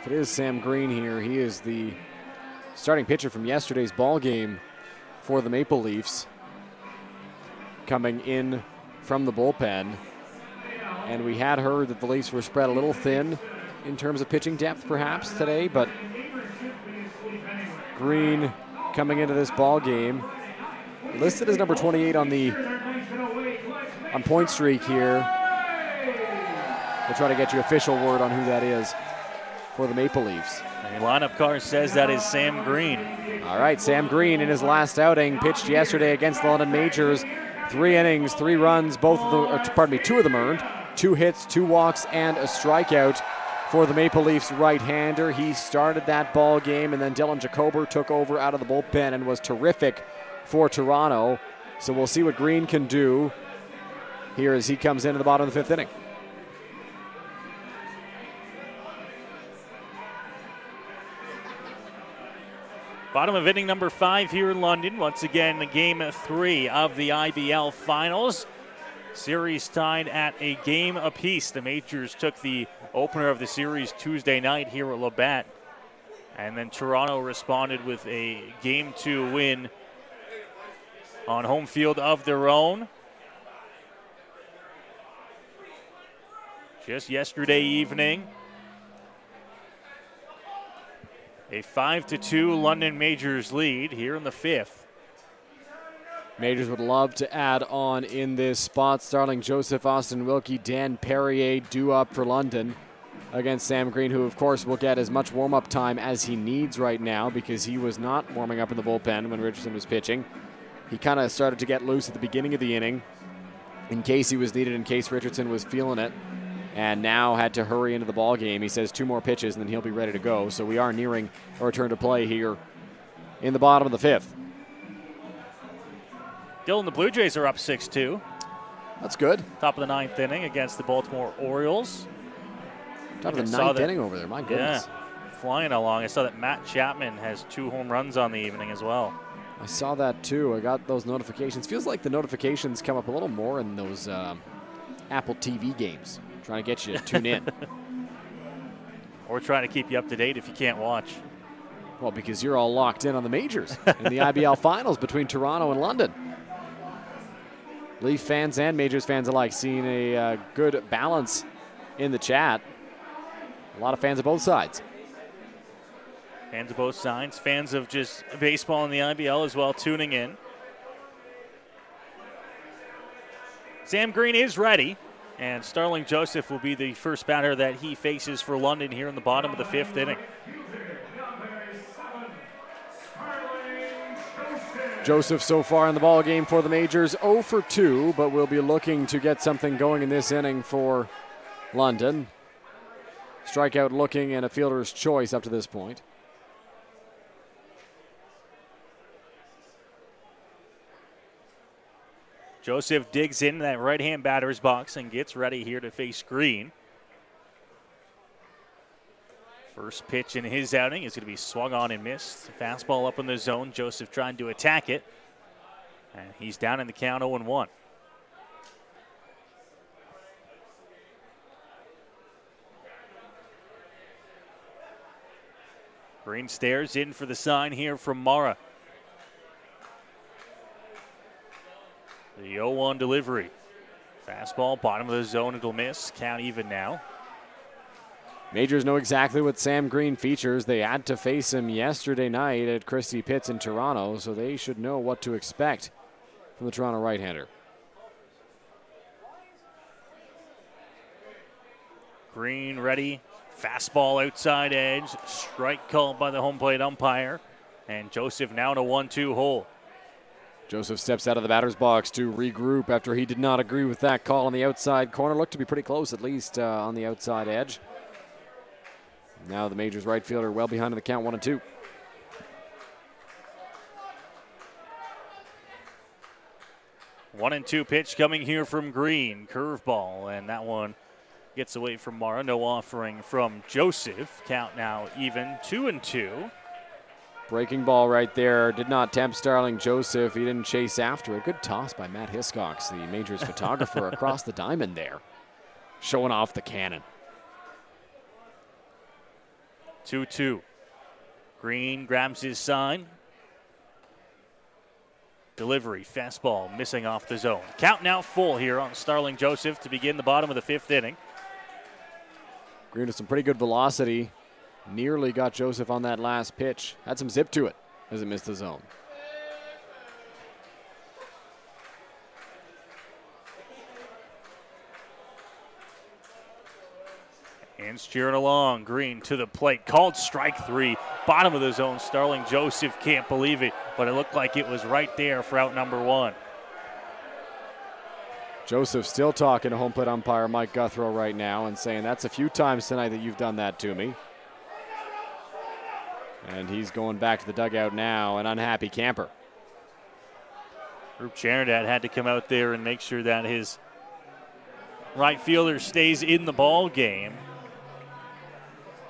if it is Sam Green here, he is the starting pitcher from yesterday's ball game for the Maple Leafs, coming in from the bullpen. And we had heard that the Leafs were spread a little thin in terms of pitching depth perhaps today, but Green coming into this ball game, listed as number 28 on point streak here. We'll try to get you official word on who that is for the Maple Leafs. The lineup card says that is Sam Green. All right, Sam Green in his last outing pitched yesterday against the London Majors. 3 innings, 3 runs, two of them earned. 2 hits, 2 walks, and a strikeout for the Maple Leafs right-hander. He started that ball game, and then Dylan Jacober took over out of the bullpen and was terrific for Toronto. So we'll see what Green can do here as he comes into the bottom of the 5th inning. Bottom of inning number 5 here in London. Once again, the game 3 of the IBL Finals. Series tied at a game apiece. The Majors took the opener of the series Tuesday night here at Labatt. And then Toronto responded with a Game 2 win on home field of their own. Just yesterday evening, a 5-2 London Majors lead here in the 5th. Majors would love to add on in this spot. Starling Joseph, Austin Wilkie, Dan Perrier due up for London against Sam Green, who of course will get as much warm-up time as he needs right now because he was not warming up in the bullpen when Richardson was pitching. He kind of started to get loose at the beginning of the inning in case he was needed, in case Richardson was feeling it, and now had to hurry into the ball game. He says 2 more pitches and then he'll be ready to go. So we are nearing a return to play here in the bottom of the 5th. Dylan, the Blue Jays are up 6-2. That's good. Top of the 9th inning against the Baltimore Orioles. Top of the 9th inning over there, my goodness. Yeah, flying along. I saw that Matt Chapman has 2 home runs on the evening as well. I saw that too. I got those notifications. Feels like the notifications come up a little more in those Apple TV games, trying to get you to tune in. Or trying to keep you up to date if you can't watch. Well, because you're all locked in on the majors in the IBL Finals between Toronto and London. Leaf fans and Majors fans alike seeing a good balance in the chat. A lot of fans of both sides. Fans of both sides, fans of just baseball in the IBL as well, tuning in. Sam Green is ready, and Starling Joseph will be the first batter that he faces for London here in the bottom of the 5th inning. Joseph so far in the ball game for the Majors, 0 for 2, but we'll be looking to get something going in this inning for London. Strikeout looking and a fielder's choice up to this point. Joseph digs in that right-hand batter's box and gets ready here to face Green. First pitch in his outing is going to be swung on and missed. Fastball up in the zone. Joseph trying to attack it. And he's down in the count 0-1. Green stares in for the sign here from Mara. The 0-1 delivery. Fastball, bottom of the zone, it'll miss. Count even now. Majors know exactly what Sam Green features. They had to face him yesterday night at Christie Pits in Toronto, so they should know what to expect from the Toronto right-hander. Green ready. Fastball outside edge. Strike called by the home plate umpire. And Joseph now in a 1-2 hole. Joseph steps out of the batter's box to regroup after he did not agree with that call on the outside corner. Looked to be pretty close, at least on the outside edge. Now the Majors right fielder well behind in the count, 1-2. One and two pitch coming here from Green. Curveball, and that one gets away from Mara. No offering from Joseph. Count now even, 2-2. Breaking ball right there. Did not tempt Starling Joseph. He didn't chase after it. Good toss by Matt Hiscox, the Majors photographer, across the diamond there. Showing off the cannon. 2-2. Green grabs his sign. Delivery, fastball, missing off the zone. Count now full here on Starling Joseph to begin the bottom of the fifth inning. Green with some pretty good velocity. Nearly got Joseph on that last pitch. Had some zip to it as it missed the zone. And steering along, Green to the plate, called strike three, bottom of the zone. Starling Joseph can't believe it, but it looked like it was right there for out number one. Joseph still talking to home plate umpire Mike Guthrow right now and saying, that's a few times tonight that you've done that to me. And he's going back to the dugout now, an unhappy camper. Rup Janardad had to come out there and make sure that his right fielder stays in the ball game.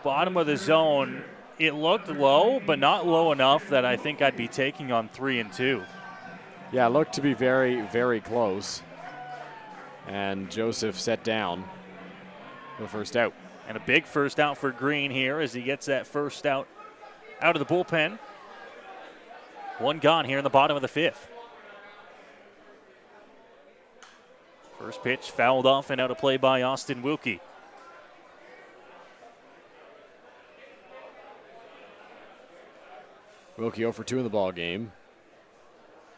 Bottom of the zone, it looked low, but not low enough that I think I'd be taking on 3-2. Yeah, it looked to be very, very close. And Joseph set down for the first out. And a big first out for Green here as he gets that first out of the bullpen. One gone here in the bottom of the fifth. First pitch fouled off and out of play by Austin Wilkie. Wilkie 0 for 2 in the ball game.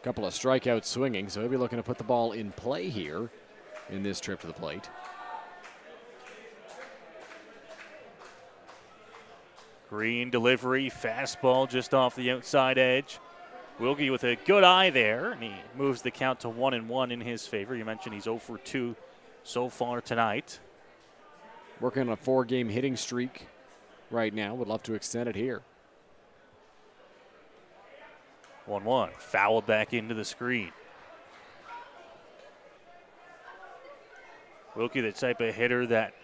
Couple of strikeouts swinging, so he'll be looking to put the ball in play here in this trip to the plate. Green delivery, fastball just off the outside edge. Wilkie with a good eye there, and he moves the count to 1-1 in his favor. You mentioned he's 0 for 2 so far tonight. Working on a 4-game hitting streak right now. Would love to extend it here. 1-1, fouled back into the screen. Wilkie, the type of hitter that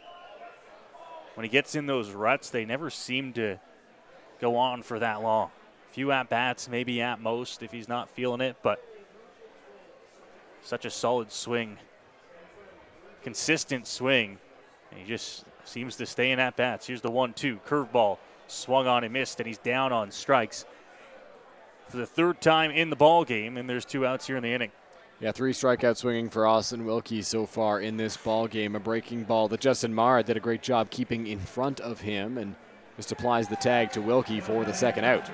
when he gets in those ruts, they never seem to go on for that long. A few at-bats, maybe at most, if he's not feeling it, but such a solid swing, consistent swing, and he just seems to stay in at-bats. Here's the 1-2, curveball, swung on and missed, and he's down on strikes for the third time in the ball game, and there's 2 outs here in the inning. Yeah, 3 strikeouts swinging for Austin Wilkie so far in this ball game. A breaking ball that Justin Mara did a great job keeping in front of him, and just applies the tag to Wilkie for the second out.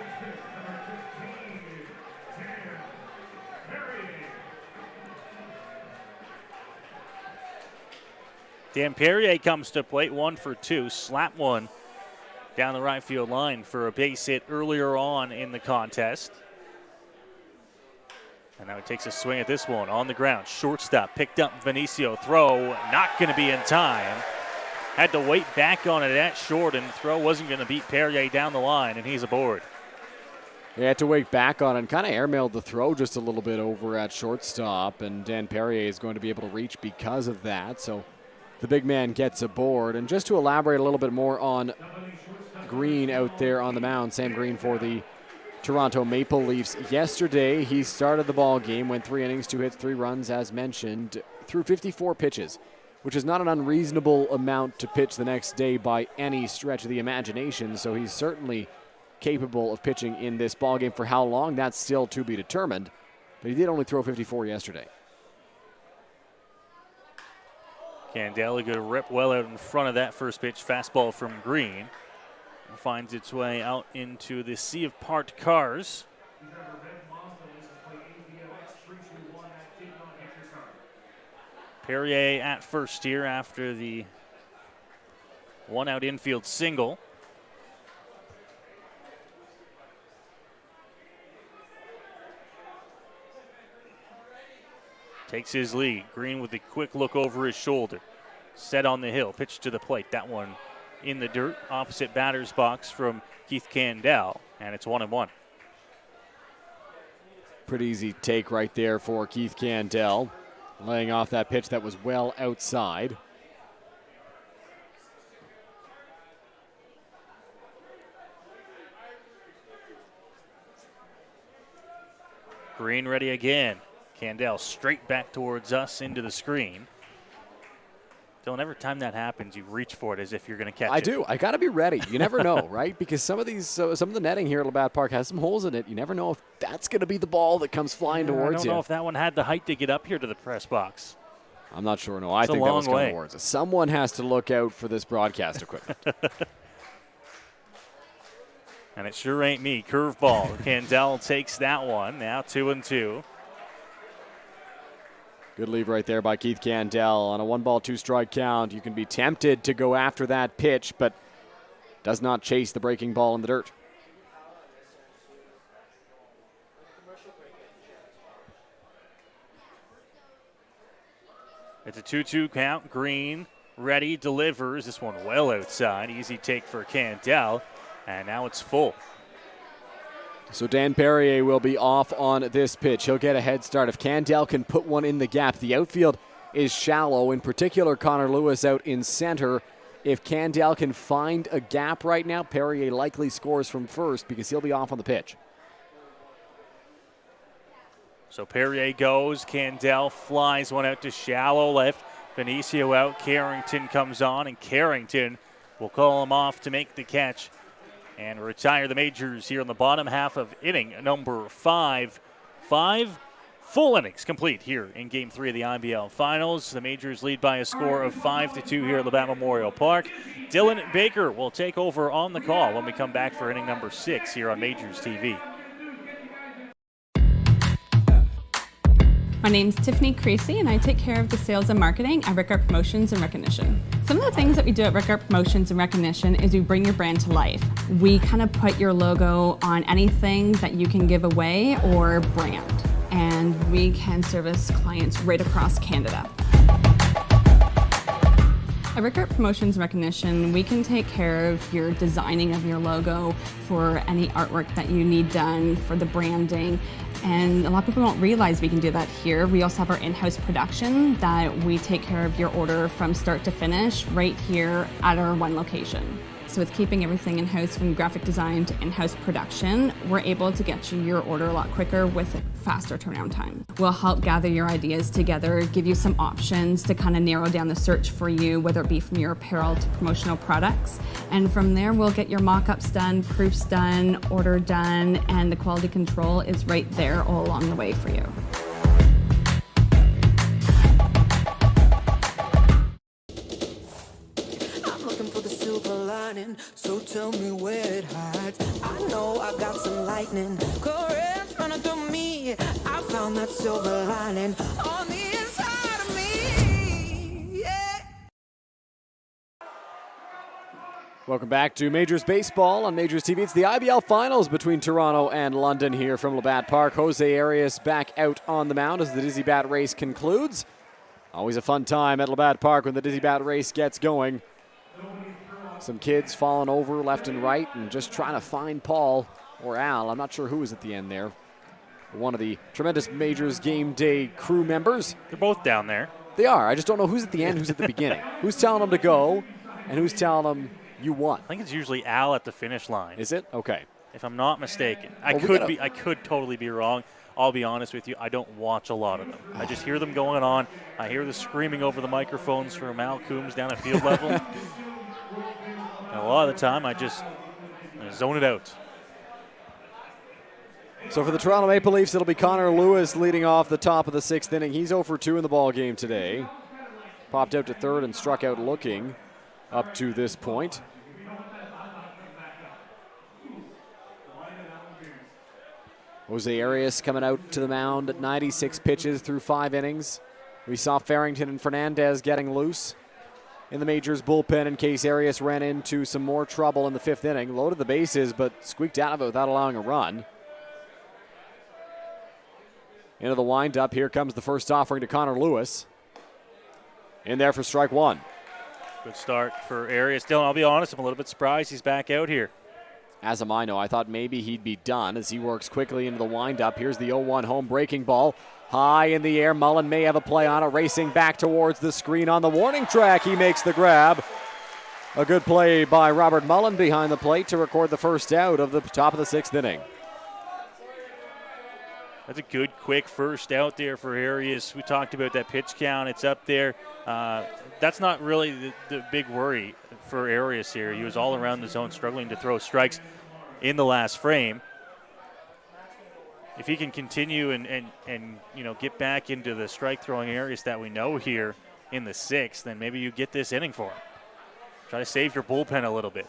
Dan Perrier comes to plate, 1 for 2, slap one down the right field line for a base hit earlier on in the contest. And now he takes a swing at this one on the ground. Shortstop picked up Vinicio. Throw not going to be in time. Had to wait back on it at short, and the throw wasn't going to beat Perrier down the line, and he's aboard. He had to wait back on it and kind of airmailed the throw just a little bit over at shortstop, and Dan Perrier is going to be able to reach because of that. So the big man gets aboard. And just to elaborate a little bit more on Green out there on the mound, Sam Green for the Toronto Maple Leafs. Yesterday, he started the ball game, went 3 innings, 2 hits, 3 runs, as mentioned, threw 54 pitches, which is not an unreasonable amount to pitch the next day by any stretch of the imagination. So he's certainly capable of pitching in this ball game. For how long, that's still to be determined. But he did only throw 54 yesterday. Candela going to rip well out in front of that first pitch. Fastball from Green. Finds its way out into the sea of parked cars. Perrier at first here after the one-out infield single. Takes his lead. Green with a quick look over his shoulder. Set on the hill. Pitch to the plate. That one in the dirt, opposite batter's box from Keith Candel, and it's 1-1. Pretty easy take right there for Keith Candel, laying off that pitch that was well outside. Green ready again. Candel straight back towards us into the screen. Dylan, every time that happens, you reach for it as if you're going to catch it. I do. I got to be ready. You never know, right? Because some of the netting here at Labatt Park has some holes in it. You never know if that's going to be the ball that comes flying towards you. I don't know if that one had the height to get up here to the press box. I'm not sure. No, I think that was coming towards us. Someone has to look out for this broadcast equipment. And it sure ain't me. Curveball. Candel takes that one. Now 2-2. Good lead right there by Keith Candel. On a 1-ball, 2-strike count, you can be tempted to go after that pitch, but does not chase the breaking ball in the dirt. It's a 2-2 count. Green ready, delivers. This one well outside. Easy take for Candel, and now it's full. So Dan Perrier will be off on this pitch. He'll get a head start. If Candel can put one in the gap, the outfield is shallow. In particular, Connor Lewis out in center. If Candel can find a gap right now, Perrier likely scores from first because he'll be off on the pitch. So Perrier goes. Candel flies one out to shallow left. Vinicio out. Carrington comes on, and Carrington will call him off to make the catch and retire the Majors here in the bottom half of inning number 5. 5 full innings complete here in Game 3 of the IBL Finals. The Majors lead by a score of 5-2 here at Labatt Memorial Park. Dylan Baker will take over on the call when we come back for inning number 6 here on MajorsTV. My name's Tiffany Christie, and I take care of the sales and marketing at Rickard Promotions and Recognition. Some of the things that we do at Rickard Promotions and Recognition is we bring your brand to life. We kind of put your logo on anything that you can give away or brand, and we can service clients right across Canada. At Rickard Promotions and Recognition, we can take care of your designing of your logo for any artwork that you need done for the branding. And a lot of people don't realize we can do that here. We also have our in-house production that we take care of your order from start to finish right here at our one location. So with keeping everything in-house from graphic design to in-house production, we're able to get you your order a lot quicker with a faster turnaround time. We'll help gather your ideas together, give you some options to kind of narrow down the search for you, whether it be from your apparel to promotional products. And from there, we'll get your mock-ups done, proofs done, order done, and the quality control is right there all along the way for you. So tell me where it hides. I know I got some lightning currents running through me. I found that silver lining on the inside of me. Yeah. Welcome back to Majors Baseball on Majors TV. It's the IBL Finals between Toronto and London here from Labatt Park. Jose Arias back out on the mound as the Dizzy Bat race concludes. Always a fun time at Labatt Park when the Dizzy Bat race gets going. Some kids falling over left and right and just trying to find Paul or Al. I'm not sure who was at the end there. One of the tremendous Majors Game Day crew members. They're both down there. They are. I just don't know who's at the end, who's at the beginning. Who's telling them to go and who's telling them you won. I think it's usually Al at the finish line. Is it? Okay. If I'm not mistaken. I could totally be wrong. I'll be honest with you, I don't watch a lot of them. I just hear them going on. I hear the screaming over the microphones from Al Coombs down at field level. And a lot of the time, I zone it out. So for the Toronto Maple Leafs, it'll be Connor Lewis leading off the top of the 6th inning. He's 0 for 2 in the ball game today. Popped out to third and struck out looking up to this point. Jose Arias coming out to the mound at 96 pitches through 5 innings. We saw Farrington and Fernandez getting loose in the Majors bullpen in case Arias ran into some more trouble in the 5th inning. Loaded the bases, but squeaked out of it without allowing a run. Into the windup. Here comes the first offering to Connor Lewis. In there for strike one. Good start for Arias. Dylan, I'll be honest, I'm a little bit surprised he's back out here. As am I. I thought maybe he'd be done as he works quickly into the windup. Here's the 0-1 home breaking ball. High in the air. Mullen may have a play on it. Racing back towards the screen on the warning track. He makes the grab. A good play by Robert Mullen behind the plate to record the first out of the top of the 6th inning. That's a good, quick first out there for Arias. We talked about that pitch count. It's up there. That's not really the big worry for Arias here. He was all around the zone struggling to throw strikes in the last frame. If he can continue and get back into the strike-throwing Arias that we know here in the 6th, then maybe you get this inning for him. Try to save your bullpen a little bit.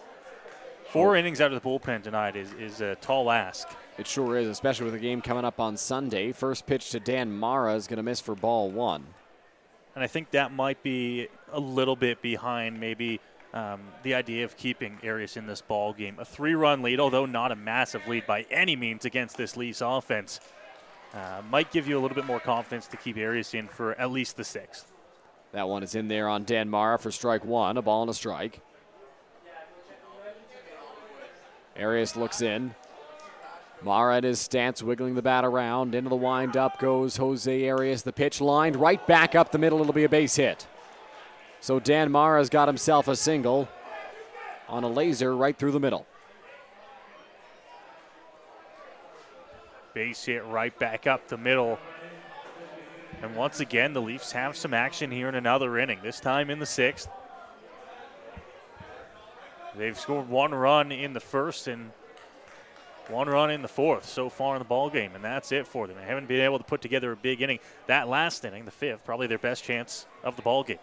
4 innings out of the bullpen tonight is a tall ask. It sure is, especially with the game coming up on Sunday. First pitch to Dan Mara is going to miss for ball 1. And I think that might be a little bit behind maybe the idea of keeping Arias in this ball game. A 3-run lead, although not a massive lead by any means against this Leafs offense, might give you a little bit more confidence to keep Arias in for at least the 6th. That one is in there on Dan Mara for strike 1, a ball and a strike. Arias looks in. Mara at his stance, wiggling the bat around. Into the windup goes Jose Arias. The pitch lined right back up the middle. It'll be a base hit. So Dan Mara's got himself a single on a laser right through the middle. Base hit right back up the middle. And once again, the Leafs have some action here in another inning, this time in the 6th. They've scored 1 run in the 1st and 1 run in the 4th so far in the ball game, and that's it for them. They haven't been able to put together a big inning. That last inning, the 5th, probably their best chance of the ball game.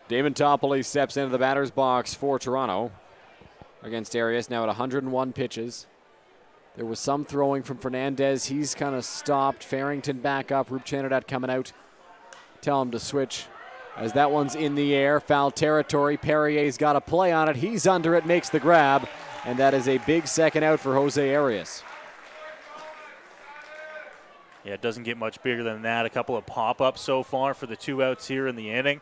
Damon Toppoli steps into the batter's box for Toronto against Arias, now at 101 pitches. There was some throwing from Fernandez. He's kind of stopped. Farrington back up. Roop Chanadat coming out. Tell him to switch as that one's in the air. Foul territory. Perrier's got a play on it. He's under it, makes the grab. And that is a big second out for Jose Arias. Yeah, it doesn't get much bigger than that. A couple of pop-ups so far for the 2 outs here in the inning.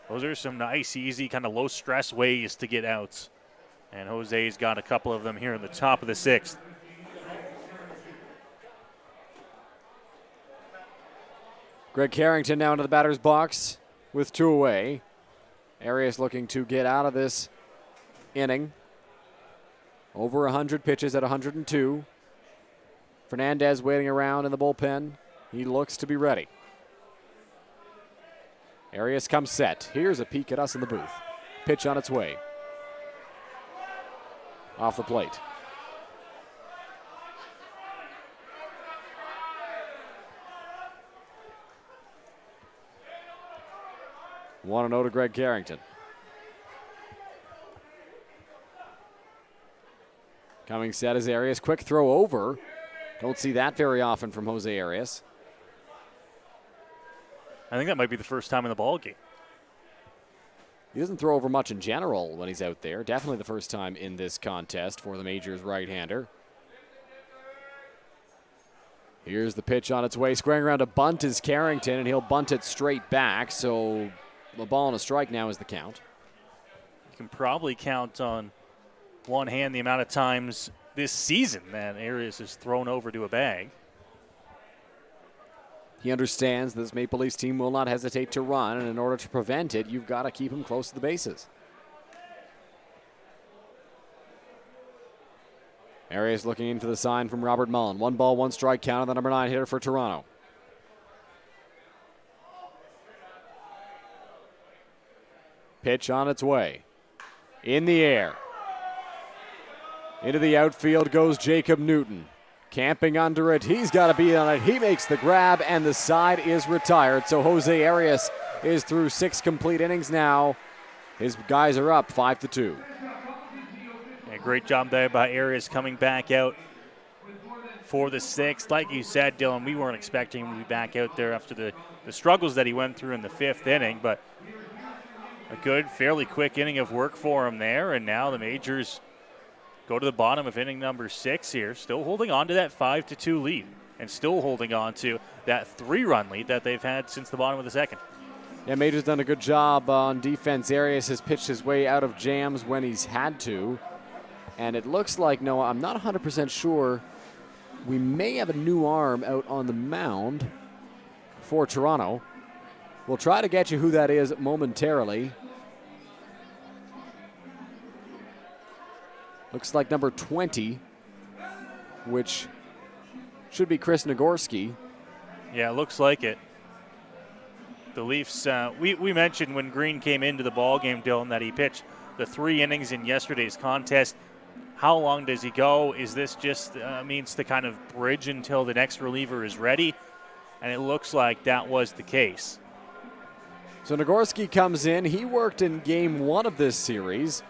Those are some nice, easy, kind of low-stress ways to get outs. And Jose's got a couple of them here in the top of the 6th. Greg Carrington now into the batter's box with 2 away. Arias looking to get out of this inning. Over 100 pitches at 102. Fernandez waiting around in the bullpen. He looks to be ready. Arias comes set. Here's a peek at us in the booth. Pitch on its way. Off the plate. One 1-0 to Greg Carrington. Coming set is Arias. Quick throw over. Don't see that very often from Jose Arias. I think that might be the first time in the ball game. He doesn't throw over much in general when he's out there. Definitely the first time in this contest for the Majors right-hander. Here's the pitch on its way. Squaring around to bunt is Carrington, and he'll bunt it straight back. So a ball and a strike now is the count. You can probably count on one hand the amount of times this season that Arias is thrown over to a bag. He understands this Maple Leafs team will not hesitate to run, and in order to prevent it, you've got to keep him close to the bases. Arias looking into the sign from Robert Mullen. 1 ball, 1 strike count on the number 9 hitter for Toronto. Pitch on its way. In the air. Into the outfield goes Jacob Newton. Camping under it. He's got to be on it. He makes the grab, and the side is retired. So Jose Arias is through 6 complete innings now. His guys are up 5-2. Yeah, great job there by Arias coming back out for the 6th. Like you said, Dylan, we weren't expecting him to be back out there after the struggles that he went through in the 5th inning, but a good, fairly quick inning of work for him there, and now the Majors go to the bottom of inning number 6 here, still holding on to that 5-2 lead and still holding on to that 3-run lead that they've had since the bottom of the 2nd. Yeah, Major's done a good job on defense. Arias has pitched his way out of jams when he's had to. And it looks like, Noah, I'm not 100% sure, we may have a new arm out on the mound for Toronto. We'll try to get you who that is momentarily. Looks like number 20, which should be Chris Nagorski. Yeah, it looks like it. The Leafs, we mentioned when Green came into the ballgame, Dylan, that he pitched the 3 innings in yesterday's contest. How long does he go? Is this just means to kind of bridge until the next reliever is ready? And it looks like that was the case. So Nagorski comes in. He worked in game 1 of this series.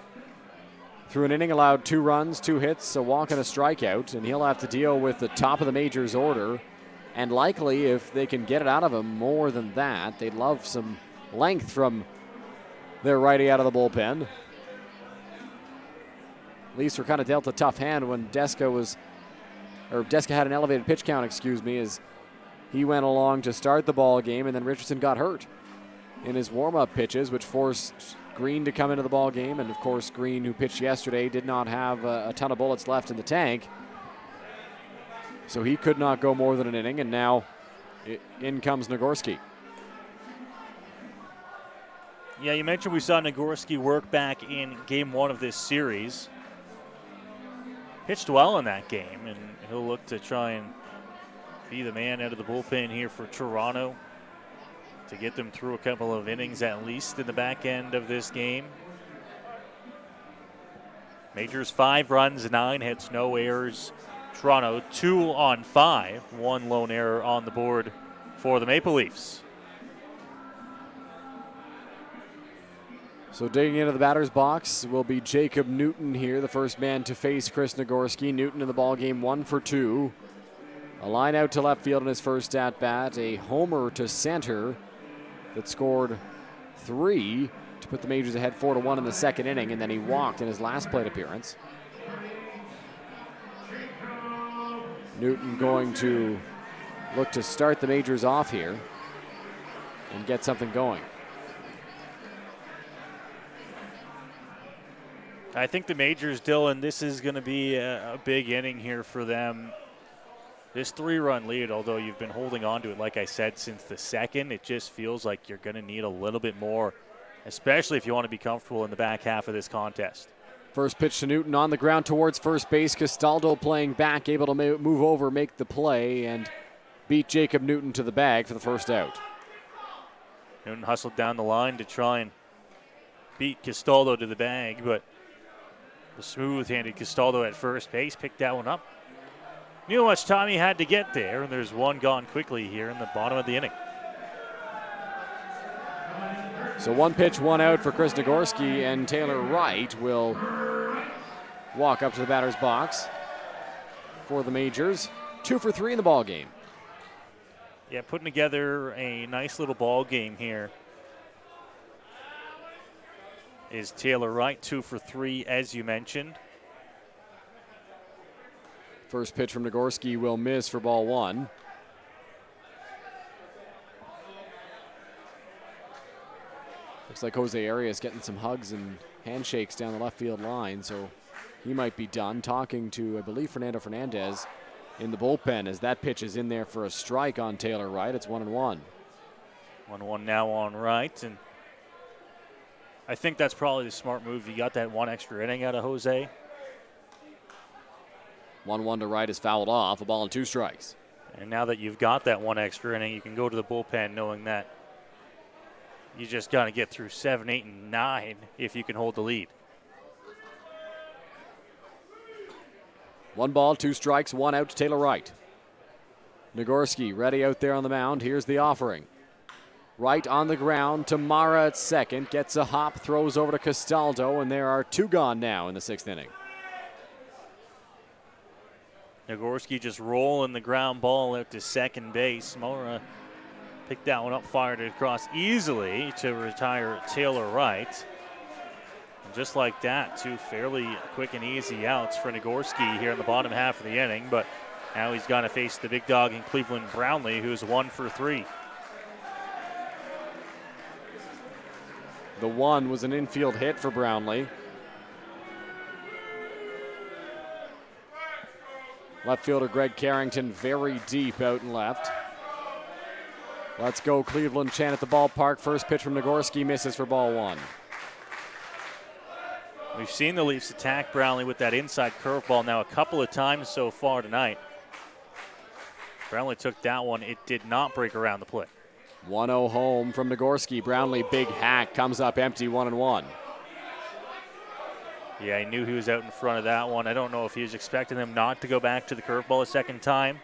Through an inning, allowed 2 runs, 2 hits, a walk and a strikeout, and he'll have to deal with the top of the Majors order. And likely, if they can get it out of him more than that, they'd love some length from their righty out of the bullpen. Leafs were kind of dealt a tough hand when Deska had an elevated pitch count, as he went along to start the ball game, and then Richardson got hurt in his warm-up pitches, which forced Green to come into the ball game, and of course Green, who pitched yesterday, did not have a ton of bullets left in the tank, so he could not go more than an inning, and now in comes Nagorski. Yeah, you mentioned we saw Nagorski work back in game 1 of this series. Pitched well in that game, and he'll look to try and be the man out of the bullpen here for Toronto to get them through a couple of innings at least in the back end of this game. Majors 5 runs, 9 hits, no errors. Toronto 2 on 5, 1 lone error on the board for the Maple Leafs. So digging into the batter's box will be Jacob Newton here, the first man to face Chris Nagorski. Newton in the ball game, 1 for 2. A line out to left field in his first at-bat, a homer to center that scored 3 to put the Majors ahead 4-1 in the 2nd inning, and then he walked in his last plate appearance. Newton going to look to start the Majors off here and get something going. I think the Majors, Dylan, this is going to be a big inning here for them. This 3-run lead, although you've been holding on to it, like I said, since the 2nd, it just feels like you're going to need a little bit more, especially if you want to be comfortable in the back half of this contest. First pitch to Newton on the ground towards first base. Castaldo playing back, able to move over, make the play, and beat Jacob Newton to the bag for the first out. Newton hustled down the line to try and beat Castaldo to the bag, but the smooth-handed Castaldo at first base picked that one up. Knew how much time he had to get there, and there's one gone quickly here in the bottom of the inning. So 1 pitch, 1 out for Chris Nagorski, and Taylor Wright will walk up to the batter's box for the Majors. 2 for 3 in the ball game. Yeah, putting together a nice little ball game here. is Taylor Wright, 2 for 3, as you mentioned. First pitch from Nagorski will miss for ball 1. Looks like Jose Arias getting some hugs and handshakes down the left field line, so he might be done. Talking to, I believe, Fernando Fernandez in the bullpen as that pitch is in there for a strike on Taylor Wright. It's 1-1. 1-1 now on Wright, and I think that's probably the smart move. You got that one extra inning out of Jose. 1-1 to Wright is fouled off. A ball and 2 strikes. And now that you've got that one extra inning, you can go to the bullpen knowing that you just got to get through 7, 8, and 9 if you can hold the lead. 1 ball, 2 strikes, 1 out to Taylor Wright. Nagorski ready out there on the mound. Here's the offering. Wright on the ground to Mara at second. Gets a hop, throws over to Castaldo, and there are 2 gone now in the 6th inning. Nagorski just rolling the ground ball out to second base. Mora picked that one up, fired it across easily to retire Taylor Wright. And just like that, 2 fairly quick and easy outs for Nagorski here in the bottom half of the inning. But now he's going to face the big dog in Cleveland, Brownlee, who's 1 for 3. The 1 was an infield hit for Brownlee. Left fielder Greg Carrington very deep out and left. Let's go Cleveland chant at the ballpark. First pitch from Nagorski misses for ball 1. We've seen the Leafs attack Brownlee with that inside curveball now a couple of times so far tonight. Brownlee took that one. It did not break around the plate. 1-0 home from Nagorski. Brownlee, big hack, comes up empty, 1-1. Yeah, he knew he was out in front of that one. I don't know if he was expecting them not to go back to the curveball a second time.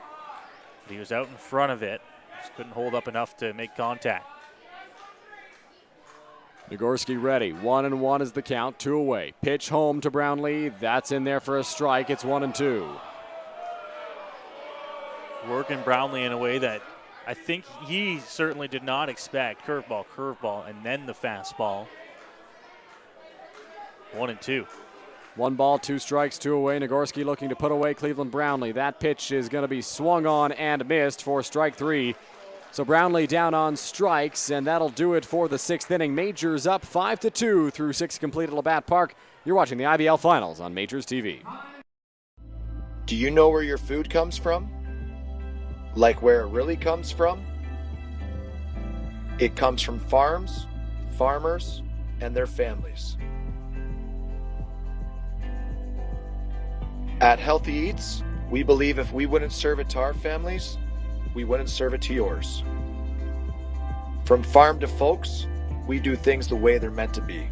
But he was out in front of it. Just couldn't hold up enough to make contact. Nagorski ready. 1-1 is the count. 2 away. Pitch home to Brownlee. That's in there for a strike. It's 1-2. Working Brownlee in a way that I think he certainly did not expect. Curveball, and then the fastball. 1-2. 1 ball, 2 strikes, 2 away. Nagorski looking to put away Cleveland Brownlee. That pitch is going to be swung on and missed for strike 3. So Brownlee down on strikes, and that'll do it for the 6th inning. Majors up 5-2 through 6 completed Labatt Park. You're watching the IBL Finals on MajorsTV. Do you know where your food comes from? Like where it really comes from? It comes from farms, farmers, and their families. At Healthy Eats, we believe if we wouldn't serve it to our families, we wouldn't serve it to yours. From farm to folks, we do things the way they're meant to be.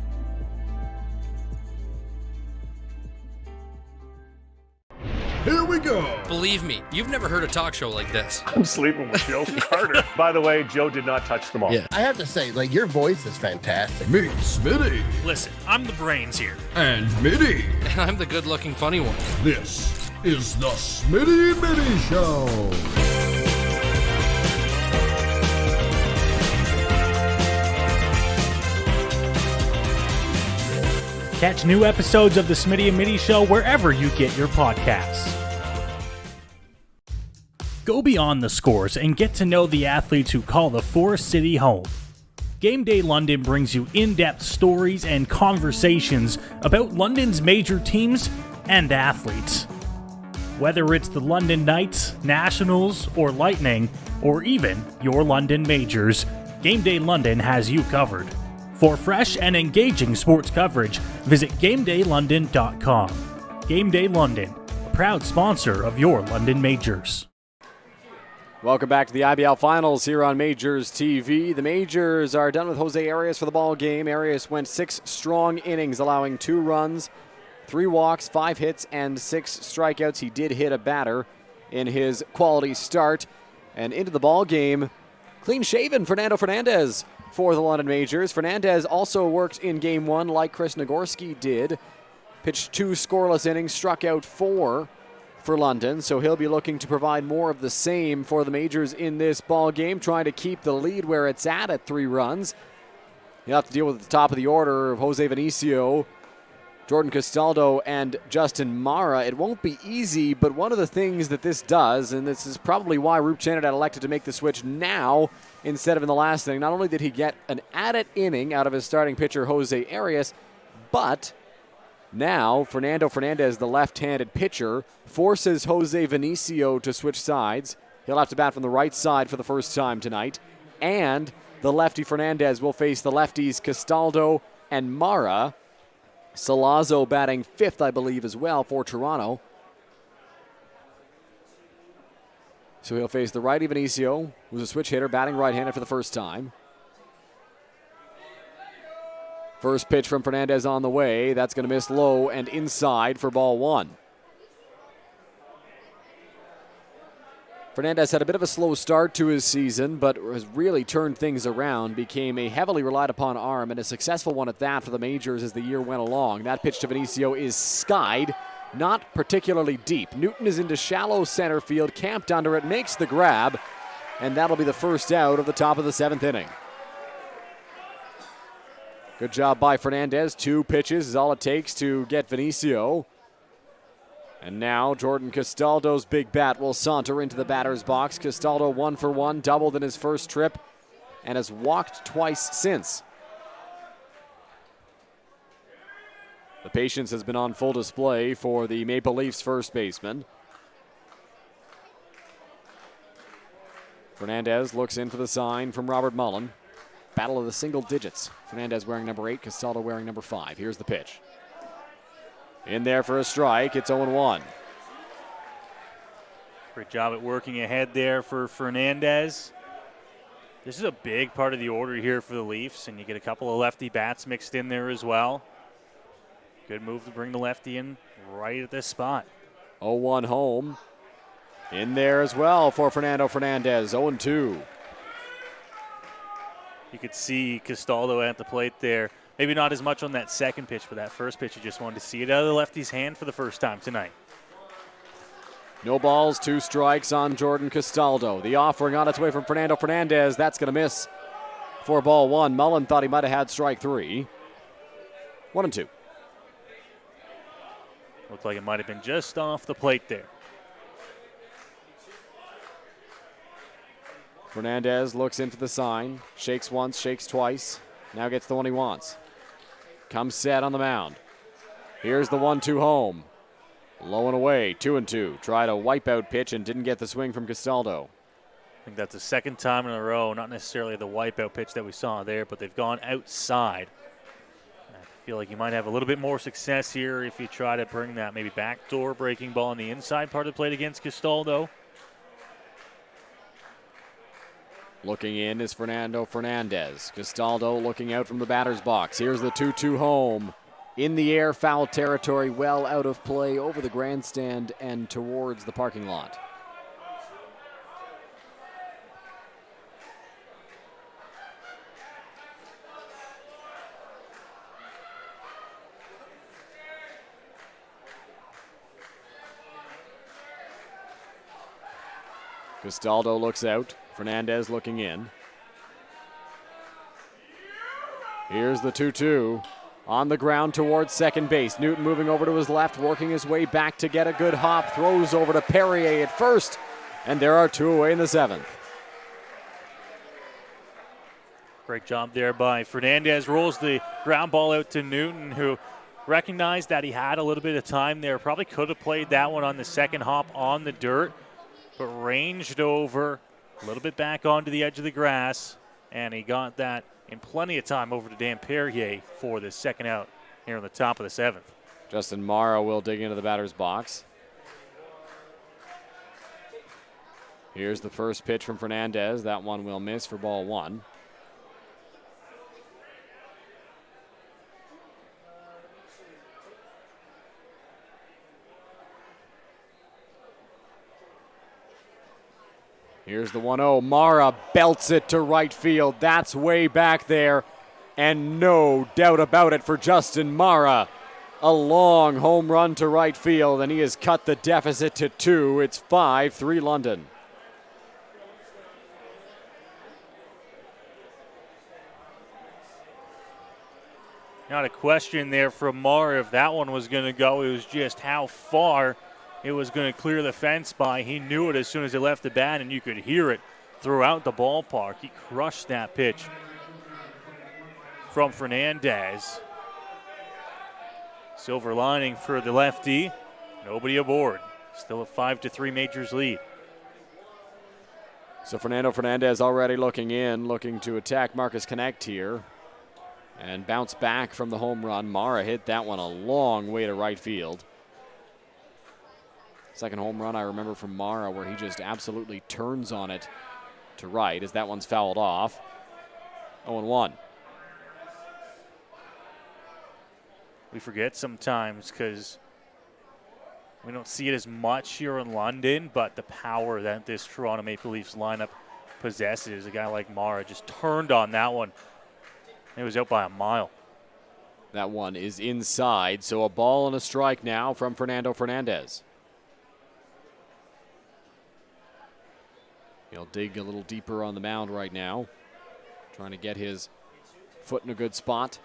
Here we go. Believe me, you've never heard a talk show like this. I'm sleeping with Joe Carter. By the way, Joe did not touch them all. Yeah, I have to say, like, your voice is fantastic. Meet Smitty. Listen, I'm the brains here. And Mitty. And I'm the good-looking funny one. This is the Smitty Mitty Show. Catch new episodes of the Smitty and Mitty Show wherever you get your podcasts. Go beyond the scores and get to know the athletes who call the Forest City home. Game Day London brings you in-depth stories and conversations about London's major teams and athletes. Whether it's the London Knights, Nationals, or Lightning, or even your London Majors, Game Day London has you covered. For fresh and engaging sports coverage, visit GameDayLondon.com. Game Day London, a proud sponsor of your London Majors. Welcome back to the IBL Finals here on Majors TV. The Majors are done with Jose Arias for the ball game. Arias went 6 strong innings, allowing 2 runs, 3 walks, 5 hits, and 6 strikeouts. He did hit a batter in his quality start. And into the ball game, clean-shaven Fernando Fernandez for the London Majors. Fernandez also worked in Game 1 like Chris Nagorski did. Pitched 2 scoreless innings, struck out 4 for London, so he'll be looking to provide more of the same for the Majors in this ball game, trying to keep the lead where it's at 3 runs. He'll have to deal with the top of the order of Jose Vinicio, Jordan Castaldo, and Justin Mara. It won't be easy, but one of the things that this does, and this is probably why Rup Chanadad elected to make the switch now instead of in the last inning, not only did he get an added inning out of his starting pitcher, Jose Arias, but now Fernando Fernandez, the left-handed pitcher, forces Jose Vinicio to switch sides. He'll have to bat from the right side for the first time tonight. And the lefty Fernandez will face the lefties Castaldo and Mara. Salazzo batting fifth, I believe, as well for Toronto. So he'll face the righty Vinicio, who's a switch hitter, batting right-handed for the first time. First pitch from Fernandez on the way. That's going to miss low and inside for ball one. Fernandez had a bit of a slow start to his season, but has really turned things around, became a heavily relied upon arm, and a successful one at that for the majors as the year went along. That pitch to Vinicio is skied, not particularly deep. Newton is into shallow center field, camped under it, makes the grab, and that'll be the first out of the top of the seventh inning. Good job by Fernandez. 2 pitches is all it takes to get Vinicio. And now Jordan Castaldo's big bat will saunter into the batter's box. Castaldo 1 for 1, doubled in his first trip, and has walked twice since. The patience has been on full display for the Maple Leafs first baseman. Fernandez looks in for the sign from Robert Mullen. Battle of the single digits. Fernandez wearing number 8, Castaldo wearing number 5. Here's the pitch. In there for a strike. It's 0-1. Great job at working ahead there for Fernandez. This is a big part of the order here for the Leafs, and you get a couple of lefty bats mixed in there as well. Good move to bring the lefty in right at this spot. 0-1 home. In there as well for Fernando Fernandez. 0-2. You could see Castaldo at the plate there. Maybe not as much on that second pitch, but that first pitch, you just wanted to see it out of the lefty's hand for the first time tonight. No balls, 2 strikes on Jordan Castaldo. The offering on its way from Fernando Fernandez. That's going to miss for ball 1. Mullen thought he might have had strike 3. 1-2. Looked like it might have been just off the plate there. Fernandez looks into the sign, shakes once, shakes twice, now gets the one he wants. Comes set on the mound. Here's the 1-2 home. Low and away, 2-2. Tried a wipeout pitch and didn't get the swing from Castaldo. I think that's the second time in a row, not necessarily the wipeout pitch that we saw there, but they've gone outside. I feel like you might have a little bit more success here if you try to bring that maybe backdoor breaking ball on the inside part of the plate against Castaldo. Looking in is Fernando Fernandez. Castaldo looking out from the batter's box. Here's the 2-2 home. In the air, foul territory, well out of play over the grandstand and towards the parking lot. Castaldo looks out. Fernandez looking in. Here's the 2-2. On the ground towards second base. Newton moving over to his left, working his way back to get a good hop. Throws over to Perrier at first. And there are 2 away in the 7th. Great job there by Fernandez. Rolls the ground ball out to Newton, who recognized that he had a little bit of time there. Probably could have played that one on the second hop on the dirt, but ranged over a little bit back onto the edge of the grass, and he got that in plenty of time over to Dan Perrier for the second out here on the top of the 7th. Justin Mara will dig into the batter's box. Here's the first pitch from Fernandez. That one will miss for ball 1. Here's the 1-0. Mara belts it to right field. That's way back there. And no doubt about it for Justin Mara. A long home run to right field, and he has cut the deficit to 2. It's 5-3 London. Not a question there from Mara if that one was going to go. It was just how far it was going to clear the fence by. He knew it as soon as he left the bat, and you could hear it throughout the ballpark. He crushed that pitch from Fernandez. Silver lining for the lefty. Nobody aboard. Still a 5-3 Majors lead. So Fernando Fernandez already looking to attack Marcus Connect here. And bounce back from the home run. Mara hit that one a long way to right field. Second home run I remember from Mara where he just absolutely turns on it to right as that one's fouled off. 0-1. We forget sometimes because we don't see it as much here in London, but the power that this Toronto Maple Leafs lineup possesses, a guy like Mara just turned on that one. It was out by a mile. That one is inside, so a ball and a strike now from Fernando Fernandez. He'll dig a little deeper on the mound right now, trying to get his foot in a good spot.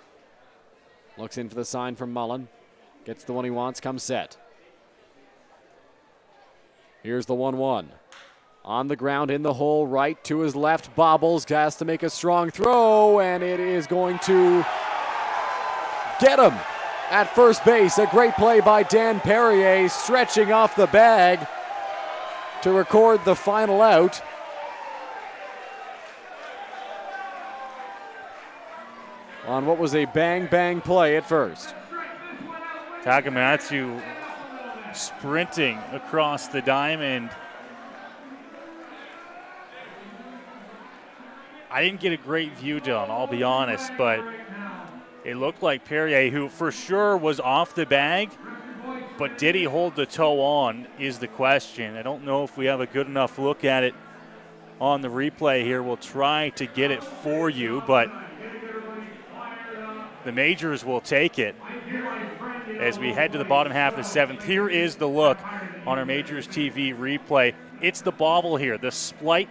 Looks in for the sign from Mullen. Gets the one he wants, comes set. Here's the 1-1. On the ground in the hole, right to his left, bobbles, has to make a strong throw, and it is going to get him at first base. A great play by Dan Perrier, stretching off the bag to record the final out. On what was a bang-bang play at first. Takamatsu sprinting across the diamond. I didn't get a great view, Dylan, I'll be honest, but it looked like Perrier, who for sure was off the bag, but did he hold the toe on is the question. I don't know if we have a good enough look at it on the replay here. We'll try to get it for you, but the Majors will take it as we head to the bottom half of the seventh. Here is the look on our Majors TV replay. It's the bobble here, the slight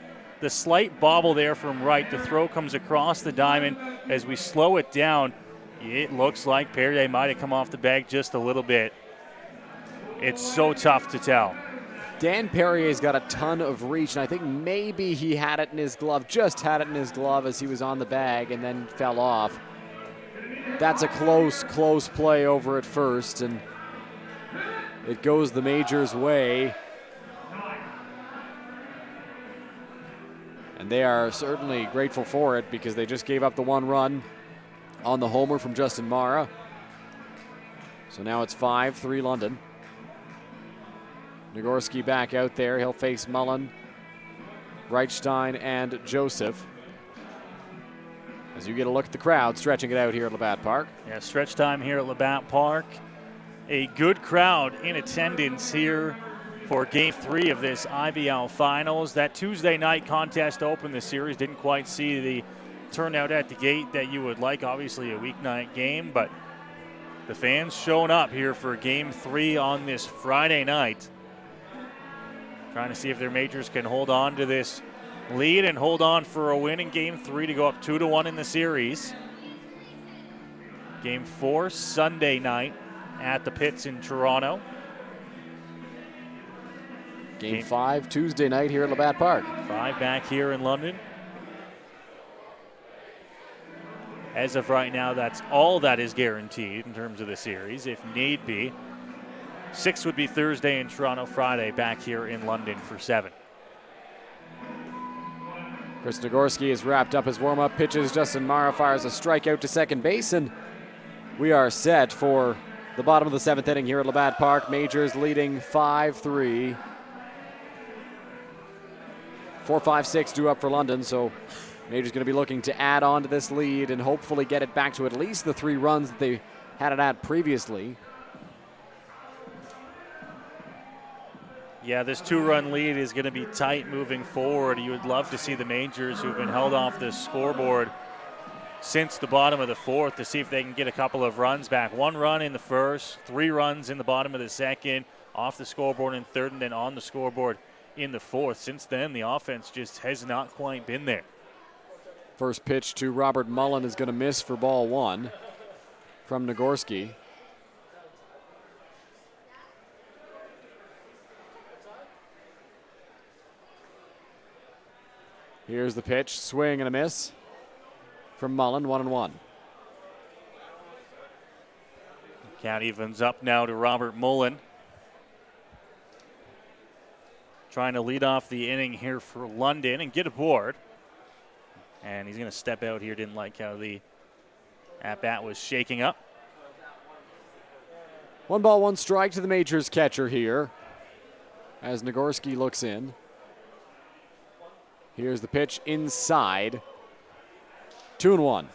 bobble there from right. The throw comes across the diamond. As we slow it down, it looks like Perrier might have come off the bag just a little bit. It's so tough to tell. Dan Perrier's got a ton of reach, and I think maybe he had it in his glove, just had it in his glove as he was on the bag and then fell off. That's a close play over at first, and it goes the Majors' way. And they are certainly grateful for it because they just gave up the one run on the homer from Justin Mara. So now it's 5-3 London. Nagorski back out there. He'll face Mullen, Reichstein, and Joseph. As you get a look at the crowd stretching it out here at Labatt Park. Yeah, stretch time here at Labatt Park. A good crowd in attendance here for Game 3 of this IBL Finals. That Tuesday night contest to open the series didn't quite see the turnout at the gate that you would like. Obviously a weeknight game, but the fans showing up here for Game 3 on this Friday night. Trying to see if their Majors can hold on to this lead and hold on for a win in Game 3 to go up 2-1 in the series. Game 4 Sunday night at the Pits in Toronto. Game 5 Tuesday night here at Labatt Park. 5 back here in London. As of right now, that's all that is guaranteed in terms of the series, if need be. 6 would be Thursday in Toronto, Friday back here in London for 7. Chris Nagorski has wrapped up his warm-up pitches. Justin Mara fires a strikeout to second base, and we are set for the bottom of the 7th inning here at Labatt Park. Majors leading 5-3. 4-5-6 due up for London, so Majors going to be looking to add on to this lead and hopefully get it back to at least the 3 runs that they had it at previously. Yeah, this 2-run lead is going to be tight moving forward. You would love to see the Majors, who've been held off the scoreboard since the bottom of the 4th, to see if they can get a couple of runs back. 1 run in the first, 3 runs in the bottom of the 2nd, off the scoreboard in 3rd, and then on the scoreboard in the 4th. Since then, the offense just has not quite been there. First pitch to Robert Mullen is going to miss for ball 1. from Nagorski. Here's the pitch, swing and a miss from Mullen, 1-1. Count evens up now to Robert Mullen. Trying to lead off the inning here for London and get aboard. And he's going to step out here. Didn't like how the at-bat was shaking up. 1-1 to the Majors catcher here as Nagorski looks in. Here's the pitch inside. 2-1.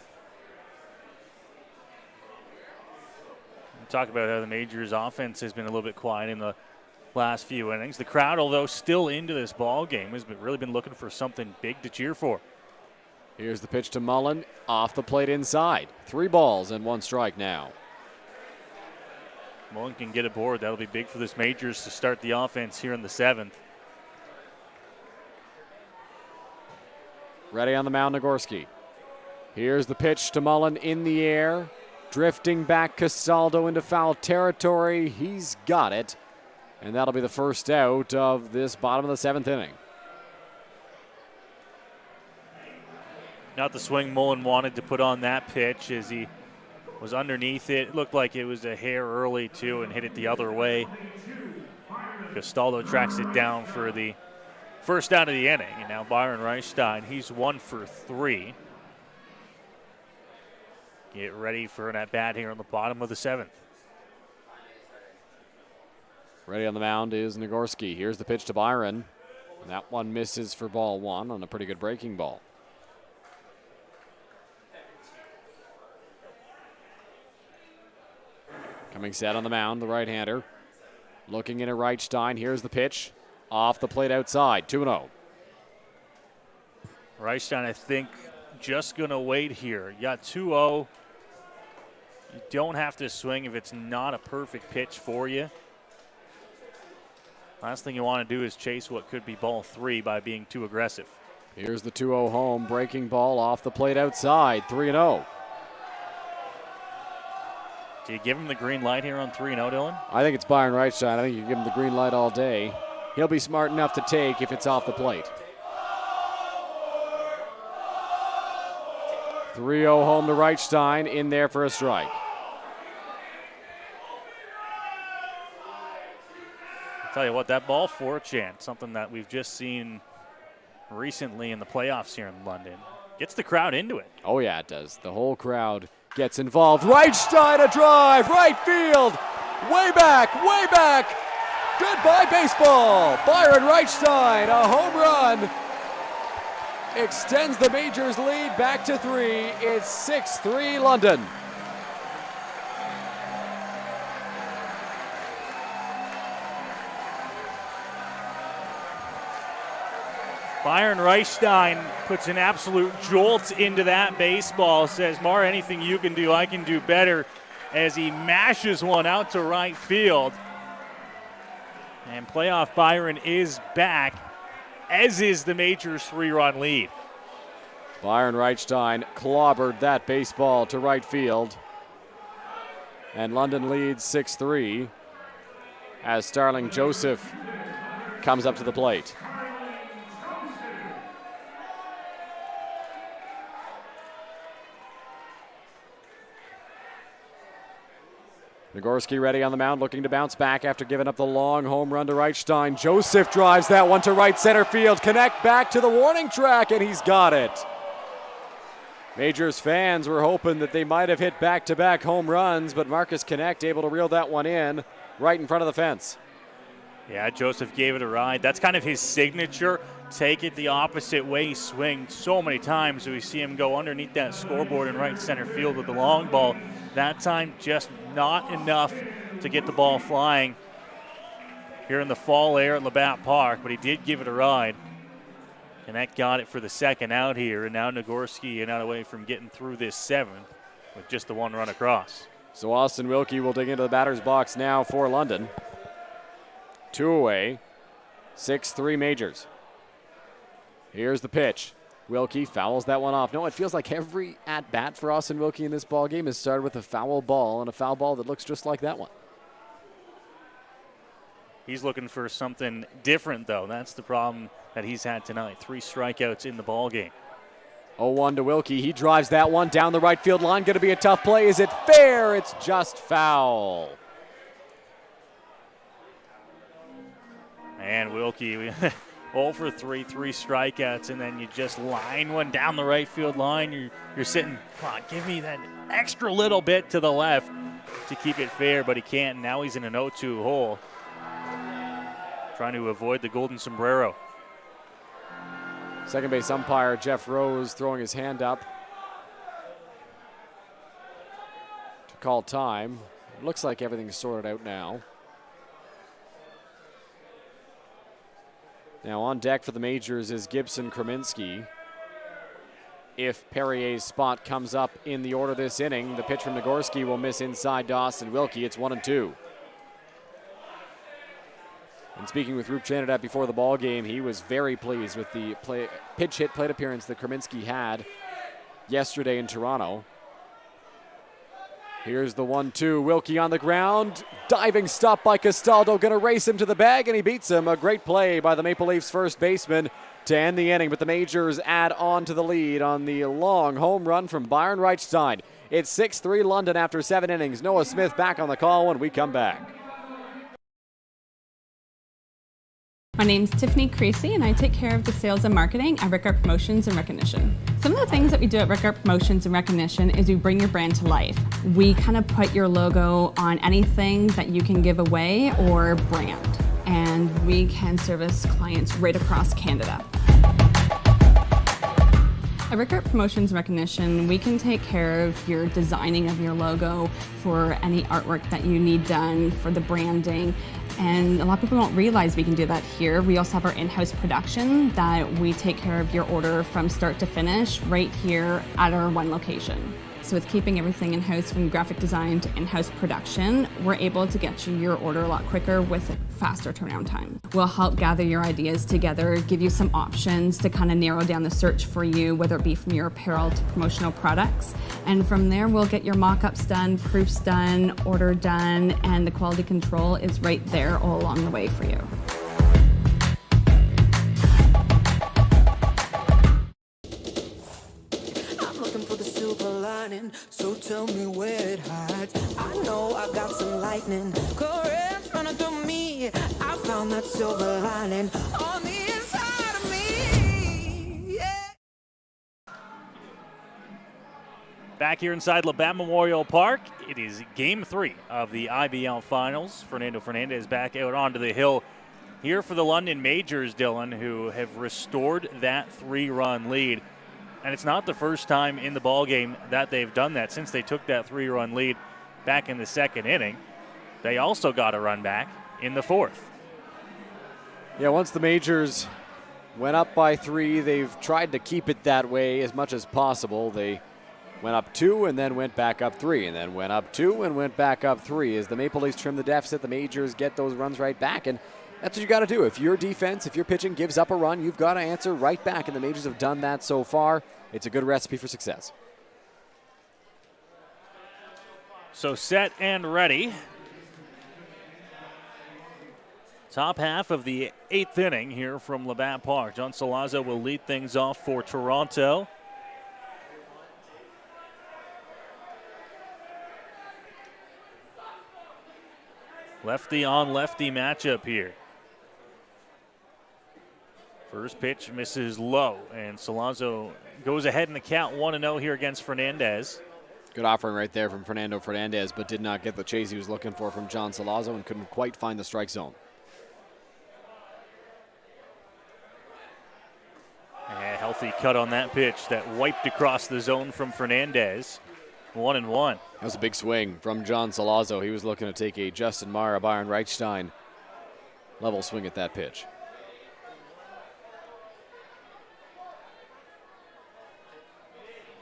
Talk about how the Majors offense has been a little bit quiet in the last few innings. The crowd, although still into this ball game, has really been looking for something big to cheer for. Here's the pitch to Mullen, off the plate inside. 3 balls and 1 strike now. Mullen can get aboard. That'll be big for this Majors to start the offense here in the 7th. Ready on the mound, Nagorski. Here's the pitch to Mullen in the air. Drifting back Castaldo into foul territory. He's got it. And that'll be the first out of this bottom of the 7th inning. Not the swing Mullen wanted to put on that pitch as he was underneath it. It looked like it was a hair early, too, and hit it the other way. Castaldo tracks it down for the first out of the inning. And now Byron Reichstein, he's 1 for 3. Get ready for an at-bat here on the bottom of the 7th. Ready on the mound is Nagorski. Here's the pitch to Byron. And that one misses for ball 1 on a pretty good breaking ball. Coming set on the mound, the right-hander. Looking in at Reichstein. Here's the pitch. Off the plate outside, 2-0. Reichstein, I think, just going to wait here. You got 2-0. You don't have to swing if it's not a perfect pitch for you. Last thing you want to do is chase what could be ball 3 by being too aggressive. Here's the 2-0 home. Breaking ball off the plate outside, 3-0. Do you give him the green light here on 3-0, Dylan? I think it's Byron Reichstein. I think you give him the green light all day. He'll be smart enough to take if it's off the plate. 3-0 home to Reichstein, in there for a strike. I'll tell you what, that ball 4 chant, something that we've just seen recently in the playoffs here in London, gets the crowd into it. Oh yeah, it does. The whole crowd gets involved. Reichstein, a drive, right field, way back, way back. Goodbye baseball. Byron Reichstein, a home run. Extends the Majors lead back to 3. It's 6-3 London. Byron Reichstein puts an absolute jolt into that baseball, says, Mar, anything you can do, I can do better, as he mashes one out to right field. And playoff Byron is back, as is the Majors' 3-run lead. Byron Reichstein clobbered that baseball to right field. And London leads 6-3 as Starling Joseph comes up to the plate. Nagorski ready on the mound, looking to bounce back after giving up the long home run to Reichstein. Joseph drives that one to right center field. Connect back to the warning track, and he's got it. Majors fans were hoping that they might have hit back-to-back home runs, but Marcus Connect able to reel that one in right in front of the fence. Yeah, Joseph gave it a ride. That's kind of his signature. Take it the opposite way, swing so many times. We see him go underneath that scoreboard in right center field with the long ball. That time just not enough to get the ball flying here in the fall air at Labatt Park, but he did give it a ride. And that got it for the second out here. And now Nagorski not away from getting through this 7th with just the 1 run across. So Austin Wilkie will dig into the batter's box now for London. 2 away, 6-3 Majors. Here's the pitch. Wilkie fouls that one off. No, it feels like every at-bat for Austin Wilkie in this ball game has started with a foul ball, and a foul ball that looks just like that one. He's looking for something different, though. That's the problem that he's had tonight. 3 strikeouts in the ball game. 0-1 to Wilkie. He drives that one down the right field line. Going to be a tough play. Is it fair? It's just foul. And Wilkie, 0 for 3, 3 strikeouts, and then you just line one down the right field line. You're sitting, come on, give me that extra little bit to the left to keep it fair, but he can't. Now he's in an 0-2 hole, trying to avoid the golden sombrero. Second base umpire Jeff Rose throwing his hand up to call time. It looks like everything's sorted out now. Now on deck for the Majors is Gibson Kraminski. If Perrier's spot comes up in the order this inning, the pitch from Nagorski will miss inside to Austin Wilkie. It's 1-2. And speaking with Roop Trinidad before the ball game, he was very pleased with the pitch hit plate appearance that Kraminski had yesterday in Toronto. Here's the 1-2. Wilkie on the ground. Diving stop by Castaldo. Going to race him to the bag, and he beats him. A great play by the Maple Leafs first baseman to end the inning. But the Majors add on to the lead on the long home run from Byron Reichstein. It's 6-3 London after 7 innings. Noah Smith back on the call when we come back. My name's Tiffany Christie, and I take care of the sales and marketing at Rickard Promotions and Recognition. Some of the things that we do at Rickard Promotions and Recognition is we bring your brand to life. We kind of put your logo on anything that you can give away or brand, and we can service clients right across Canada. At Rickard Promotions and Recognition, we can take care of your designing of your logo for any artwork that you need done for the branding. And a lot of people don't realize we can do that here. We also have our in-house production that we take care of your order from start to finish right here at our one location. So with keeping everything in-house from graphic design to in-house production, we're able to get you your order a lot quicker with a faster turnaround time. We'll help gather your ideas together, give you some options to kind of narrow down the search for you, whether it be from your apparel to promotional products. And from there, we'll get your mock-ups done, proofs done, order done, and the quality control is right there all along the way for you. So tell me where it hides. I know I got some lightning currents running through me. I found that silver lining on the inside of me. Yeah. Back here inside Labatt Memorial Park, it is Game 3 of the IBL Finals. Fernando Fernandez back out onto the hill here for the London Majors, Dylan, who have restored that 3-run lead. And it's not the first time in the ballgame that they've done that since they took that 3-run lead back in the second inning. They also got a run back in the 4th. Yeah, once the Majors went up by 3, they've tried to keep it that way as much as possible. They went up 2 and then went back up 3, and then went up 2 and went back up 3. As the Maple Leafs trim the deficit, the Majors get those runs right back, and that's what you got to do. If your defense, if your pitching gives up a run, you've got to answer right back, and the Majors have done that so far. It's a good recipe for success. So set and ready. Top half of the 8th inning here from Labatt Park. John Salazzo will lead things off for Toronto. Lefty on lefty matchup here. First pitch misses low, and Salazzo goes ahead in the count 1-0 here against Fernandez. Good offering right there from Fernando Fernandez, but did not get the chase he was looking for from John Salazzo and couldn't quite find the strike zone. A healthy cut on that pitch that wiped across the zone from Fernandez. 1-1. That was a big swing from John Salazzo. He was looking to take a Justin Mara, Byron Reichstein level swing at that pitch.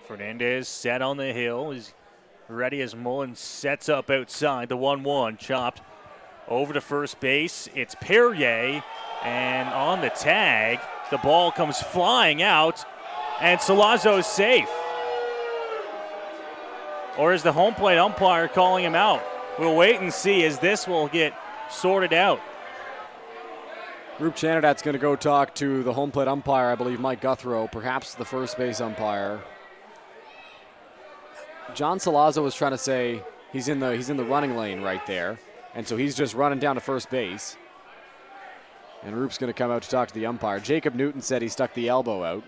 Fernandez set on the hill. He's ready as Mullen sets up outside. The 1-1 chopped over to first base. It's Perrier, and on the tag, the ball comes flying out. And Salazzo's safe. Or is the home plate umpire calling him out? We'll wait and see as this will get sorted out. Roop Chanadat's going to go talk to the home plate umpire, I believe Mike Guthrow, perhaps the first base umpire. John Salazzo was trying to say he's in the running lane right there, and so he's just running down to first base. And Roop's going to come out to talk to the umpire. Jacob Newton said he stuck the elbow out.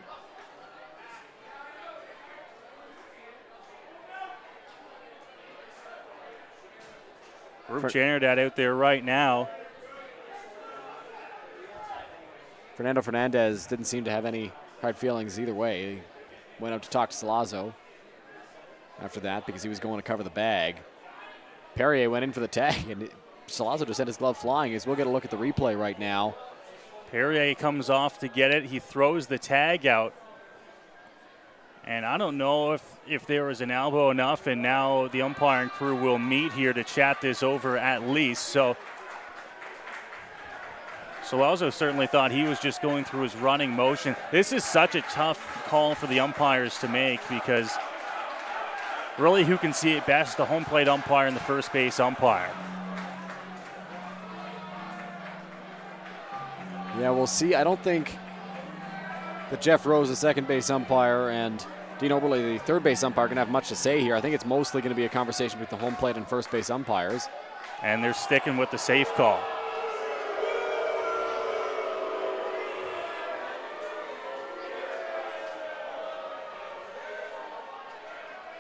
Roop Chanadat out there right now. Fernando Fernandez didn't seem to have any hard feelings either way. He went out to talk to Salazzo after that because he was going to cover the bag. Perrier went in for the tag, and Salazzo just sent his glove flying. As we'll get a look at the replay right now. Perrier comes off to get it. He throws the tag out. And I don't know if there was an elbow enough, and now the umpiring crew will meet here to chat this over at least. So Salazzo certainly thought he was just going through his running motion. This is such a tough call for the umpires to make because really who can see it best? The home plate umpire and the first base umpire. Yeah, we'll see. I don't think that Jeff Rose, the second base umpire, and Dean Oberle, the third base umpire, are going to have much to say here. I think it's mostly going to be a conversation with the home plate and first base umpires. And they're sticking with the safe call.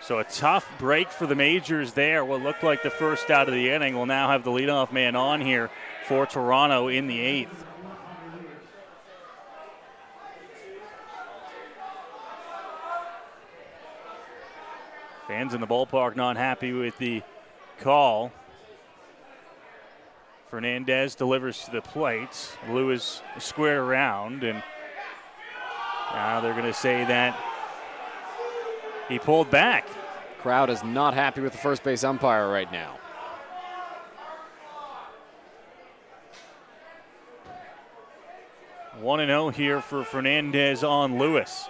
So a tough break for the Majors there. What looked like the first out of the inning will now have the leadoff man on here for Toronto in the 8th. Fans in the ballpark not happy with the call. Fernandez delivers to the plate. Lewis squared around, and now they're going to say that he pulled back. Crowd is not happy with the first base umpire right now. One 1-0 here for Fernandez on Lewis.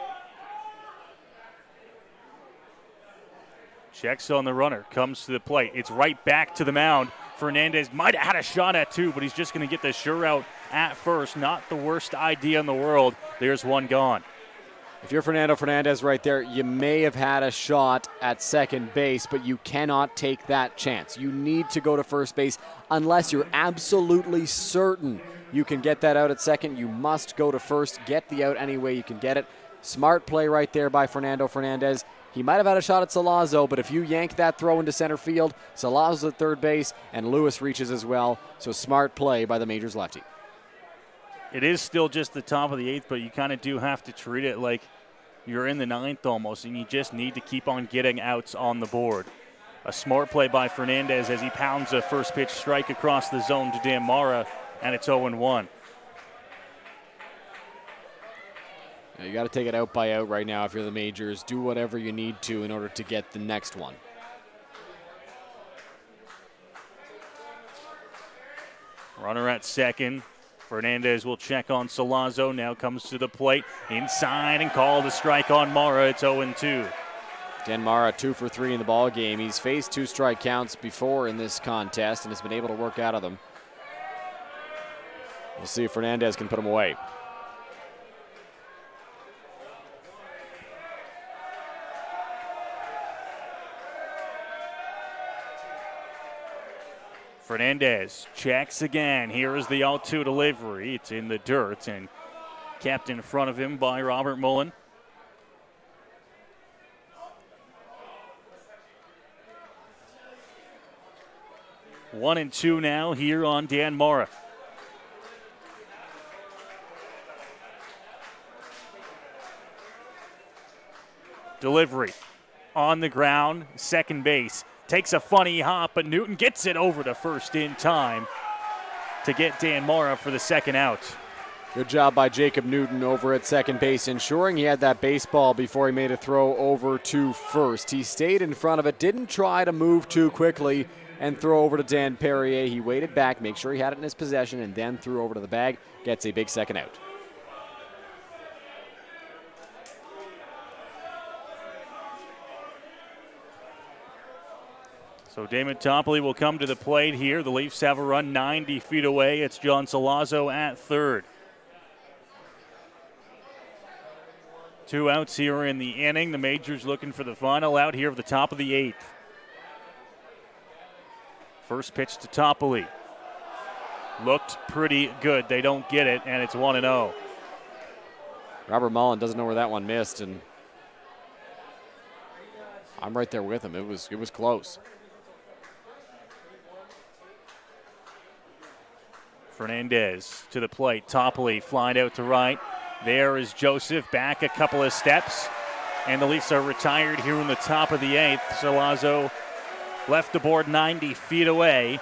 Checks on the runner, comes to the plate. It's right back to the mound. Fernandez might have had a shot at two, but he's just going to get the sure out at first. Not the worst idea in the world. There's one gone. If you're Fernando Fernandez right there, you may have had a shot at second base, but you cannot take that chance. You need to go to first base unless you're absolutely certain you can get that out at second. You must go to first, get the out any way you can get it. Smart play right there by Fernando Fernandez. He might have had a shot at Salazzo, but if you yank that throw into center field, Salazzo's at third base, and Lewis reaches as well. So smart play by the Majors lefty. It is still just the top of the 8th, but you kind of do have to treat it like you're in the 9th almost, and you just need to keep on getting outs on the board. A smart play by Fernandez as he pounds a first pitch strike across the zone to Dan Mara, and it's 0-1. You got to take it out by out right now if you're the Majors. Do whatever you need to in order to get the next one. Runner at second. Fernandez will check on Salazzo. Now comes to the plate. Inside and called a strike on Mara. It's 0-2. Dan Mara 2 for 3 in the ball game. He's faced 2 strike counts before in this contest and has been able to work out of them. We'll see if Fernandez can put him away. Fernandez checks again. Here is the 0-2 delivery. It's in the dirt and kept in front of him by Robert Mullen. One and two now here on Dan Mara. Delivery on the ground, second base. Takes a funny hop, but Newton gets it over to first in time to get Dan Mara for the second out. Good job by Jacob Newton over at second base, ensuring he had that baseball before he made a throw over to first. He stayed in front of it, didn't try to move too quickly and throw over to Dan Perrier. He waited back, make sure he had it in his possession, and then threw over to the bag. Gets a big second out. So Damon Topley will come to the plate here. The Leafs have a run 90 feet away. It's John Salazzo at third. 2 outs here in the inning. The Majors looking for the final out here of the top of the 8th. First pitch to Topley. Looked pretty good. They don't get it, and it's 1-0. Robert Mullen doesn't know where that one missed, and I'm right there with him. It was close. Fernandez to the plate. Topley flying out to right. There is Joseph back a couple of steps. And the Leafs are retired here in the top of the 8th. Salazzo left the board 90 feet away.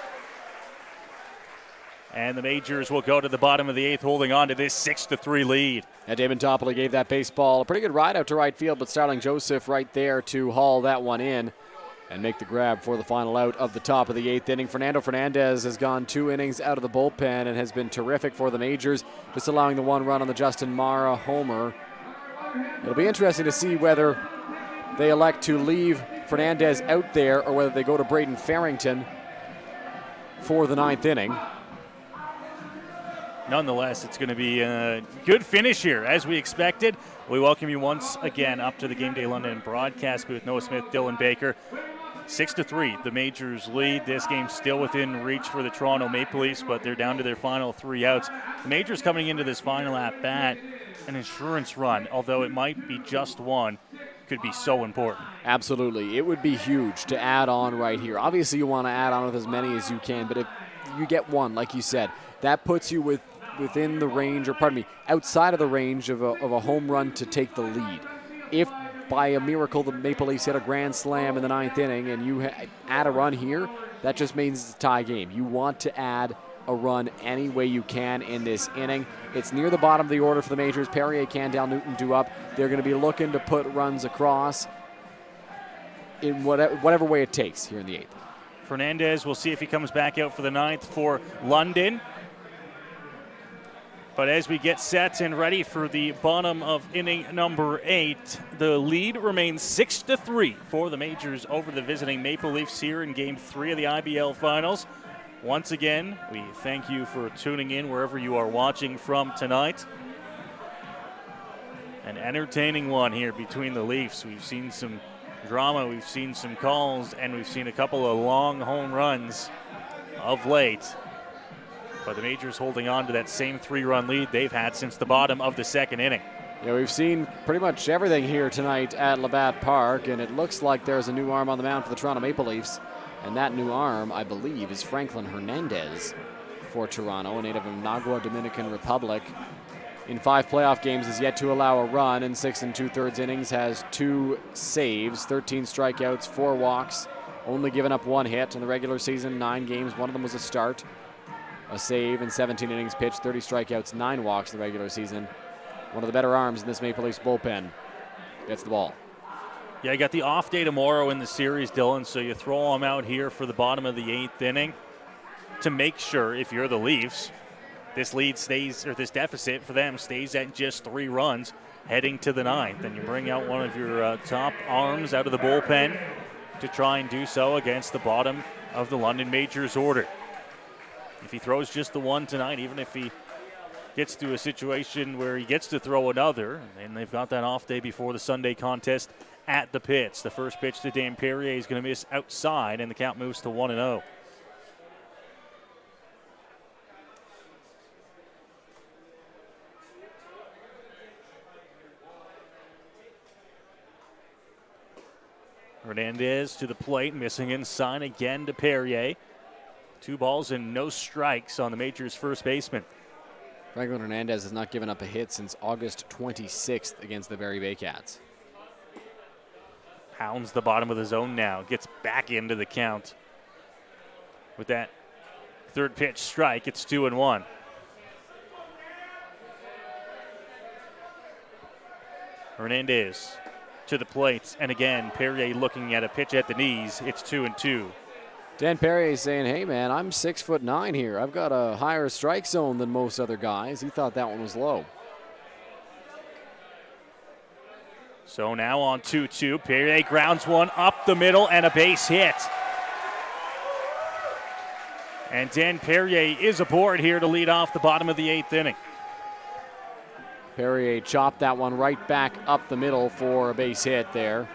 And the Majors will go to the bottom of the 8th, holding on to this 6-3 lead. Yeah, Damon Topley gave that baseball a pretty good ride out to right field, but Starling Joseph right there to haul that one in and make the grab for the final out of the top of the 8th inning. Fernando Fernandez has gone 2 innings out of the bullpen and has been terrific for the Majors, just allowing the 1 run on the Justin Mara homer. It'll be interesting to see whether they elect to leave Fernandez out there or whether they go to Braden Farrington for the 9th inning. Nonetheless, it's going to be a good finish here, as we expected. We welcome you once again up to the Game Day London broadcast booth. Noah Smith, Dylan Baker. 6-3, the Majors lead. This game still within reach for the Toronto Maple Leafs, but they're down to their final 3 outs. The Majors coming into this final at-bat, an insurance run, although it might be just one, could be so important. Absolutely. It would be huge to add on right here. Obviously, you want to add on with as many as you can, but if you get one, like you said, that puts you within the range, or pardon me, outside of the range of a home run to take the lead. If by a miracle the Maple Leafs hit a grand slam in the 9th inning and you add a run here, that just means it's a tie game. You want to add a run any way you can in this inning. It's near the bottom of the order for the Majors. Perrier, Candell, Newton due up. They're going to be looking to put runs across in whatever way it takes here in the 8th. Fernandez, we'll see if he comes back out for the 9th for London. But as we get set and ready for the bottom of inning number 8, the lead remains 6-3 for the Majors over the visiting Maple Leafs here in Game 3 of the IBL Finals. Once again, we thank you for tuning in wherever you are watching from tonight. An entertaining one here between the Leafs. We've seen some drama, we've seen some calls, and we've seen a couple of long home runs of late. But the Majors holding on to that same 3-run lead they've had since the bottom of the 2nd inning. Yeah, we've seen pretty much everything here tonight at Labatt Park, and it looks like there's a new arm on the mound for the Toronto Maple Leafs. And that new arm, I believe, is Franklin Hernandez for Toronto, a native of Nagua, Dominican Republic. In 5 playoff games, has yet to allow a run. In 6 2/3 innings, has 2 saves, 13 strikeouts, 4 walks, only given up 1 hit in the regular season. 9 games, 1 of them was a start. A save in 17 innings pitched, 30 strikeouts, 9 walks in the regular season. One of the better arms in this Maple Leafs bullpen. Gets the ball. Yeah, you got the off day tomorrow in the series, Dylan, so you throw them out here for the bottom of the 8th inning to make sure, if you're the Leafs, this lead stays, or this deficit for them stays at just 3 runs heading to the 9th. And you bring out one of your top arms out of the bullpen to try and do so against the bottom of the London Majors order. If he throws just the one tonight, even if he gets to a situation where he gets to throw another, and they've got that off day before the Sunday contest at the Pits. The first pitch to Dan Perrier is going to miss outside, and the count moves to 1-0. Hernandez to the plate, missing inside again to Perrier. 2 balls and no strikes on the Majors' first baseman. Franklin Hernandez has not given up a hit since August 26th against the Barrie Baycats. Pounds the bottom of the zone now, gets back into the count. With that 3rd pitch strike, it's 2-1. Hernandez to the plate, and again, Perrier looking at a pitch at the knees. It's 2-2. Dan Perrier is saying, hey man, I'm 6'9" here. I've got a higher strike zone than most other guys. He thought that one was low. So now on 2-2, Perrier grounds one up the middle and a base hit. And Dan Perrier is aboard here to lead off the bottom of the 8th inning. Perrier chopped that one right back up the middle for a base hit there.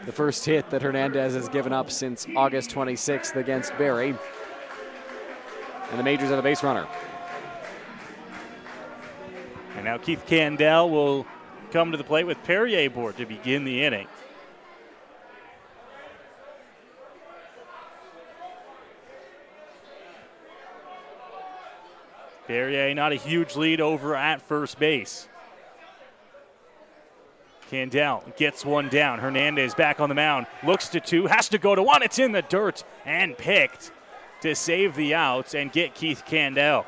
The first hit that Hernandez has given up since August 26th against Barrie. And the Majors have a base runner. And now Keith Candell will come to the plate with Perrier aboard to begin the inning. Perrier not a huge lead over at first base. Candell gets one down. Hernandez back on the mound. Looks to 2, has to go to 1. It's in the dirt and picked to save the outs and get Keith Candell.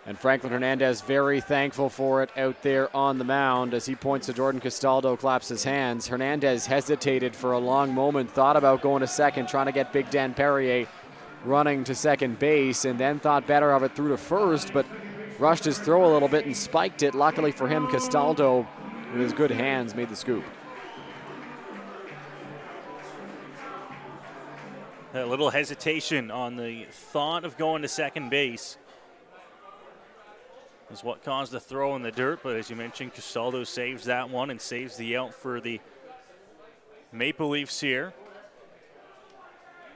And Franklin Hernandez very thankful for it out there on the mound as he points to Jordan Castaldo, claps his hands. Hernandez hesitated for a long moment, thought about going to second, trying to get Big Dan Perrier running to second base, and then thought better of it through to first, but rushed his throw a little bit and spiked it. Luckily for him, Castaldo, with his good hands, made the scoop. A little hesitation on the thought of going to second base is what caused the throw in the dirt, but as you mentioned, Castaldo saves that one and saves the out for the Maple Leafs here.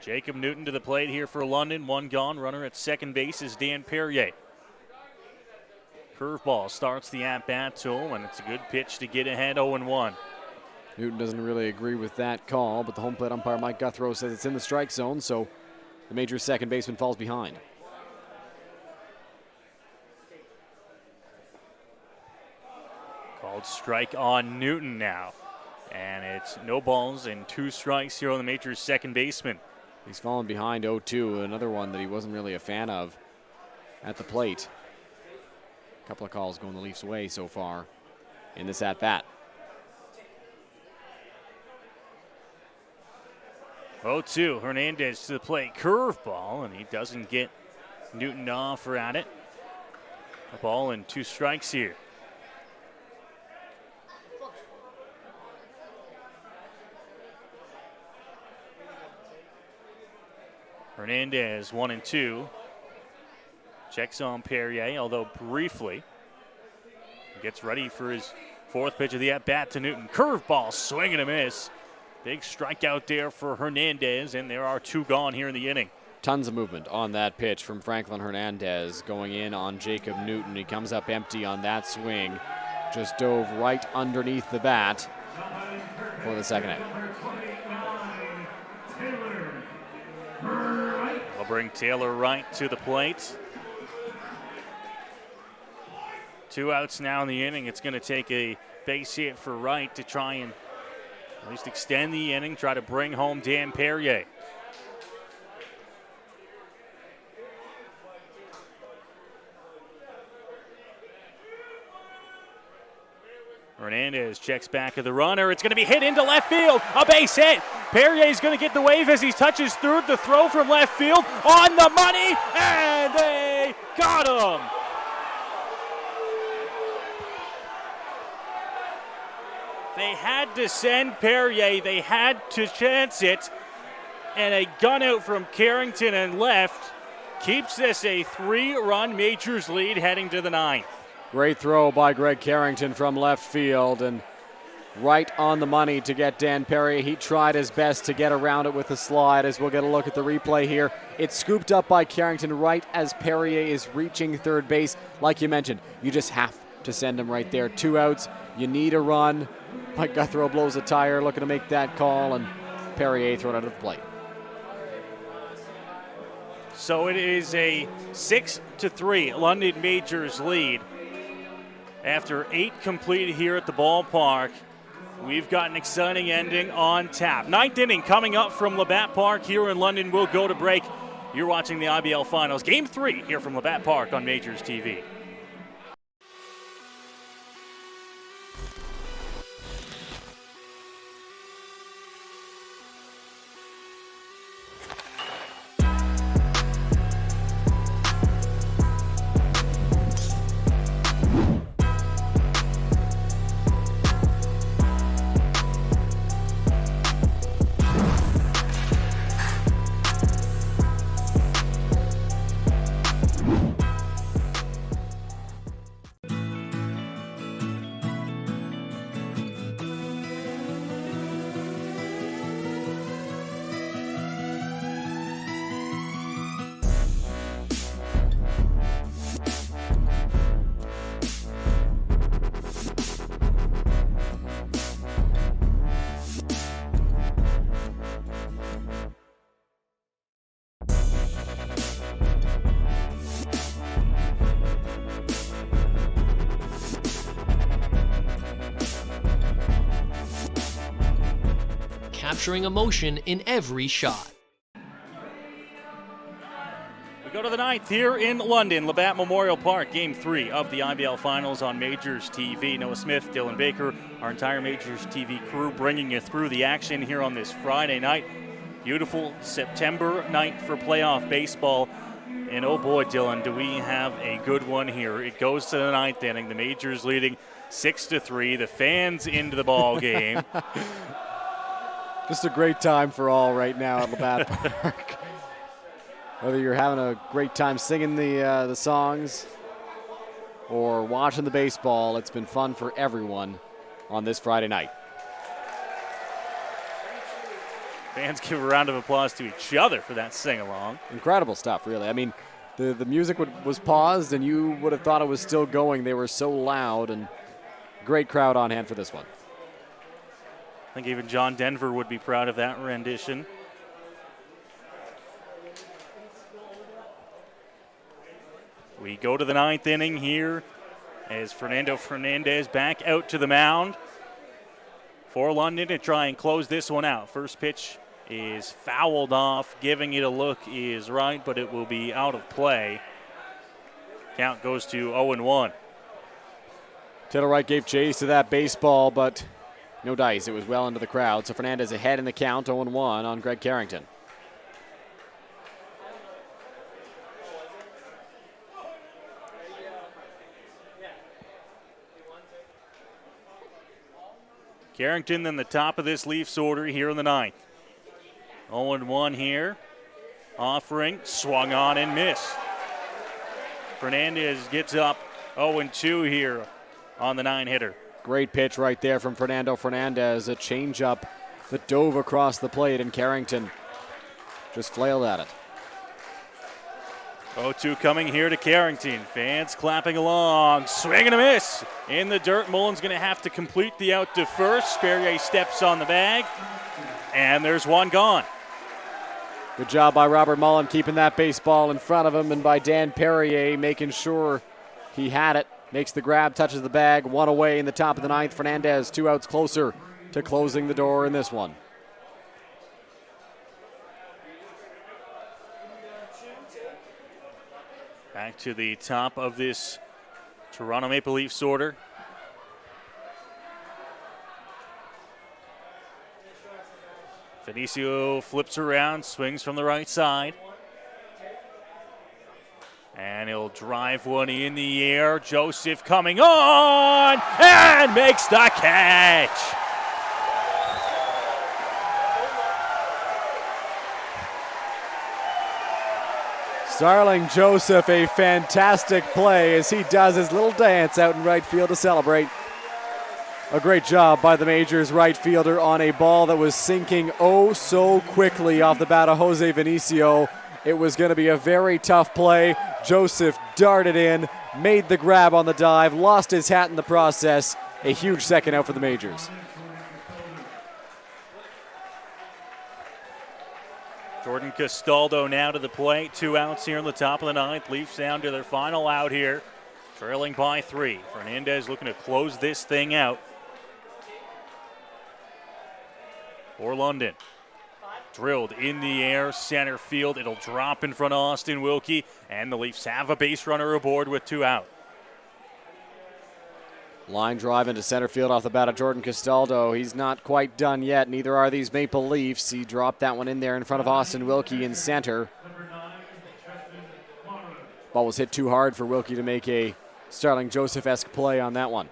Jacob Newton to the plate here for London. One gone. Runner at second base is Dan Perrier. Curveball starts the at-bat to him, and it's a good pitch to get ahead 0-1. Newton doesn't really agree with that call, but the home plate umpire Mike Guthrow says it's in the strike zone, so the Majors' second baseman falls behind. Called strike on Newton now. And it's no balls and 2 strikes here on the Majors' second baseman. He's fallen behind 0-2, another one that he wasn't really a fan of at the plate. A couple of calls going the Leafs' way so far in this at-bat. 0-2, Hernandez to the plate, curveball, and he doesn't get Newton off or at it. A ball and 2 strikes here. Hernandez 1-2. Checks on Perrier, although briefly. Gets ready for his 4th pitch of the at-bat to Newton. Curveball, swing and a miss. Big strikeout there for Hernandez, and there are 2 gone here in the inning. Tons of movement on that pitch from Franklin Hernandez going in on Jacob Newton. He comes up empty on that swing. Just dove right underneath the bat for the second out. I'll bring Taylor Wright to the plate. 2 outs now in the inning. It's going to take a base hit for Wright to try and at least extend the inning, try to bring home Dan Perrier. Hernandez checks back of the runner. It's going to be hit into left field. A base hit. Perrier's going to get the wave as he touches through. The throw from left field on the money, and they got him. They had to send Perrier. They had to chance it. And a gun out from Carrington and left keeps this a 3-run Majors lead heading to the 9th. Great throw by Greg Carrington from left field and right on the money to get Dan Perrier. He tried his best to get around it with a slide, as we'll get a look at the replay here. It's scooped up by Carrington right as Perrier is reaching third base. Like you mentioned, you just have to send him right there. 2 outs, you need a run. Mike Guthrow blows a tire looking to make that call, and Perrier thrown out of the plate. So it is a 6-3 London Majors lead. After 8 completed here at the ballpark, we've got an exciting ending on tap. 9th inning coming up from Labatt Park here in London. We'll go to break. You're watching the IBL Finals, Game 3 here from Labatt Park on MajorsTV. capturing emotion in every shot. We go to the 9th here in London, Labatt Memorial Park, Game 3 of the IBL Finals on Majors TV. Noah Smith, Dylan Baker, our entire Majors TV crew bringing you through the action here on this Friday night. Beautiful September night for playoff baseball. And oh boy, Dylan, do we have a good one here. It goes to the 9th inning. The Majors leading 6-3. The fans into the ball game. Just a great time for all right now at Labatt Park. Whether you're having a great time singing the songs or watching the baseball, it's been fun for everyone on this Friday night. Fans give a round of applause to each other for that sing-along. Incredible stuff, really. I mean, the music was paused, and you would have thought it was still going. They were so loud, and great crowd on hand for this one. I think even John Denver would be proud of that rendition. We go to the 9th inning here as Fernando Fernandez back out to the mound for London to try and close this one out. First pitch is fouled off. Giving it a look is right, but it will be out of play. Count goes to 0-1. Taylor Wright gave chase to that baseball, but no dice. It was well into the crowd. So Fernandez ahead in the count, 0-1 on Greg Carrington. Carrington then the top of this Leafs order here in the 9th. 0-1 here. Offering, swung on and missed. Fernandez gets up 0-2 here on the 9-hitter. Great pitch right there from Fernando Fernandez. A changeup that dove across the plate, and Carrington just flailed at it. 0-2 coming here to Carrington. Fans clapping along. Swing and a miss. In the dirt. Mullen's going to have to complete the out to first. Sperrier steps on the bag. And there's one gone. Good job by Robert Mullen keeping that baseball in front of him, and by Dan Perrier making sure he had it. Makes the grab, touches the bag. One away in the top of the 9th. Fernandez 2 outs closer to closing the door in this one. Back to the top of this Toronto Maple Leafs order. Vinicio flips around, swings from the right side. And he'll drive one in the air. Joseph coming on and makes the catch. Starling Joseph, a fantastic play as he does his little dance out in right field to celebrate. A great job by the Majors right fielder on a ball that was sinking oh so quickly off the bat of Jose Vinicio. It was going to be a very tough play. Joseph darted in, made the grab on the dive, lost his hat in the process. A huge second out for the Majors. Jordan Castaldo now to the plate. 2 outs here in the top of the 9th. Leafs down to their final out here, trailing by 3. Fernandez looking to close this thing out for London. Drilled in the air, center field. It'll drop in front of Austin Wilkie, and the Leafs have a base runner aboard with 2 out. Line drive into center field off the bat of Jordan Castaldo. He's not quite done yet. Neither are these Maple Leafs. He dropped that one in there in front of Austin Wilkie in center. Ball was hit too hard for Wilkie to make a Starling Joseph-esque play on that one.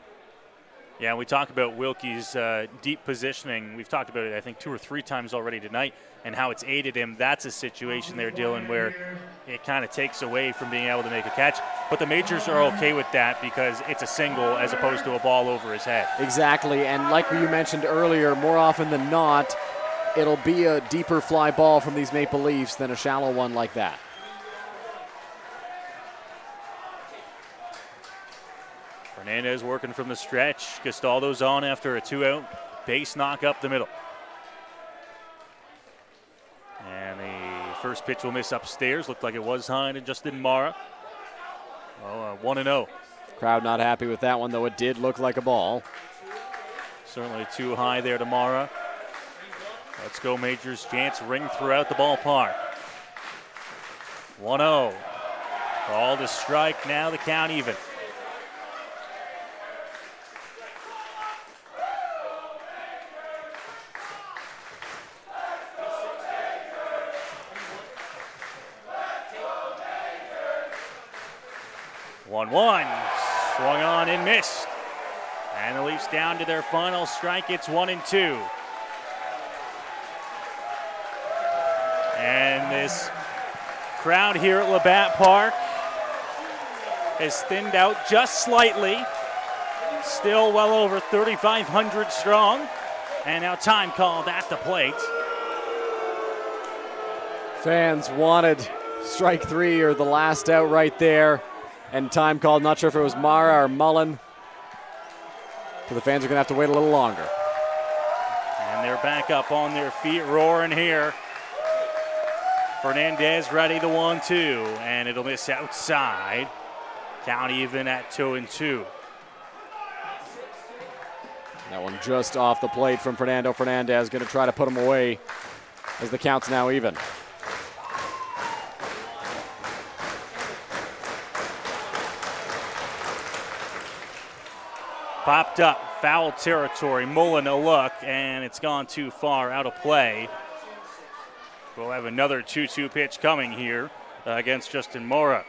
Yeah, we talk about Wilkie's deep positioning. We've talked about it, I think, 2 or 3 times already tonight, and how it's aided him. That's a situation there, Dylan, where it kind of takes away from being able to make a catch. But the Majors are okay with that because it's a single as opposed to a ball over his head. Exactly, and like you mentioned earlier, more often than not, it'll be a deeper fly ball from these Maple Leafs than a shallow one like that. Fernandez working from the stretch. Castaldo's on after a 2-out base knock up the middle. And the first pitch will miss upstairs. Looked like it was high to Justin Mara. 1-0. Crowd not happy with that one, though it did look like a ball. Certainly too high there to Mara. Let's go Majors chants ring throughout the ballpark. 1-0. Called a strike, now the count even. One, swung on and missed. And the Leafs down to their final strike. It's 1-2. And this crowd here at Labatt Park has thinned out just slightly. Still well over 3,500 strong. And now time called at the plate. Fans wanted strike three or the last out right there. And time called, not sure if it was Mara or Mullen. So the fans are going to have to wait a little longer. And they're back up on their feet, roaring here. Fernandez ready, the 1-2, and it'll miss outside. Count even at 2-2. That one just off the plate from Fernando Fernandez, going to try to put him away as the count's now even. Popped up, foul territory. Mullen a look, and it's gone too far, out of play. We'll have another 2-2 pitch coming here against Justin Mora.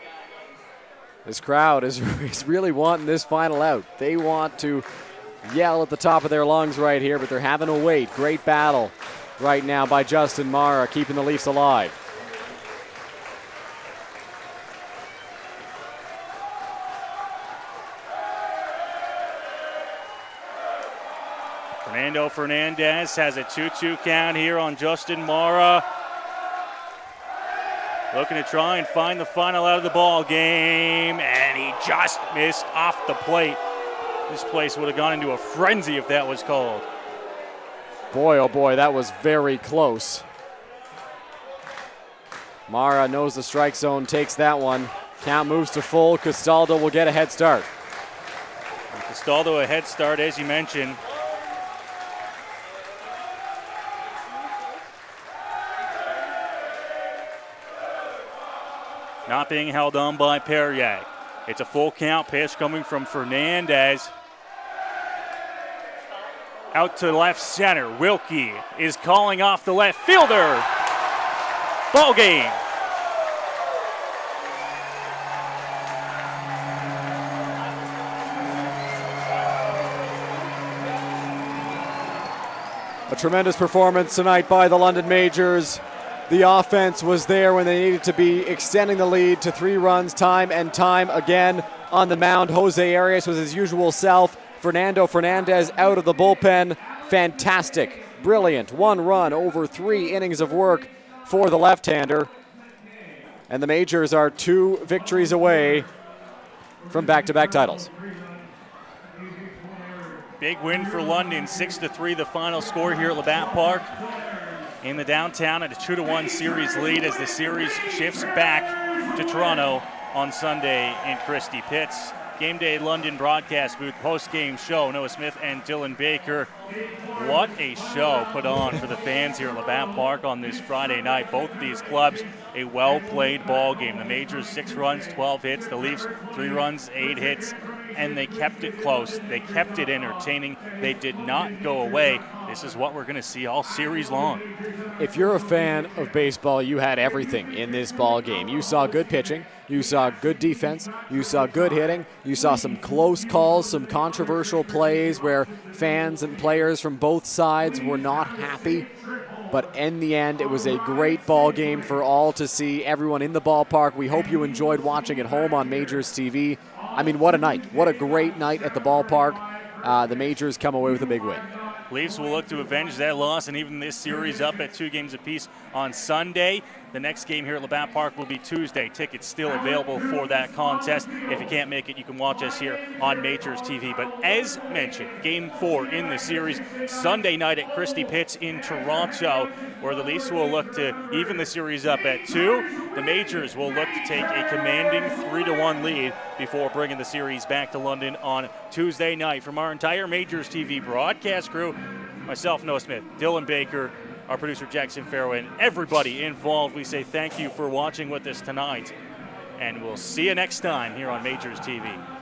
This crowd is really wanting this final out. They want to yell at the top of their lungs right here, but they're having to wait. Great battle right now by Justin Mara, keeping the Leafs alive. Fernando Fernandez has a 2-2 count here on Justin Mara. Looking to try and find the final out of the ball game, and he just missed off the plate. This place would have gone into a frenzy if that was called. Boy, oh boy, that was very close. Mara knows the strike zone, takes that one. Count moves to full. Castaldo will get a head start. And Castaldo a head start, as you mentioned. Not being held on by Perrier. It's a full count pitch coming from Fernandez. Out to left center. Wilkie is calling off the left fielder. Ball game. A tremendous performance tonight by the London Majors. The offense was there when they needed to be, extending the lead to 3 runs time and time again on the mound. Jose Arias was his usual self. Fernando Fernandez out of the bullpen. Fantastic, brilliant, 1 run over 3 innings of work for the left-hander. And the Majors are 2 victories away from back-to-back titles. Big win for London, 6-3 the final score here at Labatt Park. In the downtown at a 2-1 series lead as the series shifts back to Toronto on Sunday in Christie Pits. Game Day London broadcast booth, post-game show. Noah Smith and Dylan Baker. What a show put on for the fans here at Labatt Park on this Friday night. Both of these clubs, a well-played ball game. The Majors 6 runs, 12 hits. The Leafs 3 runs, 8 hits. And they kept it close. They kept it entertaining. They did not go away. This is what we're going to see all series long. If you're a fan of baseball, you had everything in this ball game. You saw good pitching. You saw good defense. You saw good hitting. You saw some close calls, some controversial plays where fans and players from both sides were not happy. But in the end, it was a great ball game for all to see, everyone in the ballpark. We hope you enjoyed watching at home on MajorsTV. I mean, what a night. What a great night at the ballpark. The Majors come away with a big win. Leafs will look to avenge that loss and even this series up at 2 games apiece on Sunday. The next game here at Labatt Park will be Tuesday. Tickets still available for that contest. If you can't make it, you can watch us here on MajorsTV. But as mentioned, Game 4 in the series, Sunday night at Christie Pits in Toronto, where the Leafs will look to even the series up at 2. The Majors will look to take a commanding 3-1 lead before bringing the series back to London on Tuesday night. From our entire MajorsTV broadcast crew, myself, Noah Smith, Dylan Baker, our producer Jackson Farrow, and everybody involved, we say thank you for watching with us tonight. And we'll see you next time here on Majors TV.